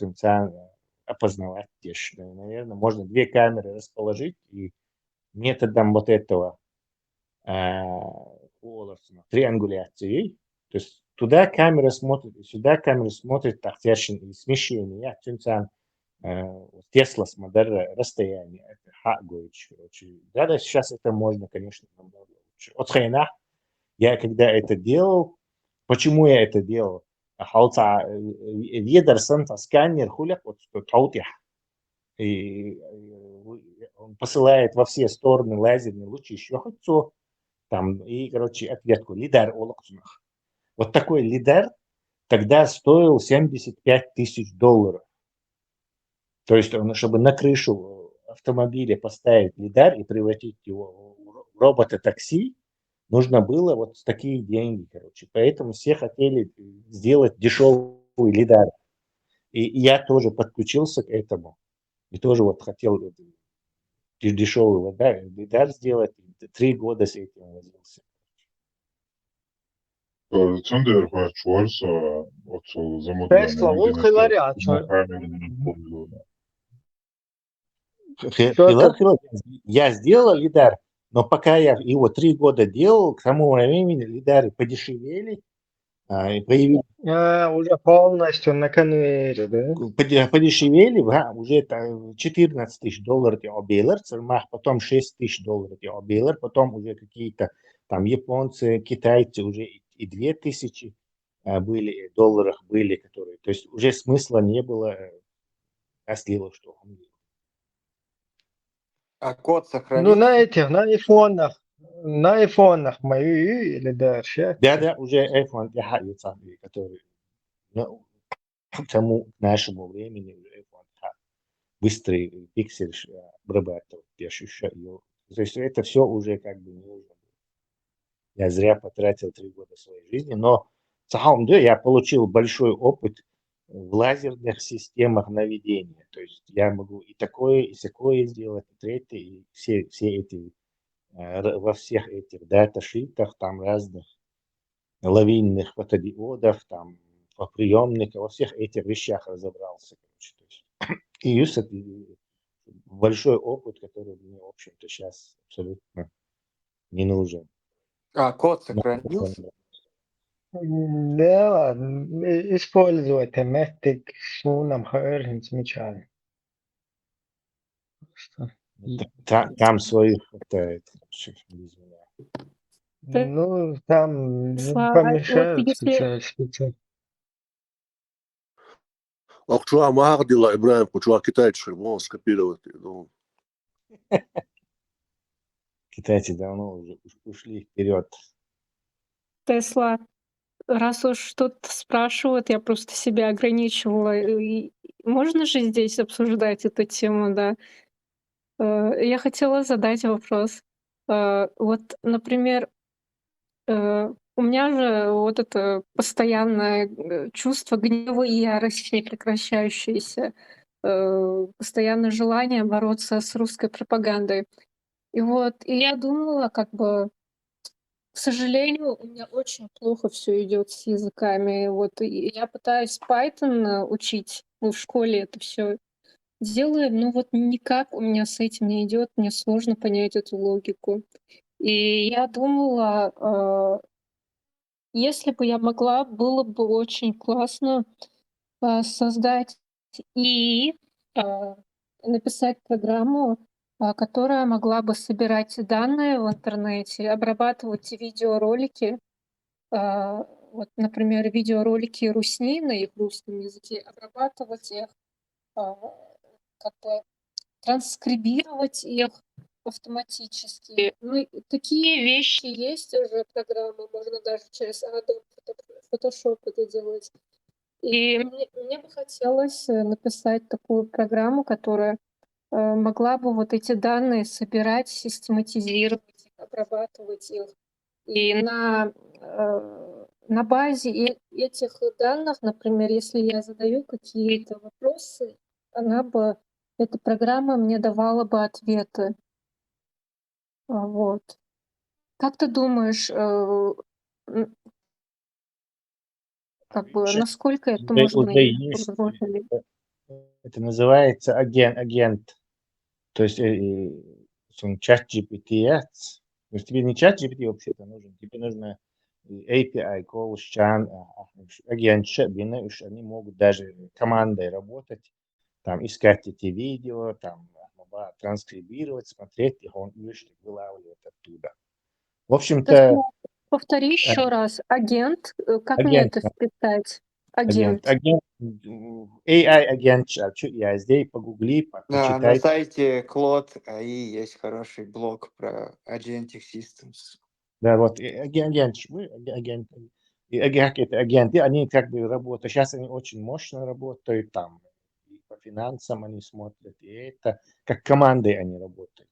Speaker 5: опознавать тешь. Наверное, можно 2 камеры расположить и методом вот этого триангуляции, то есть туда камера смотрит, и сюда камера смотрит, так смещение, Тесла смотрит расстояние, это хагоич, короче. Да, сейчас это можно, конечно, намного лучше. От хрена я когда это делал, почему я это делал? Ведерсон сканер хуляк вот таутих. И он посылает во все стороны лазерные лучи, еще хоть что там, и, короче, ответку. Лидар олокцунах. Вот такой лидар тогда стоил $75 тысяч. То есть, чтобы на крышу автомобиля поставить лидар и превратить его в робота-такси, нужно было вот такие деньги, короче. Поэтому все хотели сделать дешевый лидар. И я тоже подключился к этому. И тоже вот хотел дешевый лидар сделать. 3 года с этим возился.
Speaker 1: Цундер чуварса от
Speaker 2: Tesla
Speaker 1: замудренной
Speaker 2: он хиларят.
Speaker 5: Я сделал лидар, но пока я его 3 года делал, к тому времени лидары подешевели, и появились.
Speaker 2: Уже полностью на конвейере, да?
Speaker 5: Подешевели, уже $14 тысяч обелер, потом $6 тысяч обелер, потом уже какие-то там японцы, китайцы уже и 2000 были долларах были, которые, то есть уже смысла не было, слил, что он делал.
Speaker 4: А код
Speaker 2: Ну,
Speaker 4: сохранился?
Speaker 2: на айфонах мои или да, сейчас.
Speaker 5: Да, уже iPhone, который к тому нашему времени уже iPhone быстрый пиксель обрабатывать, я ощущаю. То есть это все уже как бы не нужно. Я зря потратил 3 года своей жизни, но я получил большой опыт в лазерных системах наведения. То есть я могу и такое, и всякое сделать, и третье, и все эти, во всех этих даташитах, там разных лавинных фотодиодов, там приемников, во всех этих вещах разобрался. Короче. То есть, и это большой опыт, который мне, в общем-то, сейчас абсолютно не нужен.
Speaker 4: А код сохранился?
Speaker 2: Да, используйте метод шуном херхен смечали.
Speaker 5: Там своих хватает.
Speaker 2: Ну, там
Speaker 20: Вот
Speaker 2: помешают
Speaker 20: если
Speaker 2: специально.
Speaker 6: Чува магдила Ибраим, чува китайцы, можно скопировать. Ну.
Speaker 5: Китайцы давно уже ушли вперед.
Speaker 20: Тесла, раз уж что-то спрашивают, я просто себя ограничивала. И можно же здесь обсуждать эту тему, да? Я хотела задать вопрос. Вот, например, у меня же вот это постоянное чувство гнева и ярости, непрекращающееся, постоянное желание бороться с русской пропагандой. И я думала, как бы, к сожалению, у меня очень плохо все идет с языками. И я пытаюсь Python учить, мы в школе это все делаем, но вот никак у меня с этим не идет, мне сложно понять эту логику. И я думала, если бы я могла, было бы очень классно создать и написать программу, которая могла бы собирать данные в интернете, обрабатывать видеоролики, вот, например, видеоролики русни на их русском языке, обрабатывать их, как бы транскрибировать их автоматически. Ну, такие вещи есть уже, программы, можно даже через Adobe Photoshop это делать. И мне бы хотелось написать такую программу, которая могла бы вот эти данные собирать, систематизировать их, обрабатывать их. И на базе этих данных, например, если я задаю какие-то вопросы, эта программа мне давала бы ответы. Вот. Как ты думаешь, Как бы, насколько это
Speaker 5: Уже,
Speaker 20: можно
Speaker 5: уже
Speaker 20: и
Speaker 5: есть.
Speaker 20: возможно ли?
Speaker 5: Это называется агент. То есть чат GPT. То есть тебе не чат GPT вообще-то нужен, тебе нужно API, call, чан, агент, они могут даже командой работать, там искать эти видео, там транскрибировать, смотреть, и он вылавливает оттуда. В
Speaker 20: То
Speaker 5: общем-то,
Speaker 20: есть, повтори еще раз. Агент, как мне
Speaker 5: агент,
Speaker 20: это вписать?
Speaker 5: агент,
Speaker 20: Агент.
Speaker 5: AI-агент, я здесь погугли,
Speaker 4: На
Speaker 5: почитай.
Speaker 4: сайте Claude AI есть хороший блог про Agentic Systems.
Speaker 5: Да, вот агент, это агенты, они как бы работают. Сейчас они очень мощно работают там. И по финансам они смотрят, и это как командой они работают.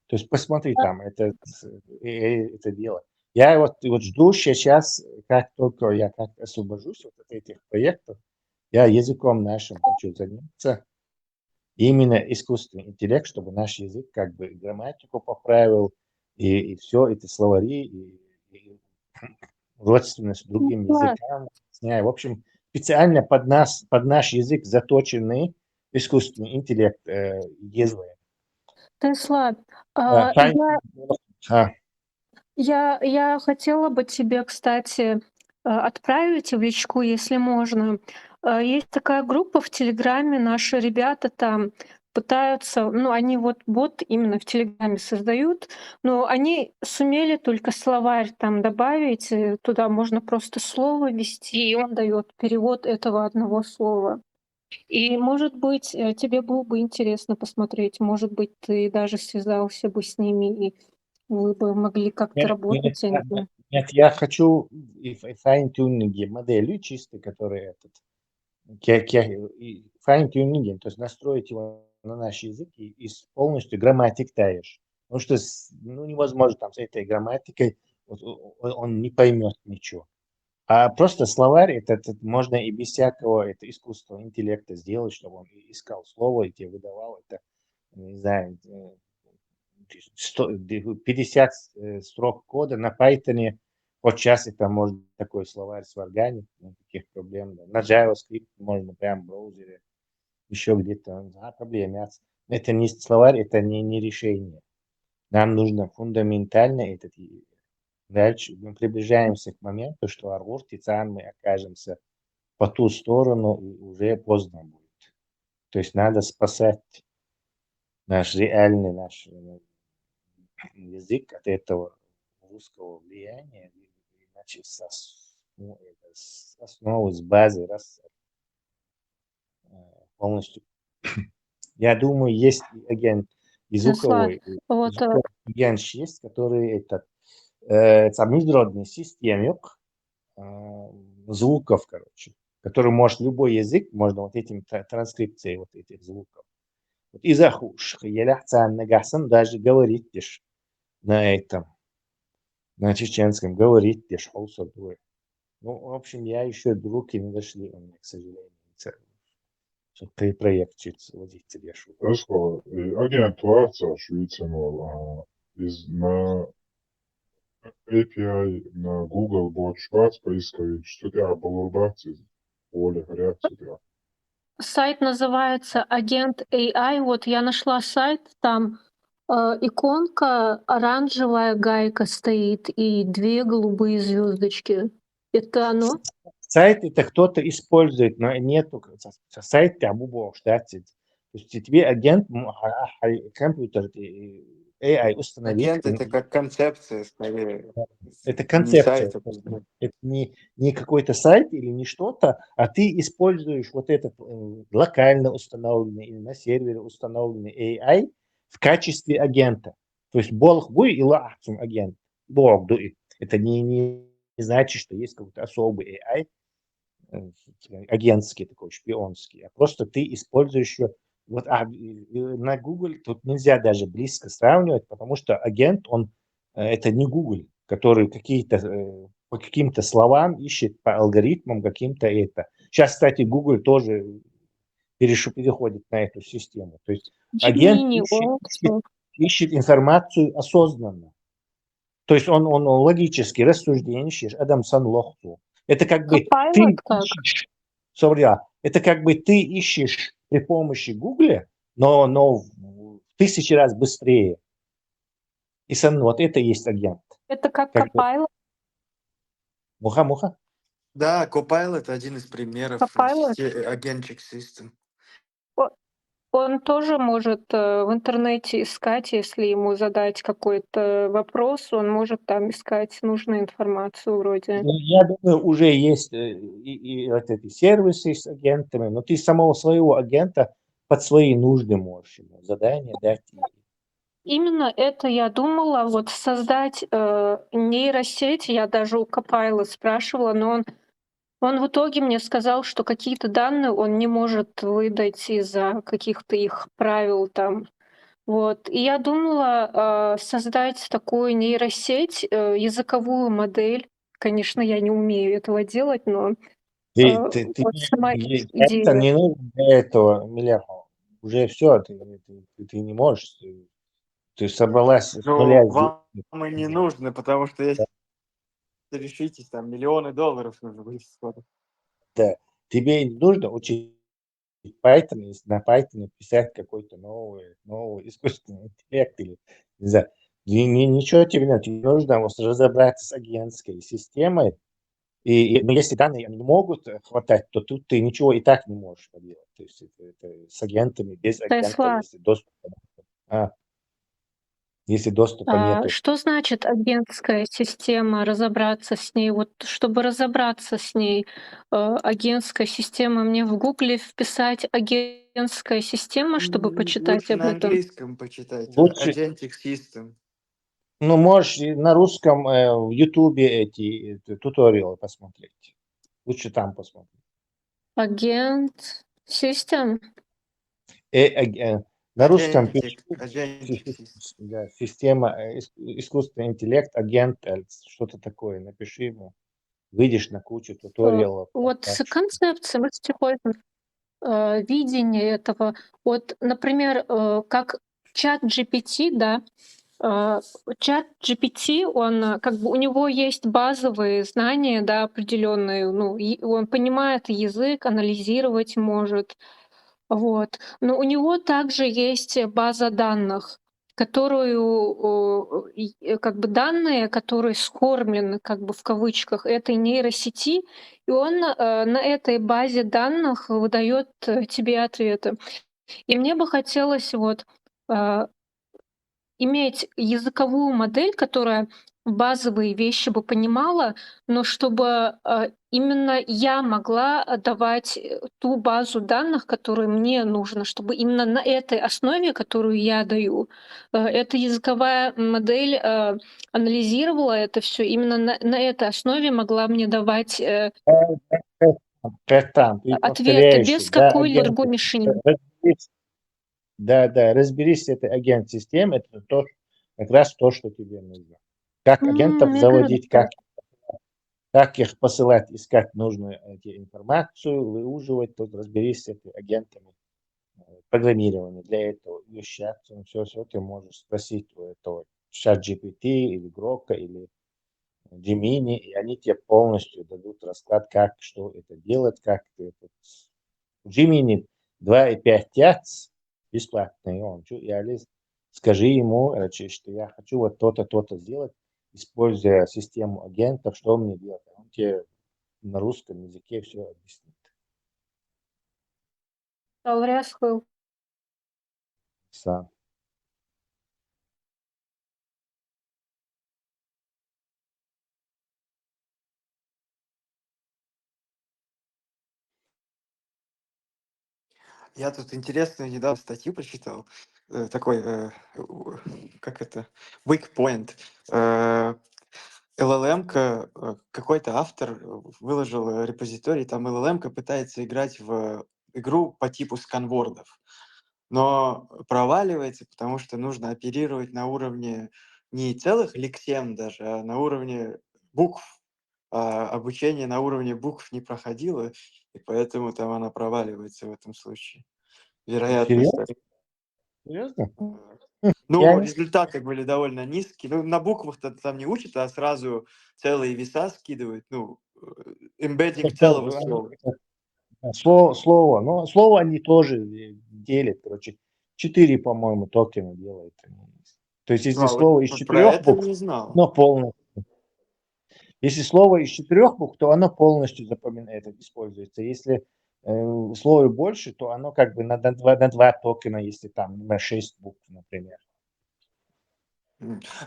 Speaker 5: То есть посмотри там, это дело. Я вот жду сейчас, как только я как освобожусь от этих проектов, я языком нашим хочу заняться. Именно искусственный интеллект, чтобы наш язык как бы грамматику поправил, и все эти словари, и родственность другим
Speaker 20: Класс.
Speaker 5: языкам. В общем, специально под наш язык заточенный искусственный интеллект делаем.
Speaker 20: Тесла, я хотела бы тебе, кстати, отправить в личку, если можно. Есть такая группа в Телеграме, наши ребята там пытаются, ну, они вот бот именно в Телеграме создают, но они сумели только словарь там добавить, туда можно просто слово ввести, и он дает перевод этого одного слова. И, может быть, тебе было бы интересно посмотреть, может быть, ты даже связался бы с ними, и вы бы могли как-то работать. Я не знаю.
Speaker 5: Нет, я хочу fine-tuning модели чисто, которые fine-tuning, то есть настроить его на наш язык и полностью грамматиктаешь. Потому что невозможно там с этой грамматикой, он не поймет ничего. А просто словарь, это можно и без всякого искусственного интеллекта сделать, чтобы он искал слово и тебе выдавал это, не знаю, 50 строк кода на Python. Вот сейчас это можно такой словарь сварганить, никаких проблем. Да. На JavaScript можно прямо в браузере, еще где-то, проблем. Это не словарь, это не решение. Нам нужно фундаментально этот. Дальше мы приближаемся к моменту, что Аргур, Тицан, мы окажемся по ту сторону, и уже поздно будет. То есть надо спасать наш реальный язык от этого русского влияния, иначе с основы, с базы полностью. Я думаю, есть агент звуковой, агент есть, который международный системник звуков, короче, который может любой язык, можно вот этим транскрипцией вот этих звуков. Вот и захуш, даже говорить на этом, на чеченском, говорить ну, в общем, я еще руки не дошли у меня, к сожалению, чтобы ты проект чуть водить тебе шутку.
Speaker 1: Хорошо, агент Варца, швейцарного, на API, на Google bot швац поисковик, что тебя полурбавцы, поле горят сюда.
Speaker 20: Сайт называется Агент AI. Вот я нашла сайт, там иконка, оранжевая гайка стоит и 2 голубые звездочки. Это оно?
Speaker 5: Сайт это кто-то использует, но нету сайт абубо штатит. То есть тебе агент компьютер AI установить.
Speaker 4: Агент это как концепция, скорее.
Speaker 5: Это концепция. Это не какой-то сайт или не что-то, а ты используешь вот этот локально установленный или на сервере установленный AI в качестве агента. То есть болох буй и лахцум агент. Это не значит, что есть какой-то особый AI, агентский такой, шпионский, а просто ты используешь его. Вот, на Google тут нельзя даже близко сравнивать, потому что агент, это не Google, который по каким-то словам ищет, по алгоритмам каким-то это. Сейчас, кстати, Google тоже переходит на эту систему. То есть агент ищет информацию осознанно. То есть он логически рассуждение, адам сан лохту. Это как бы ты
Speaker 20: Copilot как?
Speaker 5: ищешь, это как бы ты ищешь при помощи Гугля, но в 1000 раз быстрее. И вот это и есть агент.
Speaker 20: Это как
Speaker 5: Как бы
Speaker 20: Copilot?
Speaker 5: муха-муха.
Speaker 4: Да, Copilot один из примеров
Speaker 20: Copilot?
Speaker 4: агентчик систем.
Speaker 20: Он тоже может в интернете искать, если ему задать какой-то вопрос, он может там искать нужную информацию вроде.
Speaker 5: Ну, я думаю, уже есть и вот эти сервисы с агентами, но ты самого своего агента под свои нужды можешь ему задание дать.
Speaker 20: Именно это я думала, вот создать нейросеть, я даже у Copilot спрашивала, но он в итоге мне сказал, что какие-то данные он не может выдать из-за каких-то их правил там. Вот. И я думала создать такую нейросеть, языковую модель. Конечно, я не умею этого делать, но
Speaker 5: Ты
Speaker 20: вот сама
Speaker 5: это
Speaker 20: идея.
Speaker 5: не нужно для этого, Миляха. Уже все, ты не можешь. Ты собралась с нуля.
Speaker 4: Ну, вам и не нужно, потому что если решитесь, там миллионы долларов нужно будет скоро.
Speaker 5: Да. Тебе не нужно учить Python, и на Python писать какой-то новый искусственный интеллект или не знаю. Ничего тебе не надо. Тебе нужно разобраться с агентской системой. Но если данные не могут хватать, то тут ты ничего и так не можешь поделать. То есть это с агентами, без агента,
Speaker 20: Тесла.
Speaker 5: если доступа нету.
Speaker 20: Что значит агентская система, разобраться с ней? Вот чтобы разобраться с ней, агентская система, мне в Гугле вписать агентская система, чтобы почитать
Speaker 4: Лучше
Speaker 20: об
Speaker 4: на
Speaker 20: этом?
Speaker 4: английском почитать.
Speaker 5: Лучше,
Speaker 4: Agentic System.
Speaker 5: можешь и на русском в Ютубе эти туториалы посмотреть. Лучше там посмотреть.
Speaker 20: Агент System?
Speaker 5: На русском
Speaker 4: Agentic System.
Speaker 5: система, искусственный интеллект, агент, что-то такое. Напиши ему. Выйдешь на кучу туториалов.
Speaker 20: Вот концепция, мы видение этого. Вот, например, как чат GPT, да, чат GPT, он как бы у него есть базовые знания, да, определенные, ну, он понимает язык, анализировать может, вот. Но у него также есть база данных, которую как бы данные, которые скормлены как бы в кавычках этой нейросети, и он на этой базе данных выдает тебе ответы. И мне бы хотелось вот иметь языковую модель, которая базовые вещи бы понимала, но чтобы именно я могла давать ту базу данных, которую мне нужно, чтобы именно на этой основе, которую я даю, эта языковая модель анализировала это все, именно на этой основе могла мне давать ответы без какой-либо другой мишени.
Speaker 5: Да, разберись, это агент системы, это как раз то, что тебе нужно. Как агентов заводить, как их посылать, искать нужную информацию, выуживать, тут разберись с этими агентами программирования. Для этого ищаться, все ты можешь спросить у этого ChatGPT или Грока или Gemini, и они тебе полностью дадут расклад, как, что это делать, как это. Gemini 2,5 тяц бесплатный, скажи ему, что я хочу вот то-то, то-то сделать, используя систему агентов, что мне делать. Он тебе на русском языке все объяснит. Сам.
Speaker 4: Я тут интересную недавно статью прочитал, такой, как это, weak point. LLM-ка, какой-то автор выложил репозиторий, там LLM-ка пытается играть в игру по типу сканвордов, но проваливается, потому что нужно оперировать на уровне не целых лексем даже, а на уровне букв. А обучение на уровне букв не проходило, и поэтому там она проваливается в этом случае. Вероятность.
Speaker 5: Серьезно?
Speaker 4: Ну, результаты были довольно низкие. Ну, на буквах-то там не учат, а сразу целые веса скидывают. Ну, эмбеддинг целого слова.
Speaker 5: Слово. Но слово они тоже делят, короче. 4, по-моему, токена делают. То есть, если
Speaker 4: А,
Speaker 5: слово из
Speaker 4: вот про
Speaker 5: 4
Speaker 4: это
Speaker 5: букв,
Speaker 4: не знал.
Speaker 5: оно полностью. Если слово из 4 букв, то оно полностью используется. Если слово больше, то оно как бы на 2 токена, если там на 6 букв, например.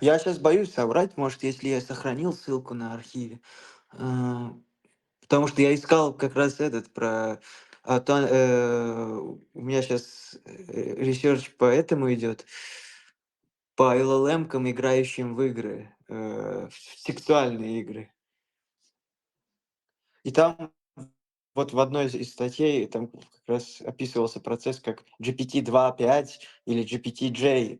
Speaker 4: Я сейчас боюсь соврать, может, если я сохранил ссылку на архиве. Потому что я искал как раз этот про... у меня сейчас ресерч по этому идет. По LLM-кам, играющим в игры. В сексуальные игры. И там вот в одной из статей там как раз описывался процесс, как GPT 2.5 или GPT-J.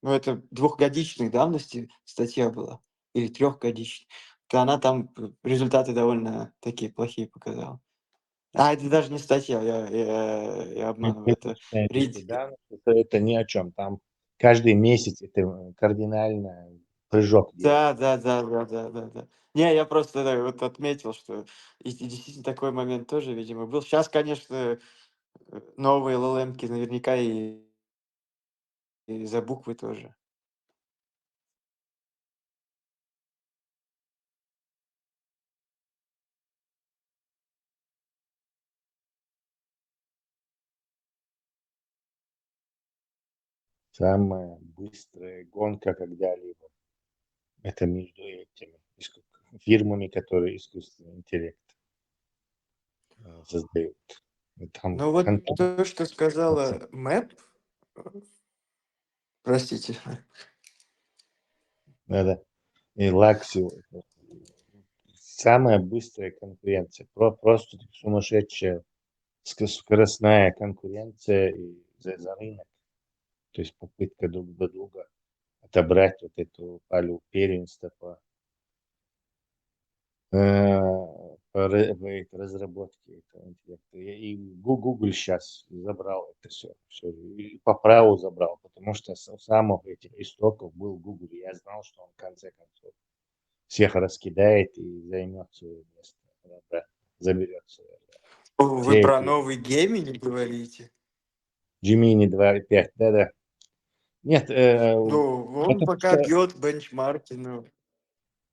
Speaker 4: Ну, это 2-годичной давности статья была, или 3-годичной. То она там результаты довольно такие плохие показала. А, это даже не статья, я обманываю, это Reddit.
Speaker 5: Это ни о чем. Там каждый месяц это кардинально прыжок делает.
Speaker 4: Да. Не, я просто вот отметил, что и действительно такой момент тоже, видимо, был. Сейчас, конечно, новые LLM-ки наверняка и за буквы тоже.
Speaker 5: Самая быстрая гонка когда-либо. Это между этими фирмами, которые искусственный интеллект создают. Там
Speaker 4: Ну вот то, что сказала Мэп, простите.
Speaker 5: Да. И Лаксио. Самая быстрая конкуренция. Просто сумасшедшая скоростная конкуренция и за рынок. То есть попытка друг до друга отобрать вот эту палю первенства по разработке этого интеллекта. И Google сейчас забрал это все. И по праву забрал, потому что с самых этих истоков был Google. И я знал, что он в конце концов всех раскидает и займет свое место. Да, заберет свое.
Speaker 4: Вы про новый Gemini говорите?
Speaker 5: Gemini 2.5, да. Нет,
Speaker 4: Ну, он пока бьет бенчмарки, но...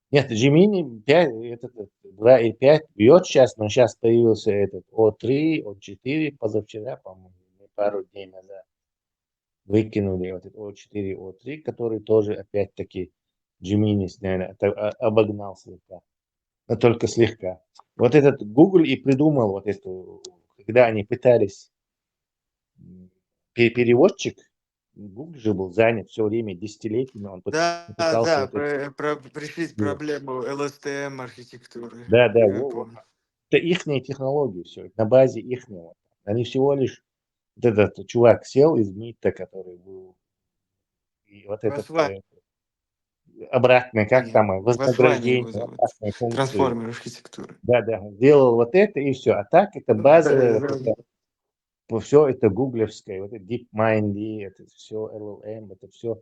Speaker 5: Нет, Gemini 5, этот 2.5 бьет сейчас, но сейчас появился этот O3, O4 позавчера, по-моему, пару дней назад. Выкинули вот этот O4, O3, который тоже опять-таки Gemini, наверное, обогнал слегка. Но только слегка. Вот этот Google и придумал вот эту, когда они пытались переводчик, Google же был занят все время десятилетиями, он пытался вот
Speaker 4: решить проблему LSTM архитектуры.
Speaker 5: Да,
Speaker 4: Я помню.
Speaker 5: это ихние технологии, все, это на базе ихнего. Они всего лишь, вот этот чувак сел из МИТа, который был, и вот этот обратно, как там, вознаграждение, обратные функции.
Speaker 4: Трансформер архитектуры.
Speaker 5: Да, сделал вот это и все. А так это базовое, вот это, все это гуглевское, вот это DeepMind, это все LLM, это все.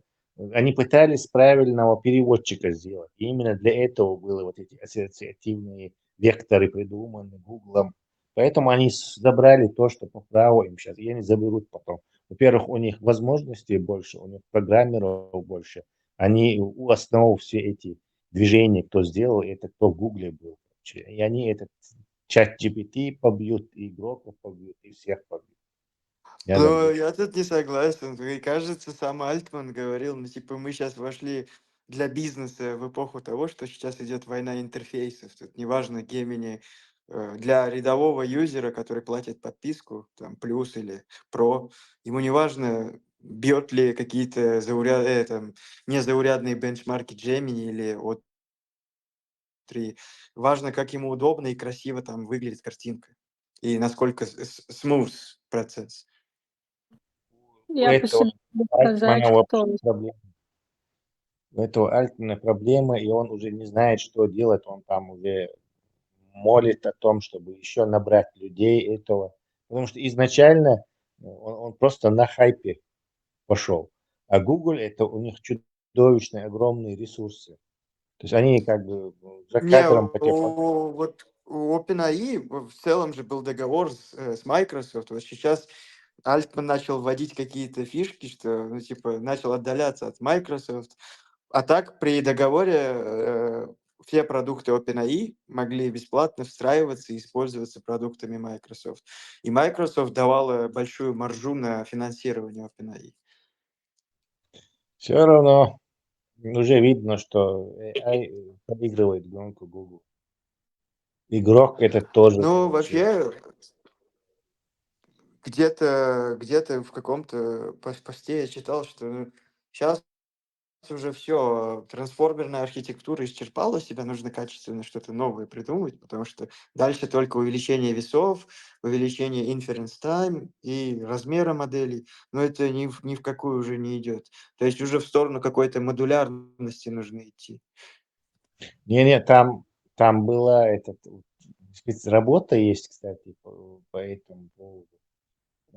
Speaker 5: Они пытались правильного переводчика сделать. И именно для этого были вот эти ассоциативные векторы придуманы Гуглом. Поэтому они забрали то, что по праву им сейчас. И они заберут потом. Во-первых, у них возможностей больше, у них программеров больше. Они у основы все эти движения, кто сделал, это кто в Гугле был. И они этот чат GPT побьют, и игроков побьют, и всех побьют.
Speaker 4: Я тут не согласен. И кажется, сам Альтман говорил, мы сейчас вошли для бизнеса в эпоху того, что сейчас идет война интерфейсов. Тут неважно, Gemini для рядового юзера, который платит подписку, там, плюс или про, ему неважно, бьет ли какие-то незаурядные бенчмарки Gemini или от 3. Важно, как ему удобно и красиво там выглядит картинка. И насколько smooth процесс.
Speaker 20: Я по себе сказать, что...
Speaker 5: У этого Альтмана проблема, и он уже не знает, что делать. Он там уже молит о том, чтобы еще набрать людей этого. Потому что изначально он просто на хайпе пошел. А Google, это у них чудовищные, огромные ресурсы. То есть они как бы за
Speaker 4: Не,
Speaker 5: кадром по телефону.
Speaker 4: вот у OpenAI в целом же был договор с Microsoft. Вот сейчас Альтман начал вводить какие-то фишки, что, ну, типа, начал отдаляться от Microsoft. А так при договоре все продукты OpenAI могли бесплатно встраиваться и использоваться продуктами Microsoft. И Microsoft давала большую маржу на финансирование OpenAI.
Speaker 5: Все равно уже видно, что AI проигрывает гонку Google. Игрок это тоже.
Speaker 4: Ну, вообще, где-то в каком-то посте я читал, что сейчас уже все, трансформерная архитектура исчерпала себя, нужно качественно что-то новое придумать, потому что дальше только увеличение весов, увеличение inference time и размера моделей, но это ни в какую уже не идет. То есть уже в сторону какой-то модулярности нужно идти.
Speaker 5: Не, там была работа есть, кстати, по этому поводу,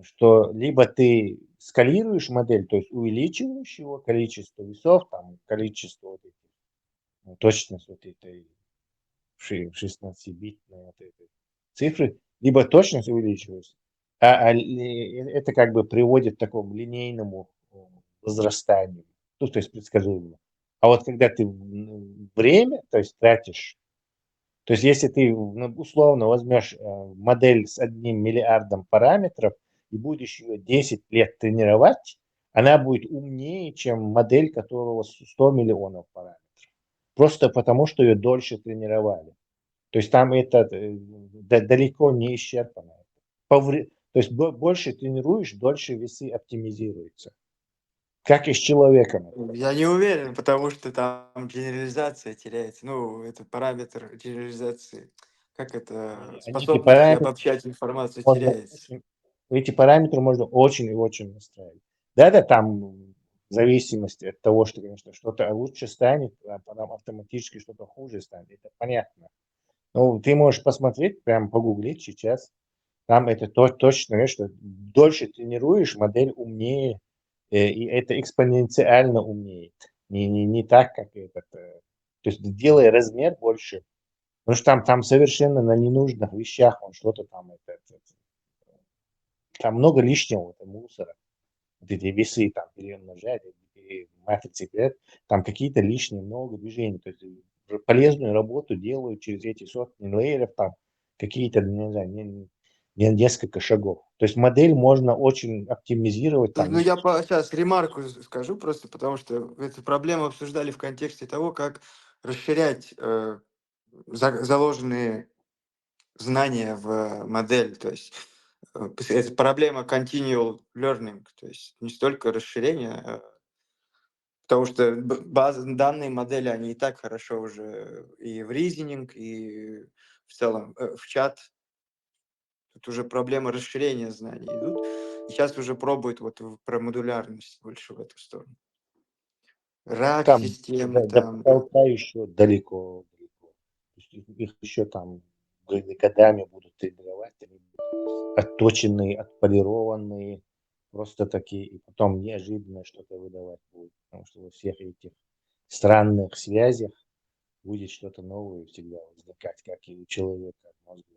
Speaker 5: что либо ты скалируешь модель, то есть увеличиваешь его количество весов, там количество вот этих, точность вот этой 16-битной вот этой цифры, либо точность увеличивается, это как бы приводит к такому линейному возрастанию, ну, то есть предсказуемо. А вот когда ты время, то есть тратишь, то есть если ты условно возьмешь модель с 1 миллиардом параметров и будешь ее 10 лет тренировать, она будет умнее, чем модель, которого 100 миллионов параметров. Просто потому, что ее дольше тренировали. То есть там это далеко не исчерпано. То есть больше тренируешь, дольше весы оптимизируются. Как и с человеком.
Speaker 4: Я не уверен, потому что там генерализация теряется. Ну, это параметр генерализации. Как это?
Speaker 5: Эти
Speaker 4: Способность
Speaker 5: параметры
Speaker 4: обобщать информацию
Speaker 5: можно
Speaker 4: теряется.
Speaker 5: эти параметры можно очень и очень настраивать. Да, там в зависимости от того, что, конечно, что-то лучше станет, а потом автоматически что-то хуже станет. Это понятно. Ну, ты можешь посмотреть, прям погуглить сейчас. Там это точно, видишь, что дольше тренируешь, модель умнее, и это экспоненциально умнеет. Не так, как этот. То есть делай размер больше. Потому что там совершенно на ненужных вещах он что-то там там много лишнего, это мусора. Вот эти весы там перемножать, матрицы, там какие-то лишние много движений. То есть полезную работу делают через эти сотни лейеров, там какие-то, не знаю, несколько шагов. То есть модель можно очень оптимизировать. Там,
Speaker 4: Ну, я сейчас ремарку скажу просто, потому что эту проблему обсуждали в контексте того, как расширять заложенные знания в модель. То есть это проблема continual learning, то есть не столько расширения, потому что базы данные модели, они и так хорошо уже и в reasoning, и в целом в чат. Тут уже проблема расширения знаний идут. И сейчас уже пробуют вот про модулярность больше в эту сторону. Рак
Speaker 5: там
Speaker 4: системы
Speaker 5: до
Speaker 4: там.
Speaker 5: потолка еще далеко. То есть их еще там годами будут тренировать, они будут отточенные, отполированные, просто такие, и потом неожиданно что-то выдавать будет, потому что во всех этих странных связях будет что-то новое всегда возникать, как и у человека в мозгу.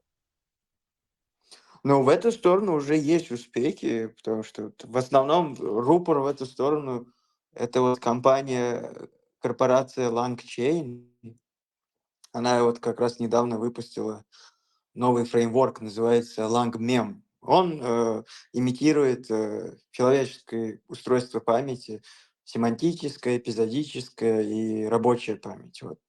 Speaker 4: Но в эту сторону уже есть успехи, потому что в основном рупор в эту сторону это вот компания, корпорация LangChain. Она вот как раз недавно выпустила новый фреймворк, называется LangMem. Он имитирует человеческое устройство памяти, семантическое, эпизодическое и рабочая память. Вот.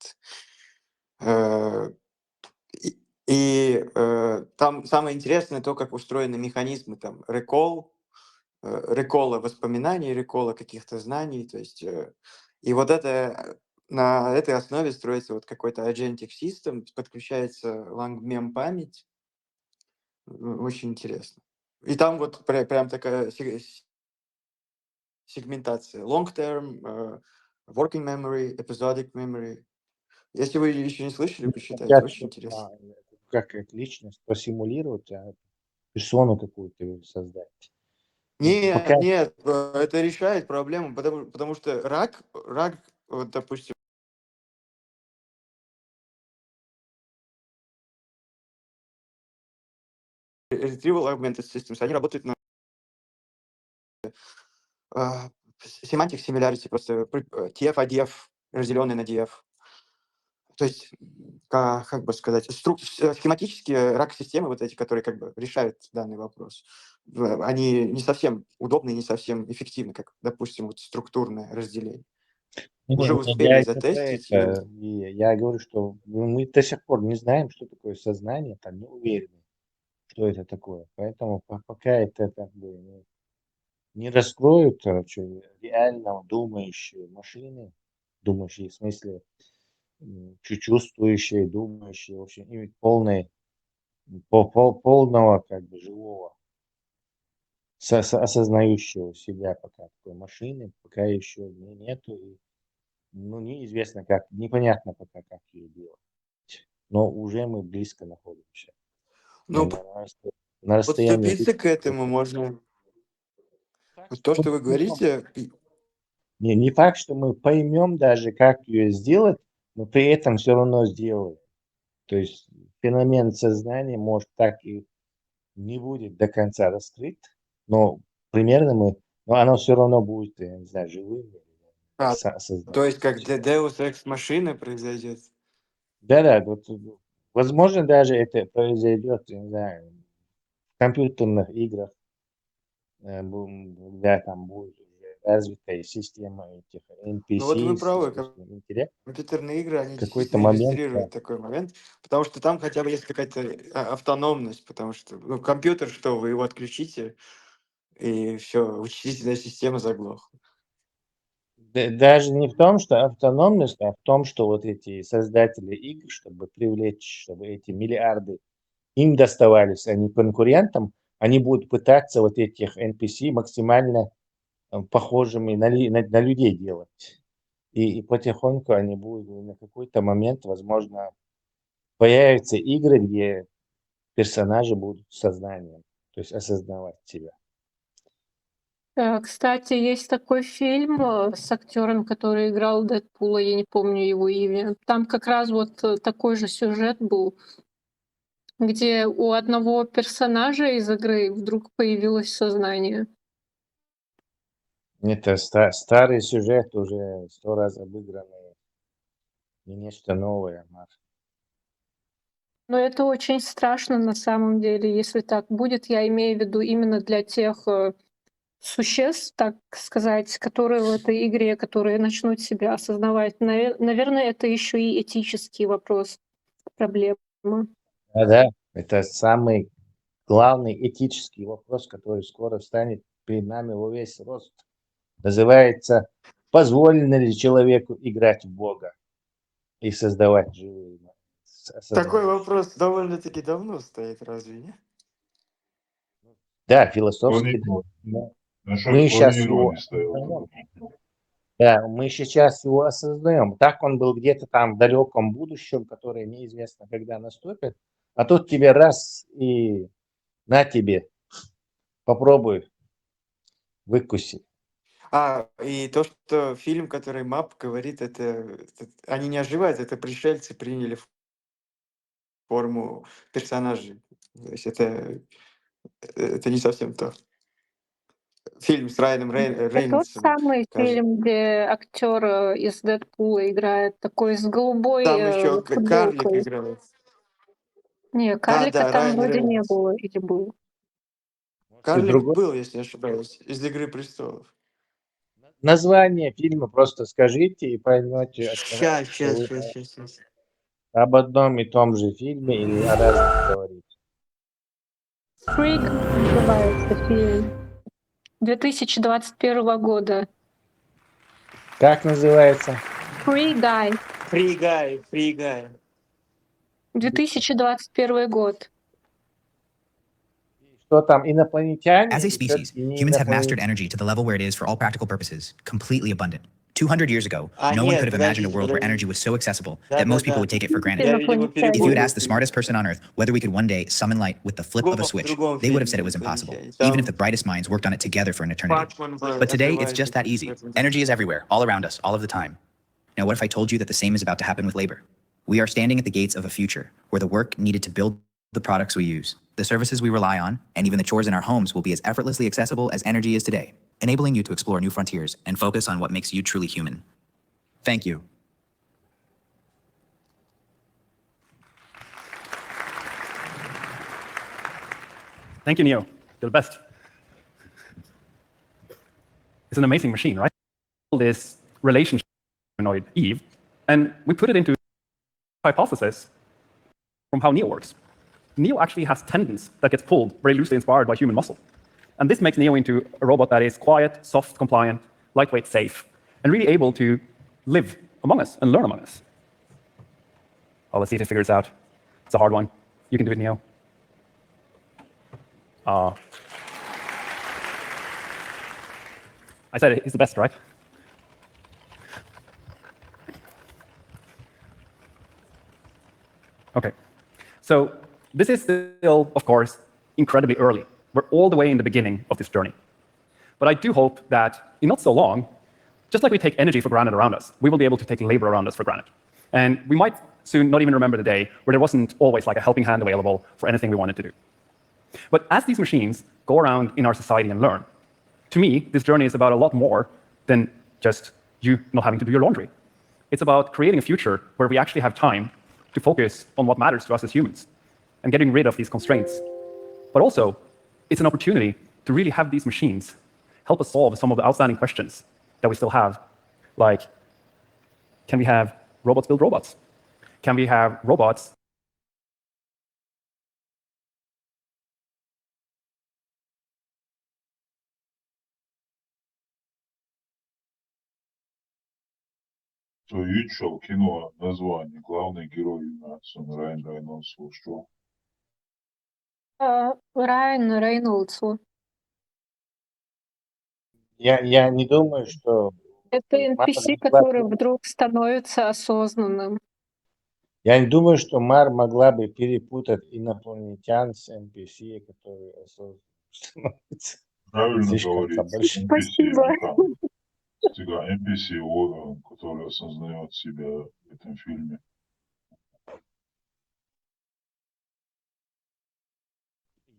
Speaker 4: Э, там самое интересное то, как устроены механизмы там рекола воспоминаний, рекола каких-то знаний. То есть, и вот это на этой основе строится вот какой-то agentic system, подключается LangMem память. Очень интересно. И там вот прям такая сегментация. Long term, working memory, episodic memory. Если вы еще не слышали, почитайте, очень интересно.
Speaker 5: Как это личность просимулировать, а персону какую-то создать.
Speaker 4: Нет, нет, это решает проблему, потому что рак, вот, допустим, Retrieval Augmented Systems, они работают на semantic similarity, просто TF, ADF, разделенный на DF. То есть, как бы сказать, схематические рак-системы, вот эти, которые как бы решают данный вопрос, они не совсем удобны и не совсем эффективны, как, допустим, вот структурное разделение. Уже успели
Speaker 5: Я это про
Speaker 4: затестить.
Speaker 5: это. И я говорю, что мы до сих пор не знаем, что такое сознание, там не уверены, что это такое. Поэтому пока это как бы не раскроют, короче, реально думающие машины, думающие в смысле чувствующие, думающие, в общем, иметь полного как бы живого, осознающего себя пока такой машины, пока еще нету. И, ну, неизвестно как, непонятно пока, как ее делать. Но уже мы близко находимся.
Speaker 4: Ну,
Speaker 5: На расстоянии.
Speaker 4: подступиться к этому можно. Вот то, что вы говорите.
Speaker 5: Не факт, что мы поймем даже, как ее сделать, но при этом все равно сделаем. То есть феномен сознания, может, так и не будет до конца раскрыт, но примерно но оно все равно будет, я не знаю, живым.
Speaker 4: То есть как Deus Ex Machina произойдет?
Speaker 5: Да, вот, возможно, даже это произойдет, я не знаю, в компьютерных играх, когда там будет развитая система этих NPC.
Speaker 4: Ну вот вы правы, компьютерные игры, они
Speaker 5: какой-то
Speaker 4: действительно
Speaker 5: момент,
Speaker 4: иллюстрируют такой момент, потому что там хотя бы есть какая-то автономность, потому что компьютер, что вы его отключите, и все, вычислительная система заглохла.
Speaker 5: Даже не в том, что автономность, а в том, что вот эти создатели игр, чтобы привлечь, чтобы эти миллиарды им доставались, а не конкурентам, они будут пытаться вот этих NPC максимально похожими на людей делать. И потихоньку они будут на какой-то момент, возможно, появятся игры, где персонажи будут сознанием, то есть осознавать себя.
Speaker 20: Кстати, есть такой фильм с актером, который играл Дэдпула, я не помню его имя. Там как раз вот такой же сюжет был, где у одного персонажа из игры вдруг появилось сознание.
Speaker 5: Это старый сюжет, уже 100 раз обыгранный, не нечто новое.
Speaker 20: Но это очень страшно на самом деле, если так будет. Я имею в виду именно для тех существ, так сказать, которые в этой игре, которые начнут себя осознавать. Наверное, это еще и этический вопрос, проблема.
Speaker 5: Да, это самый главный этический вопрос, который скоро встанет перед нами во весь рост. Называется: позволено ли человеку играть в Бога и создавать живые?
Speaker 4: Такой вопрос довольно-таки давно стоит, разве нет?
Speaker 5: Да, философский. Мы сейчас его осознаем. Так он был где-то там в далеком будущем, которое неизвестно, когда наступит. А тут тебе раз и на тебе, попробуй, выкуси.
Speaker 4: И то, что фильм, который МАП говорит, это они не оживают, это пришельцы приняли форму персонажей. То есть это не совсем то. Фильм с Райаном Рейнольдсом.
Speaker 20: Это тот самый фильм, где актер из Дэдпула играет, такой с голубой
Speaker 4: там еще карлик
Speaker 20: футболкой.
Speaker 4: играет.
Speaker 20: Не, карлика там
Speaker 4: Райан
Speaker 20: вроде не
Speaker 4: Рейнольдс.
Speaker 20: было, или был?
Speaker 4: Карлик был, если не ошибаюсь, из «Игры престолов».
Speaker 5: Название фильма просто скажите и поймете,
Speaker 4: Сейчас.
Speaker 5: об одном и том же фильме или о разных говорите.
Speaker 20: Free Guy называется фильм. 2021 года.
Speaker 5: Как называется?
Speaker 20: Free Guy.
Speaker 4: Free Guy.
Speaker 20: 2021 год.
Speaker 5: Что там, инопланетяне?
Speaker 10: As a species, humans have mastered energy to the level where it is, for all practical purposes, completely abundant. 200 years ago, no one could have imagined a world where energy was so accessible that most people would take it for granted. If you had asked the smartest person on Earth whether we could one day summon light with the flip of a switch, they would have said it was impossible, even if the brightest minds worked on it together for an eternity. But today, it's just that easy. Energy is everywhere, all around us, all of the time. Now, what if I told you that the same is about to happen with labor? We are standing at the gates of a future where the work needed to build the products we use The services we rely on, and even the chores in our homes, will be as effortlessly accessible as energy is today, enabling you to explore new frontiers and focus on what makes you truly human. Thank you.
Speaker 16: Thank you, Neo. You're the best. It's an amazing machine, right? This relationship humanoid Eve, and we put it into hypothesis from how Neo works. Neo actually has tendons that gets pulled very loosely inspired by human muscle. And this makes Neo into a robot that is quiet, soft, compliant, lightweight, safe, and really able to live among us and learn among us. Well, let's see if it figures out. It's a hard one. You can do it, Neo. I said it, he's the best, right? Okay, so this is still, of course, incredibly early. We're all the way in the beginning of this journey. But I do hope that in not so long, just like we take energy for granted around us, we will be able to take labor around us for granted. And we might soon not even remember the day where there wasn't always like a helping hand available for anything we wanted to do. But as these machines go around in our society and learn, to me, this journey is about a lot more than just you not having to do your laundry. It's about creating a future where we actually have time to focus on what matters to us as humans and getting rid of these constraints. But also, it's an opportunity to really have these machines help us solve some of the outstanding questions that we still have, like, can we have robots build robots? Can we have robots
Speaker 1: То Ючел кинула название. Главный герой Сон Райан Рейнольдс. Что?
Speaker 20: Райан Рейнольдсу.
Speaker 5: Я не думаю, что...
Speaker 20: Это NPC, который вдруг становится осознанным.
Speaker 5: Я не думаю, что Мар могла бы перепутать инопланетян с NPC, которые становятся.
Speaker 1: Правильно говорит.
Speaker 20: Спасибо.
Speaker 1: Всегда NPC, который осознает себя в этом фильме.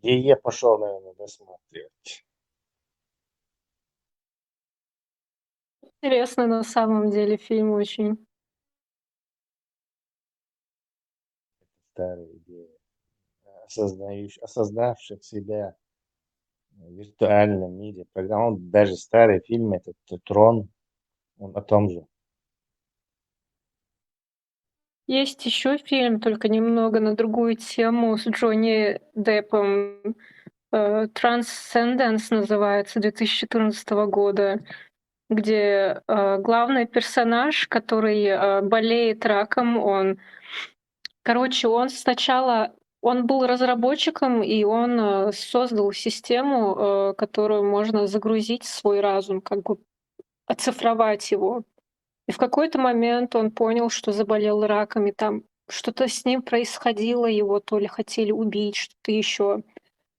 Speaker 5: Я пошел, наверное, досматривать.
Speaker 20: Интересно на самом деле фильм очень.
Speaker 5: Старые идеи. Осознавших себя в виртуальном мире. Он даже старый фильм, этот «Трон», он о том же.
Speaker 20: Есть еще фильм, только немного на другую тему, с Джонни Деппом. «Transcendence» называется, 2014 года, где главный персонаж, который болеет раком, он сначала... Он был разработчиком, и он создал систему, которую можно загрузить в свой разум, как бы оцифровать его. И в какой-то момент он понял, что заболел раком, и там что-то с ним происходило, его то ли хотели убить, что-то еще.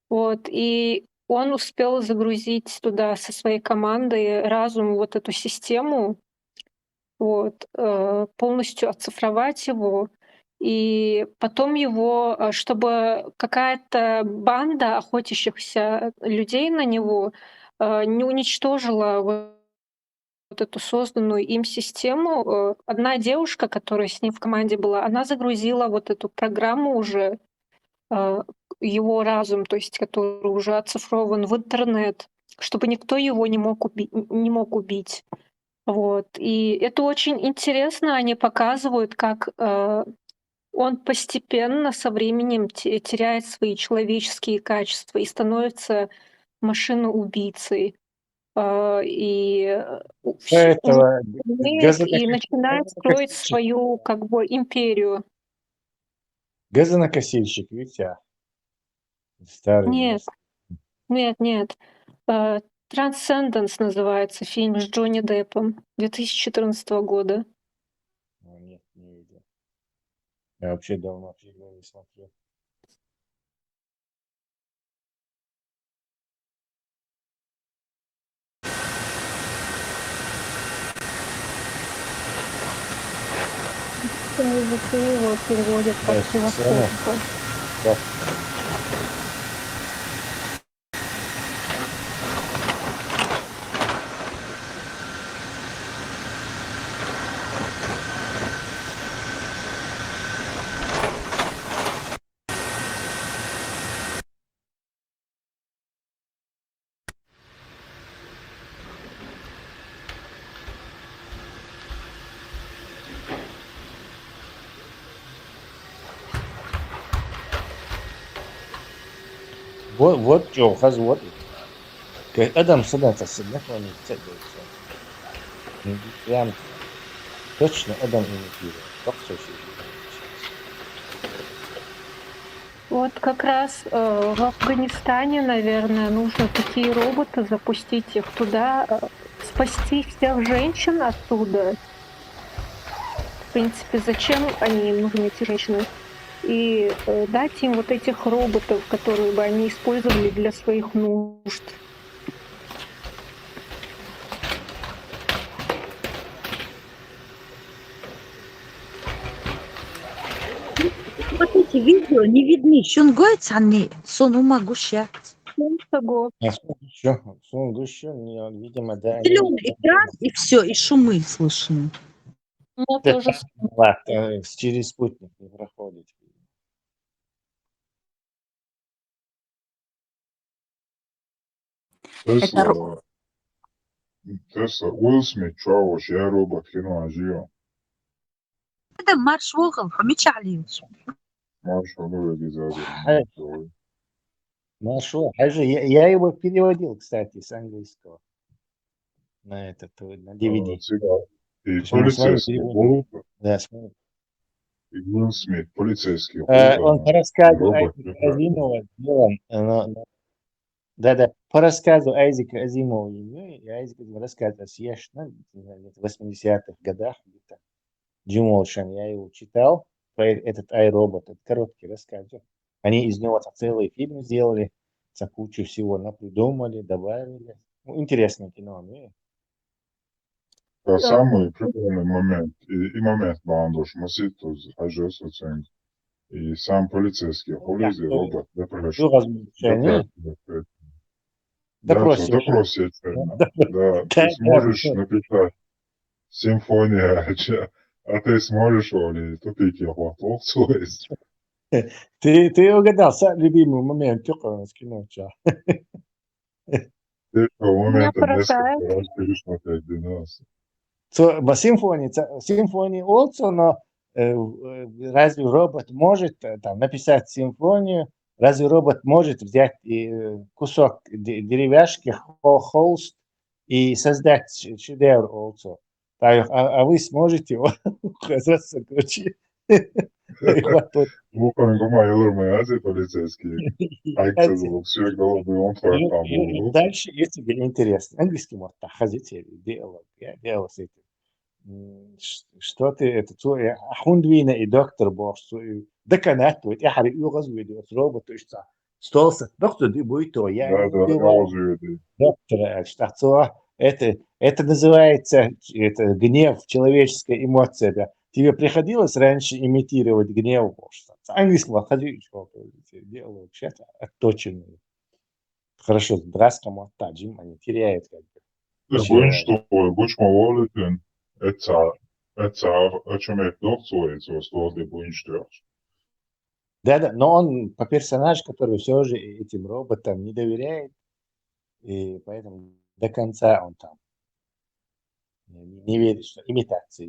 Speaker 20: Вот. И он успел загрузить туда со своей командой разум, вот эту систему, вот, полностью оцифровать его. И потом его, чтобы какая-то банда охотящихся людей на него не уничтожила вот эту созданную им систему, одна девушка, которая с ним в команде была, она загрузила вот эту программу уже, его разум, то есть который уже оцифрован в интернет, чтобы никто его не мог убить. Вот. И это очень интересно, они показывают, как он постепенно со временем теряет свои человеческие качества и становится машиноубийцей. И начинает строить свою как бы империю.
Speaker 5: Газонокосильщик, видите? Старый.
Speaker 20: Нет. «Transcendence» называется фильм с Джонни Деппом 2014 года.
Speaker 5: Нет, не видел. Я вообще давно фильмы не смотрю.
Speaker 20: Его переводят как философию.
Speaker 5: Вот что, вот. Адам садится с одной стороны, прям точно Адам имитирует.
Speaker 20: Вот как раз в Афганистане, наверное, нужно такие роботы, запустить их туда, спасти всех женщин оттуда. В принципе, зачем они им нужны, эти женщины? И дать им вот этих роботов, которые бы они использовали для своих нужд.
Speaker 14: Вот эти видео не видны. Шунгой цанни, сонума гуща.
Speaker 5: Еще, видимо, да.
Speaker 14: Зеленый экран и все, и шумы слышны.
Speaker 5: Через спутник не проходит. Тесла, Уилл Смит, чуваш, я робот, кино ажио.
Speaker 14: هذا مارش وغل حميتش عليه.
Speaker 5: Марш, Маршо, я его переводил, кстати, с английского на этот, на DVD.
Speaker 1: И полицейский голубь.
Speaker 5: Да, смотри.
Speaker 1: И Уилл Смит, полицейский
Speaker 5: Он по рассказу Айзека Азимова сделан, да, по рассказу Айзека Азимова, и Айзек Азимов рассказывает, в 80-х годах где-то, Джим Олшан, я его читал, про этот iRobot, это короткий рассказ. Они из него целый фильм сделали, кучу всего напридумали, добавили. Интересное кино. Самый прикольный момент, и момент Бандош, Маситус, Ажос Оценг, и сам полицейский, Холизи, робот, допросить. Да, ты сможешь написать симфония, а ты сможешь, Оли, тупики хватовцу. Ты угадал, сам любимый момент, только с кино. Ты момента несколько раз пересмотреть 12. Симфонии also, но разве робот может там написать симфонию? Разве робот может взять кусок деревяшки, холст и создать шедевр also? А вы сможете его короче. Азии полицейские. Дальше, если тебе интересно, английский может ходить, диалог, я делал с этим. Что ты, это твой, ахундвина и доктор босс, деканат, вот я харю югазу идет, робот, то есть столса, доктор ты будет то, я доктора, что это называется гнев, человеческая эмоция, да. Тебе приходилось раньше имитировать гнев? Английского ходячего делают, сейчас отточенные. Хорошо, драскому оттачим, они теряют как бы. Будь молодым, это о чем я доктор, что ты будешь делать. Да, но он по персонажу, который все же этим роботам не доверяет, и поэтому до конца он там. Не верит, что имитации.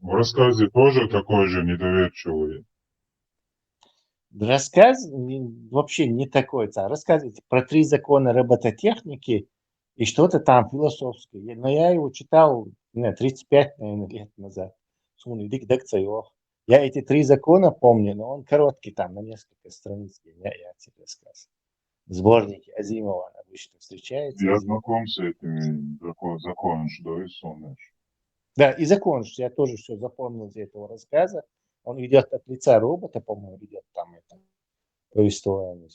Speaker 5: В рассказе тоже такой же недоверчивый. Рассказ вообще не такой. Рассказывайте про 3 закона робототехники и что-то там философское. Но я его читал 35, наверное, лет назад. Я эти 3 закона помню, но он короткий, там на несколько страниц. Я тебе рассказываю. Сборники Азимова обычно встречаются. Я знаком с этими законами, что и суммешь. Да, и закон, что я тоже все запомнил из этого рассказа. Он идет от лица робота, по-моему, идет там это повествование.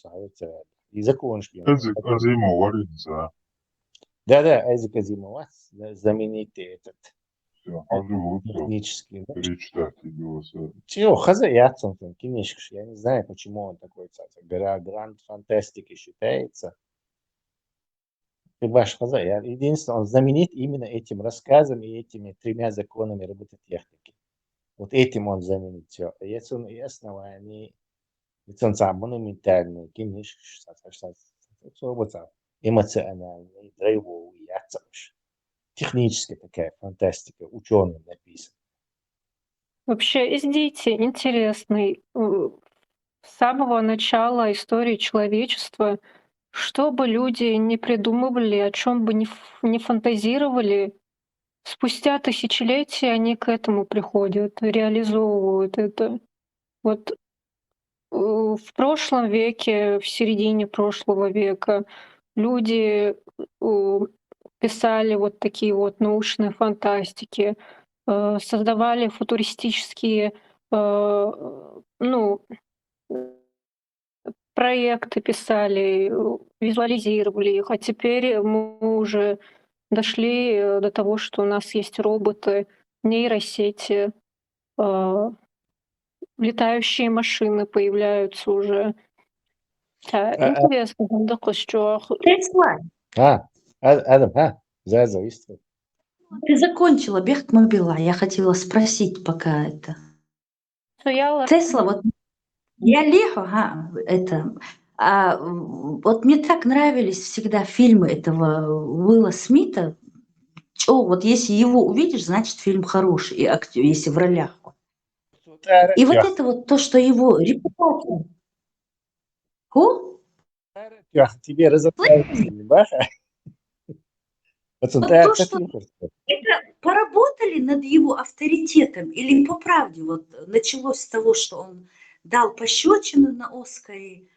Speaker 5: И закон, что Азимов, да, Айзек Азимов, знаменитый этот технический. Чего, хазаяцом, конечно, я не знаю, почему он такой, гранд фантастики считается. Единственное, он знаменит именно этим рассказом и этими 3 законами робототехники. Вот этим он знаменит все. Если он и основание, ведь он сам монументальный, конечно, эмоциональный, драйвовый, техническая такая фантастика, ученый написан.
Speaker 20: Вообще, из дети интересный. с самого начала истории человечества, что бы люди не придумывали, о чем бы не фантазировали, спустя тысячелетия они к этому приходят, реализовывают это. Вот в прошлом веке, в середине прошлого века люди писали вот такие вот научные фантастики, создавали футуристические ну, проекты писали, визуализировали их, а теперь мы уже дошли до того, что у нас есть роботы, нейросети, летающие машины появляются уже. Интересно,
Speaker 14: Тесла,
Speaker 5: Адам, зависит.
Speaker 14: ты закончила, Бехтмобила. Я хотела спросить пока это. Тесла, вот я Лехо, вот мне так нравились всегда фильмы этого Уилла Смита. Вот если его увидишь, значит фильм хороший, и актер, если в ролях. И вот это вот то, что его репутация.
Speaker 5: Тебе разобраться, Баха.
Speaker 14: Вот то, что это поработали над его авторитетом, или по правде, вот началось с того, что он дал пощечину на Оскаре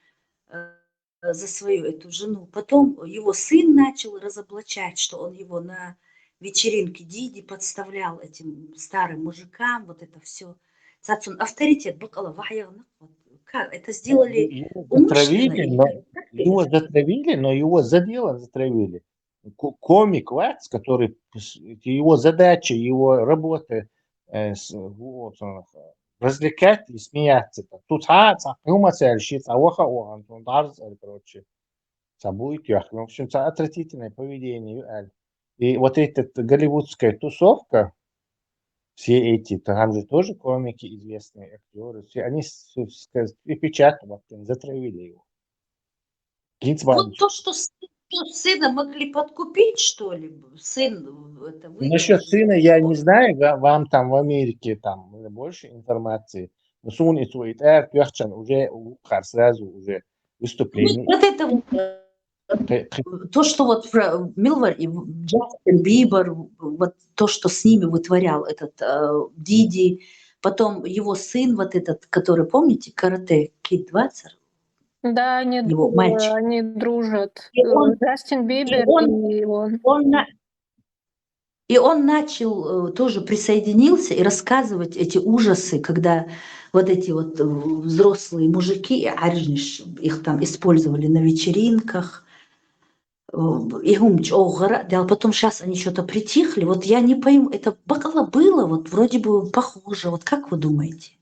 Speaker 14: за свою эту жену, потом его сын начал разоблачать, что он его на вечеринке Диди подставлял этим старым мужикам, вот это все. Авторитет, как это сделали умышленно?
Speaker 5: Его затравили, но его за дело затравили. Комик Ватс, который его задача, его работа вот, развлекать и смеяться. Тут короче, будет в общем, отвратительное поведение. И вот эта голливудская тусовка, все эти, там же тоже комики, известные актеры, все, они и печатают, затравили его.
Speaker 14: Вот то, что сына могли подкупить, что ли? Сын это
Speaker 5: Насчет сына я не знаю, вам там в Америке там больше информации. Но сон и твой уже сразу уже выступление.
Speaker 14: Вот это вот, то, что вот Милвар и Джастин Бибер, вот то, что с ними вытворял этот Диди, потом его сын вот этот, который, помните, карате Кид 20?
Speaker 20: Да, они
Speaker 14: его мальчик.
Speaker 20: они дружат.
Speaker 14: И он-
Speaker 20: Джастин Бибер и он.
Speaker 14: И он начал, тоже присоединился и рассказывать эти ужасы, когда вот эти вот взрослые мужики, их там использовали на вечеринках. Потом сейчас они что-то притихли. Вот я не пойму, это было, вот вроде бы похоже. Вот как вы думаете?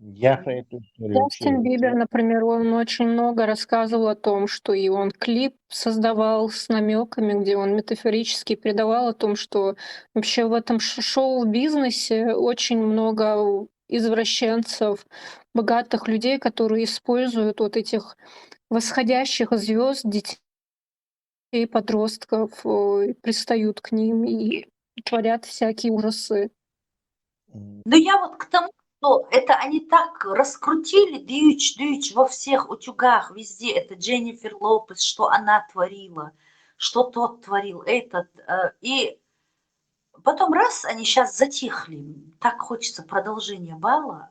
Speaker 5: Я по эту историю
Speaker 20: Джастин Бибер, например, он очень много рассказывал о том, что и он клип создавал с намеками, где он метафорически передавал о том, что вообще в этом шоу-бизнесе очень много извращенцев, богатых людей, которые используют вот этих восходящих звезд, детей, подростков, и пристают к ним и творят всякие ужасы.
Speaker 14: Но я вот к тому, что это они так раскрутили дыч во всех утюгах, везде. Это Дженнифер Лопес, что она творила, что тот творил, этот. И потом раз, они сейчас затихли. Так хочется продолжения бала.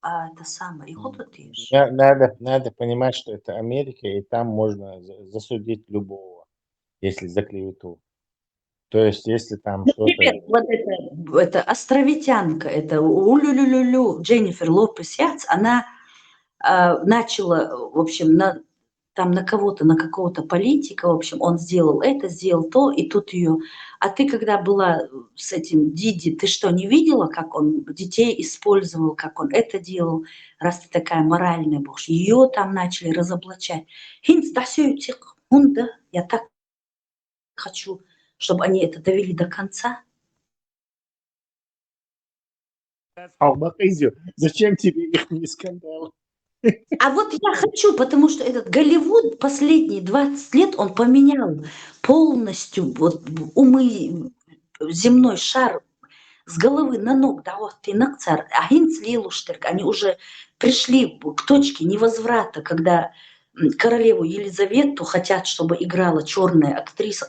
Speaker 14: А это самое. И вот это ж.
Speaker 5: Надо понимать, что это Америка, и там можно засудить любого, если за клевету. То есть, если там что-то...
Speaker 14: Например, вот это островитянка, это улю-лю-лю-лю, Дженнифер Лопес Яц, она начала, в общем, там на кого-то, на какого-то политика, в общем, он сделал это, сделал то, и тут ее... А ты, когда была с этим Диди, ты что, не видела, как он детей использовал, как он это делал, раз ты такая моральная, боже, ее там начали разоблачать. Я так хочу, чтобы они это довели до конца.
Speaker 5: Зачем тебе их не скандал?
Speaker 14: А вот я хочу, потому что этот Голливуд последние 20 лет, он поменял полностью вот умы, земной шар с головы на ног, да, вот ты накцар, а Лилуштырк, они уже пришли к точке невозврата, когда королеву Елизавету хотят, чтобы играла черная актриса.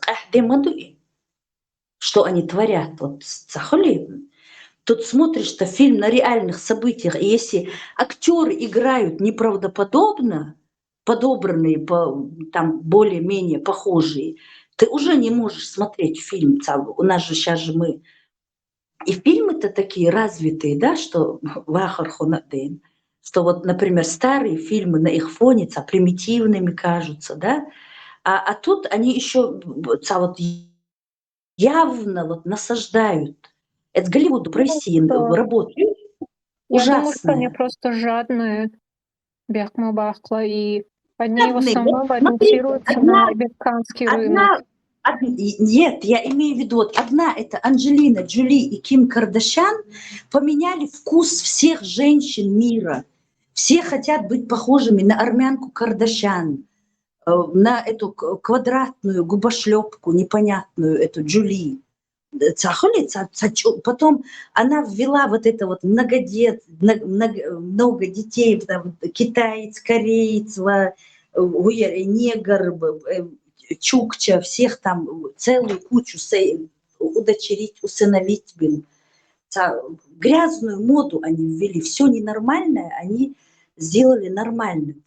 Speaker 14: Что они творят? Вот, тут смотришь-то фильм на реальных событиях, и если актеры играют неправдоподобно, подобранные, там более-менее похожие, ты уже не можешь смотреть фильм. У нас же сейчас же мы... И фильмы-то такие развитые, да, что что вот, например, старые фильмы на их фоне примитивными кажутся, да, а тут они еще вот явно вот насаждают. Это Голливуду в России работает.
Speaker 20: Я думаю, что они
Speaker 14: Ужасное.
Speaker 20: просто жадные, Бяхма-Бахла, и они в
Speaker 14: Жадные.
Speaker 20: основном
Speaker 14: Вот смотрите,
Speaker 20: ориентируются на американский рынок.
Speaker 14: Нет, я имею в виду, вот одна это Анджелина Джоли и Ким Кардашьян поменяли вкус всех женщин мира. Все хотят быть похожими на армянку Кардашьян, на эту квадратную губошлепку непонятную, эту Джоли. Потом она ввела вот это вот много детей, там, китаец, кореец, негр, чукча, всех там целую кучу удочерить, усыновить. Грязную моду они ввели, все ненормальное они сделали нормальным.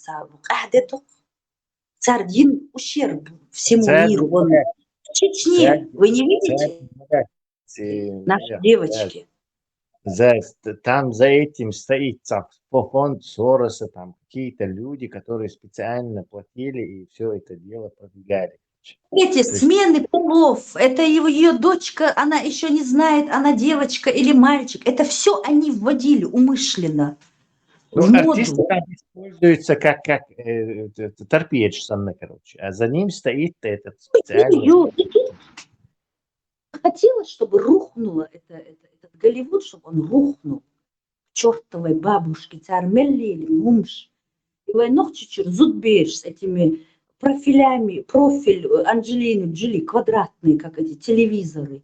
Speaker 14: Один ущерб всему миру. Вон, в Чечне, вы не видите? Наши девочки.
Speaker 5: Там за этим стоит фонд Сороса, там какие-то люди, которые специально платили и все это дело продвигали.
Speaker 14: Эти смены полов, это ее дочка, она еще не знает, она девочка или мальчик. Это все они вводили умышленно.
Speaker 5: Ну, артисты там используются как торпедж, короче, а за ним стоит этот специальный...
Speaker 14: Хотелось, чтобы рухнуло этот Голливуд, чтобы он рухнул. Чертовой бабушки, цармелли, мумш. И войнох чуть-чуть зудбеешь с этими профилями, профиль Анджелины Джоли, квадратные, как эти телевизоры.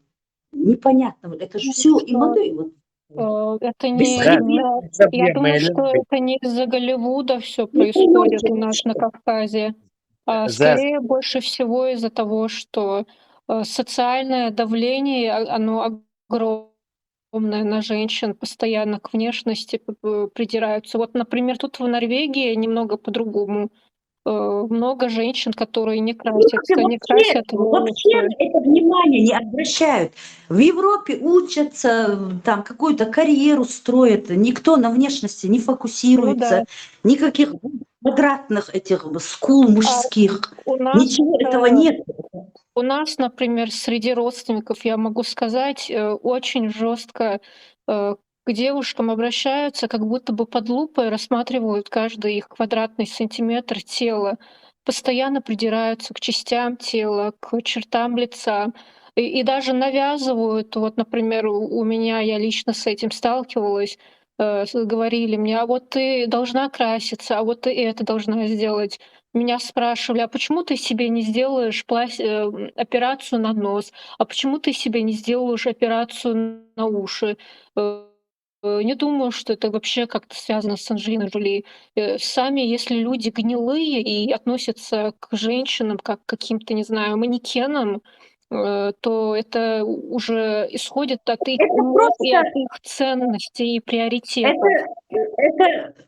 Speaker 14: Непонятно, это же все и модель. Вот.
Speaker 20: Это не... Я думаю, что это не из-за Голливуда все происходит у нас на Кавказе, а скорее больше всего из-за того, что социальное давление, оно огромное на женщин, постоянно к внешности придираются. Вот, например, тут в Норвегии немного по-другому. Много женщин, которые не красятся, не красят волосы.
Speaker 14: Вообще на это внимание не обращают. В Европе учатся, там какую-то карьеру строят, никто на внешности не фокусируется, никаких квадратных этих скул мужских, ничего этого нет.
Speaker 20: У нас, например, среди родственников, я могу сказать, очень жестко к девушкам обращаются, как будто бы под лупой рассматривают каждый их квадратный сантиметр тела, постоянно придираются к частям тела, к чертам лица. И даже навязывают, вот, например, у меня, я лично с этим сталкивалась, говорили мне, а вот ты должна краситься, а вот ты это должна сделать. Меня спрашивали, а почему ты себе не сделаешь операцию на нос, а почему ты себе не сделаешь операцию на уши? Не думаю, что это вообще как-то связано с Анджелиной Джоли. Сами, если люди гнилые и относятся к женщинам как к каким-то, не знаю, манекенам, то это уже исходит от их умов и от их ценностей и приоритетов.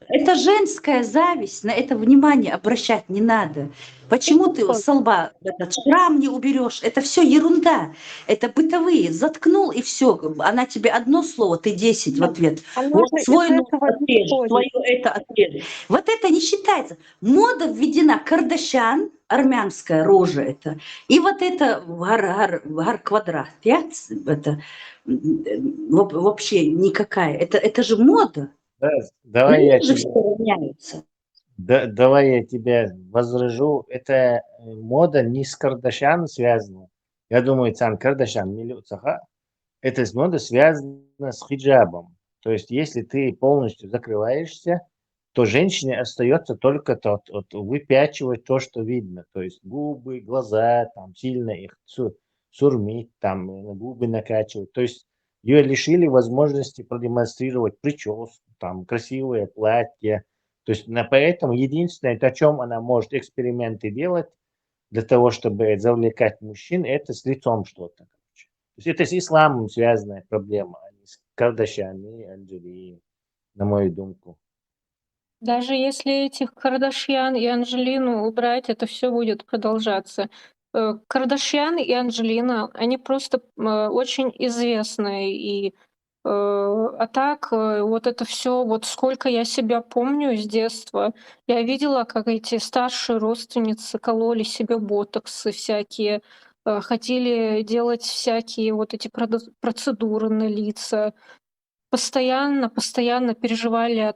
Speaker 14: Это женская зависть, на это внимание обращать не надо. Почему ты с лба этот шрам не уберешь? Это все ерунда. Это бытовые. Заткнул и все. Она тебе одно слово, ты 10 в ответ. Вот свой нос отрежь, свое это отрежь. Вот это не считается. Мода введена Кардашьян, армянская рожа это. И вот это гар квадрат. Это вообще никакая. Это же мода.
Speaker 5: Давай я тебя возражу. Это мода не с Кардашьян связана. Я думаю, Цан Кардашьян, эта мода связана с хиджабом. То есть, если ты полностью закрываешься, то женщине остается только выпячивать то, что видно. То есть губы, глаза, там сильно их сурмить, там губы накачивать. То есть Ее лишили возможности продемонстрировать прическу, там, красивое платье. То есть поэтому единственное, о чем она может эксперименты делать для того, чтобы завлекать мужчин, это с лицом что-то. То есть это с исламом связанная проблема, а не с Кардашьян и Анджелией, на мою думку.
Speaker 20: Даже если этих Кардашьян и Анджелину убрать, это все будет продолжаться. Кардашьян и Анджелина, они просто очень известные. И а так, вот это все, вот сколько я себя помню с детства, я видела, как эти старшие родственницы кололи себе ботоксы всякие, хотели делать всякие вот эти процедуры на лица, постоянно переживали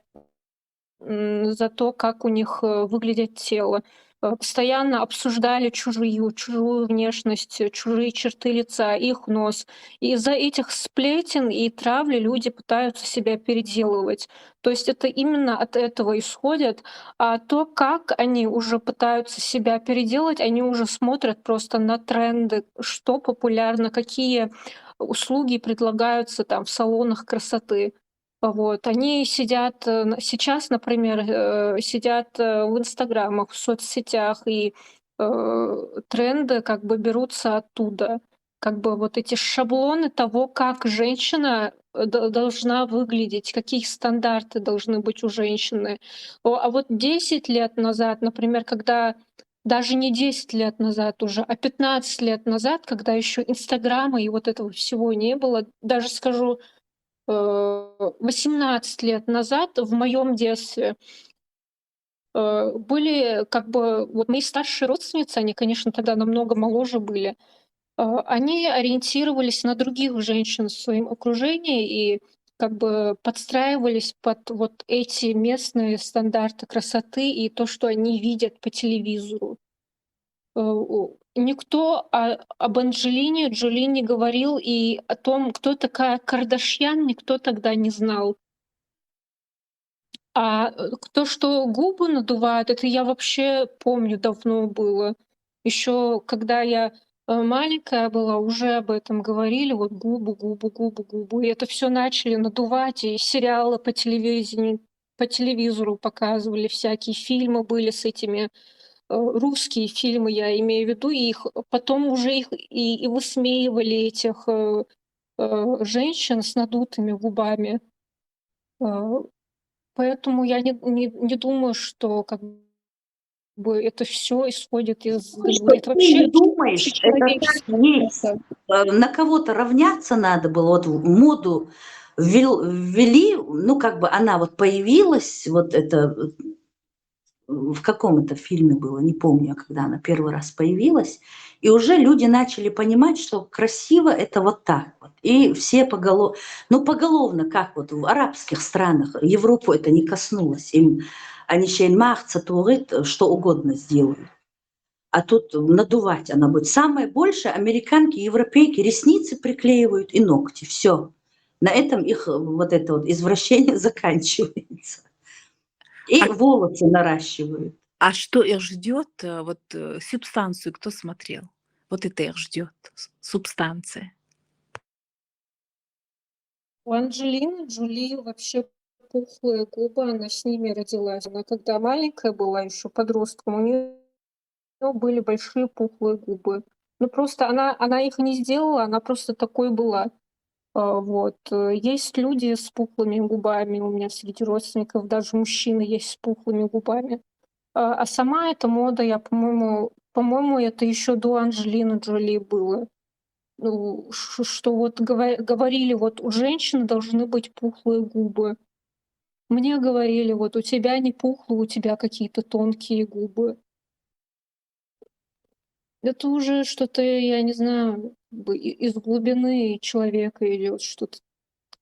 Speaker 20: за то, как у них выглядит тело. Постоянно обсуждали чужую внешность, чужие черты лица, их нос. И из-за этих сплетен и травли люди пытаются себя переделывать. То есть это именно от этого исходит. А то, как они уже пытаются себя переделать, они уже смотрят просто на тренды, что популярно, какие услуги предлагаются там в салонах красоты. Вот. Они сидят, сейчас, например, сидят в инстаграмах, в соцсетях, и тренды как бы берутся оттуда. Как бы вот эти шаблоны того, как женщина должна выглядеть, какие стандарты должны быть у женщины. А вот 10 лет назад, например, когда даже не 10 лет назад уже, а 15 лет назад, когда еще Инстаграма и вот этого всего не было, даже скажу, 18 лет назад, в моем детстве, были как бы вот мои старшие родственницы, они, конечно, тогда намного моложе были, они ориентировались на других женщин в своем окружении и как бы подстраивались под вот эти местные стандарты красоты и то, что они видят по телевизору. Никто об Анджелине Джоли не говорил, и о том, кто такая Кардашьян, никто тогда не знал. То, что губы надувают, это я вообще помню, давно было. Еще когда я маленькая была, уже об этом говорили, вот губы, губы, губы, губы. И это все начали надувать, и сериалы по телевизору показывали, всякие фильмы были с этими, русские фильмы, я имею в виду, и их потом уже их и высмеивали этих женщин с надутыми губами. Поэтому я не думаю, что как бы это все исходит из
Speaker 14: Что
Speaker 20: Голливуда. Это
Speaker 14: ты не
Speaker 20: вообще
Speaker 14: думаешь, это так
Speaker 20: общечеловеческое
Speaker 14: есть.
Speaker 20: что-то.
Speaker 14: На кого-то равняться надо было. Вот в моду ввели, ну, как бы она вот появилась, вот это в каком это фильме было, не помню, когда она первый раз появилась, и уже люди начали понимать, что красиво это вот так вот. И все поголовно, как вот в арабских странах, Европу это не коснулось. Они что угодно сделают. А тут надувать она будет. Самое большее американки, европейки ресницы приклеивают и ногти. Все. На этом их вот это вот извращение заканчивается. И волосы наращивают.
Speaker 17: А что их ждет? Вот субстанцию кто смотрел? Вот это их ждет, субстанция.
Speaker 20: У Анджелины Джоли вообще пухлые губы, она с ними родилась. Она когда маленькая была, еще подростком, у нее были большие пухлые губы. Ну просто она их не сделала, она просто такой была. Вот. Есть люди с пухлыми губами, у меня среди родственников даже мужчины есть с пухлыми губами. А сама эта мода, я, по-моему, это еще до Анджелины Джоли было. Ну, что вот говорили, вот у женщины должны быть пухлые губы. Мне говорили, вот у тебя не пухлые, у тебя какие-то тонкие губы. Это уже что-то, я не знаю, из глубины человека идет что-то,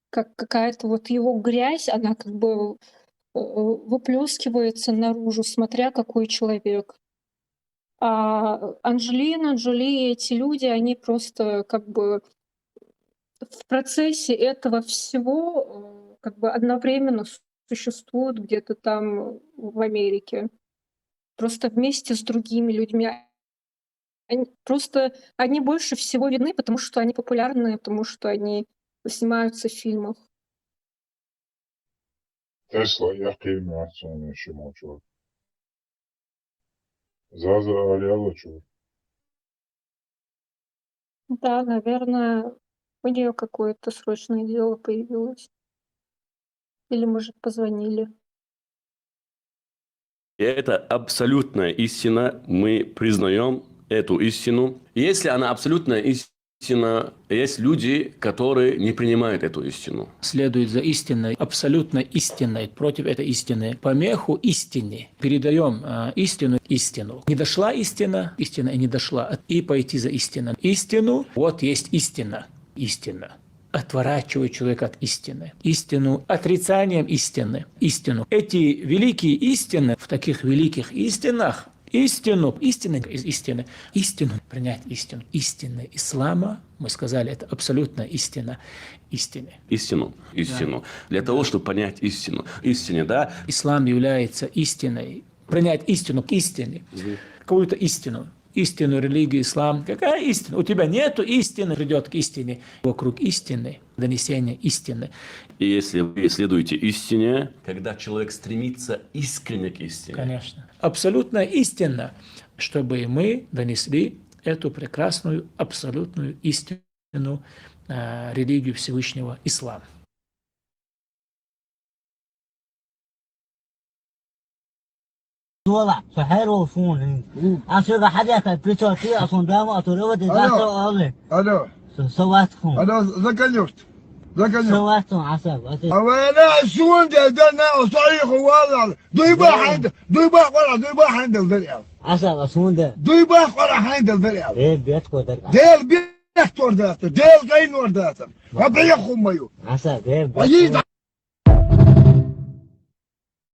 Speaker 20: как какая-то вот его грязь, она как бы выплескивается наружу, смотря какой человек. А Анджелина Джоли, эти люди, они просто как бы в процессе этого всего как бы одновременно существуют где-то там в Америке. Просто вместе с другими людьми. Они больше всего видны, потому что они популярны, потому что они снимаются в фильмах.
Speaker 1: Tesla яркий мягкий еще молчу. Заза Алиала чего?
Speaker 20: Да, наверное, у нее какое-то срочное дело появилось. Или, может, позвонили.
Speaker 12: Это абсолютная истина, мы признаем эту истину. Если она абсолютная истина, есть люди, которые не принимают эту истину.
Speaker 18: Следует за истиной, абсолютно истиной, против этой истины. Помеху истине. Передаем истину. Не дошла истина и не дошла. И пойти за истиной. Истину, вот есть истина. Истина. Отворачивает человека от истины. Истину отрицанием истины. Истину. Эти великие истины, в таких великих истинах, истину из истины, истину, принять истину. Истины ислама, мы сказали, это абсолютно истина истины.
Speaker 12: Истину. Да. Для того, чтобы понять истину. Истине, да?
Speaker 18: Ислам является истиной. Принять истину к истине. Какую-то истину. Истину, религию, ислам. Какая истина? У тебя нету истины, придет к истине. Вокруг истины, донесение истины.
Speaker 12: И если вы исследуете истине, когда человек стремится искренне к истине.
Speaker 18: Конечно. Абсолютная истина, чтобы мы донесли эту прекрасную, абсолютную истину, религию Всевышнего ислама.
Speaker 23: والله صحيح وفون أصير حدث بتوكي أصلا دام أطلبت إذا أولي
Speaker 7: ألو
Speaker 23: سواتكم
Speaker 7: ألو ذكرت
Speaker 23: سواتكم عصب
Speaker 7: أنا سون ده صحيح والله ضيبة عند ضيبة عند الفريق
Speaker 23: عصب سون ده
Speaker 7: ضيبة عند الفريق
Speaker 23: ديل بيتكو درجة
Speaker 7: ديل بيت ورداته ديل غين ورداته ربعي خميو
Speaker 23: عصب ديل